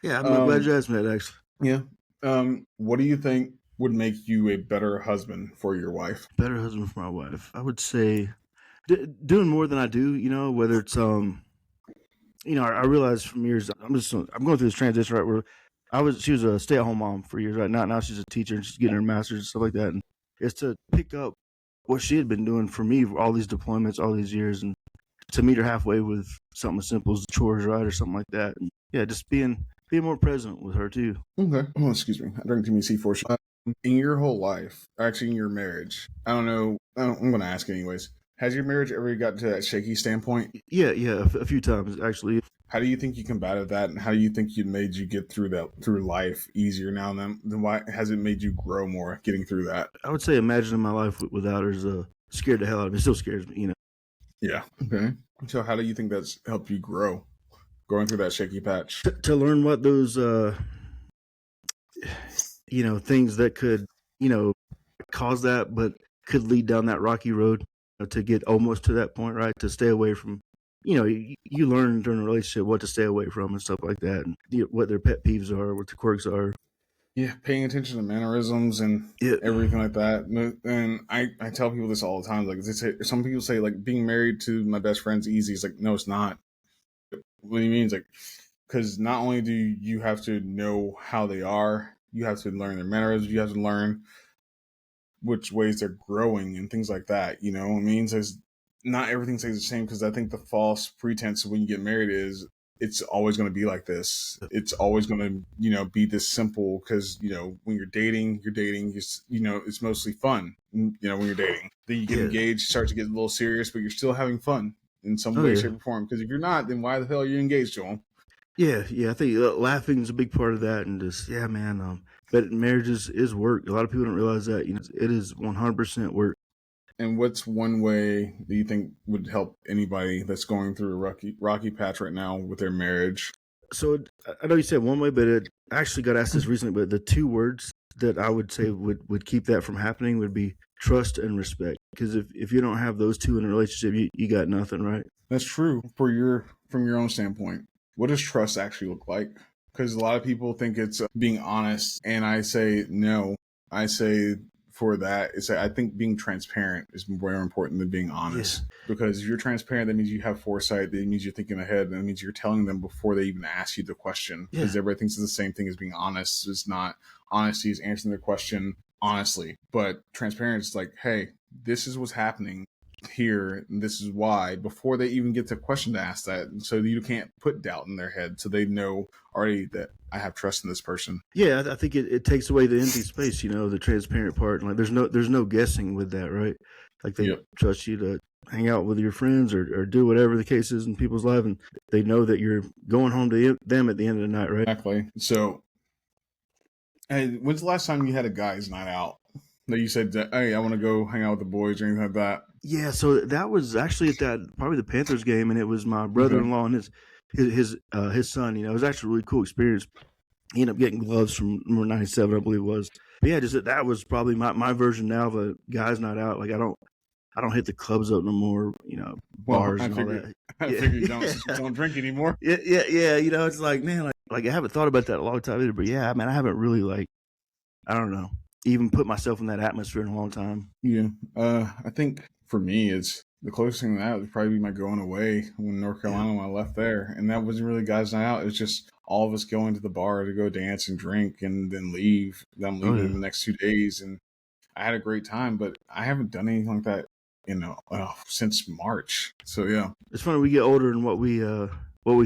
Yeah, I'm glad you asked me that, actually. Yeah. What do you think would make you a better husband for your wife? Better husband for my wife. I would say doing more than I do, you know, whether it's, you know, I realized from years, I'm going through this transition, right, where she was a stay-at-home mom for years, right? Now she's a teacher and she's getting her master's and stuff like that. And it's to pick up what she had been doing for me for all these deployments, all these years, and to meet her halfway with something as simple as chores, right, or something like that. And yeah, just being more present with her too. Okay. Oh, excuse me. I drank too many C4. In your whole life, actually in your marriage, I don't know. I'm going to ask anyways. Has your marriage ever gotten to that shaky standpoint? Yeah, a few times actually. How do you think you combated that, and how do you think it made you get through life easier now than why has it made you grow more getting through that? I would say imagining my life without her is scared the hell out of me. It still scares me, you know. Yeah. Okay. So how do you think that's helped you grow, going through that shaky patch? To learn what those, you know, things that could, you know, cause that, but could lead down that rocky road, to get almost to that point, right? To stay away from, you know, you learn during a relationship what to stay away from and stuff like that, and what their pet peeves are, what their quirks are. Yeah, paying attention to mannerisms and everything like that. And I tell people this all the time. Like, some people say, like, being married to my best friend's easy. It's like, no, it's not. What do you mean? It's like, because not only do you have to know how they are, you have to learn their mannerisms. You have to learn which ways they're growing and things like that. You know what I mean? So not everything stays the same, because I think the false pretense when you get married is it's always going to be like this. It's always going to, you know, be this simple, because, you know, when you're dating, you know, it's mostly fun, you know, when you're dating. Then you get engaged, start to get a little serious, but you're still having fun in some way, shape, or form. Because if you're not, then why the hell are you engaged to them? Yeah, I think laughing is a big part of that, and just man. But marriage is work. A lot of people don't realize that. You know, it is 100% work. And what's one way that you think would help anybody that's going through a rocky patch right now with their marriage? So I know you said one way, but I actually got asked this recently. But the two words that I would say would keep that from happening would be trust and respect. Because if you don't have those two in a relationship, you got nothing, right? That's true. From your own standpoint, what does trust actually look like? Because a lot of people think it's being honest, and I say no. I say for that, I think being transparent is more important than being honest. Because if you're transparent, that means you have foresight. That means you're thinking ahead. That means you're telling them before they even ask you the question. Because everybody thinks it's the same thing as being honest. It's not. Honesty is answering the question honestly. But transparency is like, hey, this is what's happening here, and this is why, before they even get the question to ask that, so you can't put doubt in their head, so they know already that I have trust in this person. Yeah, I think it takes away the empty space, you know, the transparent part. Like there's no guessing with that, right? Like they trust you to hang out with your friends or do whatever the case is in people's life, and they know that you're going home to them at the end of the night, right? Exactly. So, hey, when's the last time you had a guys' night out? Like you said, hey, I want to go hang out with the boys or anything like that. Yeah, so that was actually at that probably the Panthers game, and it was my brother-in-law and his son. You know, it was actually a really cool experience. He ended up getting gloves from number 97, I believe it was. But yeah, just that was probably my version now of a guy's night out. Like I don't hit the clubs up no more. You know, bars and all that. I figured you don't drink anymore. Yeah. You know, it's like, man, like I haven't thought about that a long time either. But yeah, man, I haven't really I don't know, even put myself in that atmosphere in a long time. Yeah. I think for me, it's the closest thing to that would probably be my going away when North Carolina when I left there. And that wasn't really guys' night out. It was just all of us going to the bar to go dance and drink and then leave. Then I'm leaving in the next 2 days. And I had a great time, but I haven't done anything like that, since March. So yeah. It's funny, we get older and what we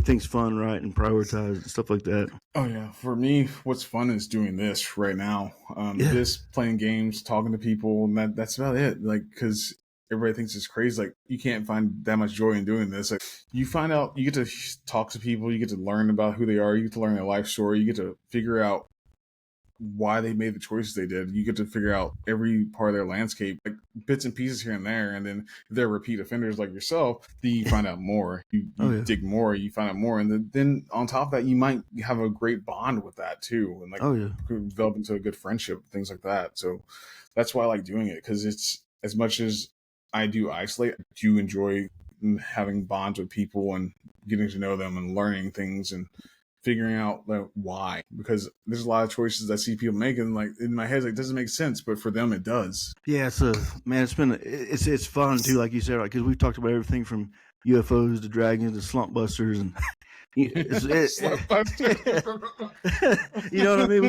think's fun, right, and prioritize and stuff like that. Oh yeah, for me, what's fun is doing this right now. This playing games, talking to people, and that's about it. Like, because everybody thinks it's crazy. Like, you can't find that much joy in doing this. Like, you find out, you get to talk to people, you get to learn about who they are, you get to learn their life story, you get to figure out why they made the choices they did. You get to figure out every part of their landscape, like bits and pieces here and there. And then if they're repeat offenders like yourself, then you find out more. You dig more, you find out more. And then on top of that, you might have a great bond with that too. And develop into a good friendship, things like that. So that's why I like doing it. Cause it's as much as I do isolate, I do enjoy having bonds with people and getting to know them and learning things and figuring out why, because there's a lot of choices I see people making. Like in my head, it doesn't make sense, but for them, it does. Yeah, it's fun too, like you said, because we've talked about everything from UFOs to dragons to slump busters, and you know what I mean.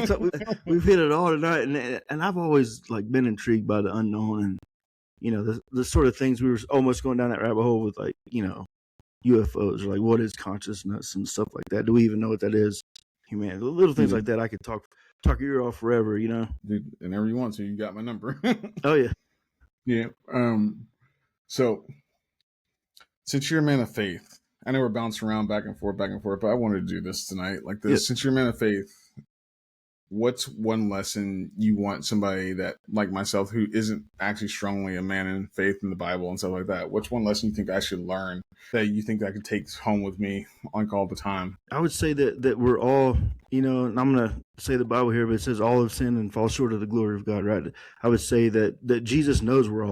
We've hit it all tonight, and I've always been intrigued by the unknown, and the sort of things we were almost going down that rabbit hole with, UFOs, or what is consciousness and stuff like that. Do we even know what that is? Humanity, little things like that. I could talk your ear off forever, Dude, whenever you want to, you got my number. Oh yeah. Yeah. So since you're a man of faith, I know we're bouncing around back and forth, but I wanted to do this tonight like this. Yeah. Since you're a man of faith, what's one lesson you want somebody that, like myself, who isn't actually strongly a man in faith in the Bible and stuff like that, what's one lesson you think I should learn that you think I could take home with me all the time? I would say that we're all, and I'm going to say the Bible here, but it says all have sinned and fall short of the glory of God, right? I would say that Jesus knows we're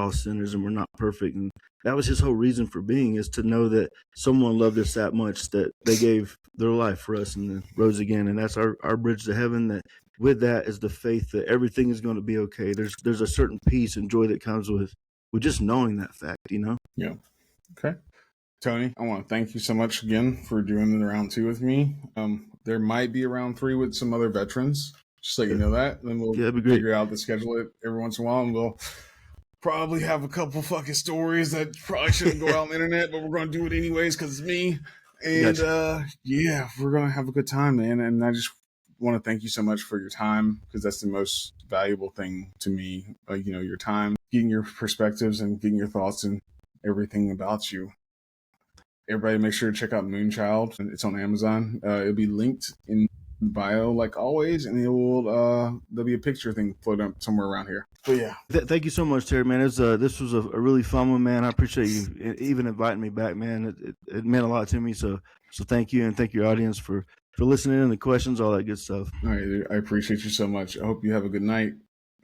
all sinners and we're not perfect. And that was his whole reason for being, is to know that someone loved us that much that they gave their life for us and then rose again. And that's our bridge to heaven. That with that is the faith that everything is going to be okay. There's a certain peace and joy that comes with just knowing that fact, Yeah. Okay. Tony, I want to thank you so much again for doing the round 2 with me. There might be a round 3 with some other veterans. Just let you know that. Then we'll figure out the schedule it every once in a while, and we'll probably have a couple fucking stories that probably shouldn't go out on the internet, but we're going to do it anyways because it's me. And we're going to have a good time, man. And I just want to thank you so much for your time, because that's the most valuable thing to me. Your time, getting your perspectives and getting your thoughts and everything about you. Everybody make sure to check out Moonchild. It's on Amazon. It'll be linked in the bio like always, and there'll be a picture thing floating up somewhere around here. But yeah. Thank you so much, Terry, man. This was a really fun one, man. I appreciate you even inviting me back, man. It meant a lot to me. So thank you, and thank your audience for listening and the questions, all that good stuff. All right, dude, I appreciate you so much. I hope you have a good night.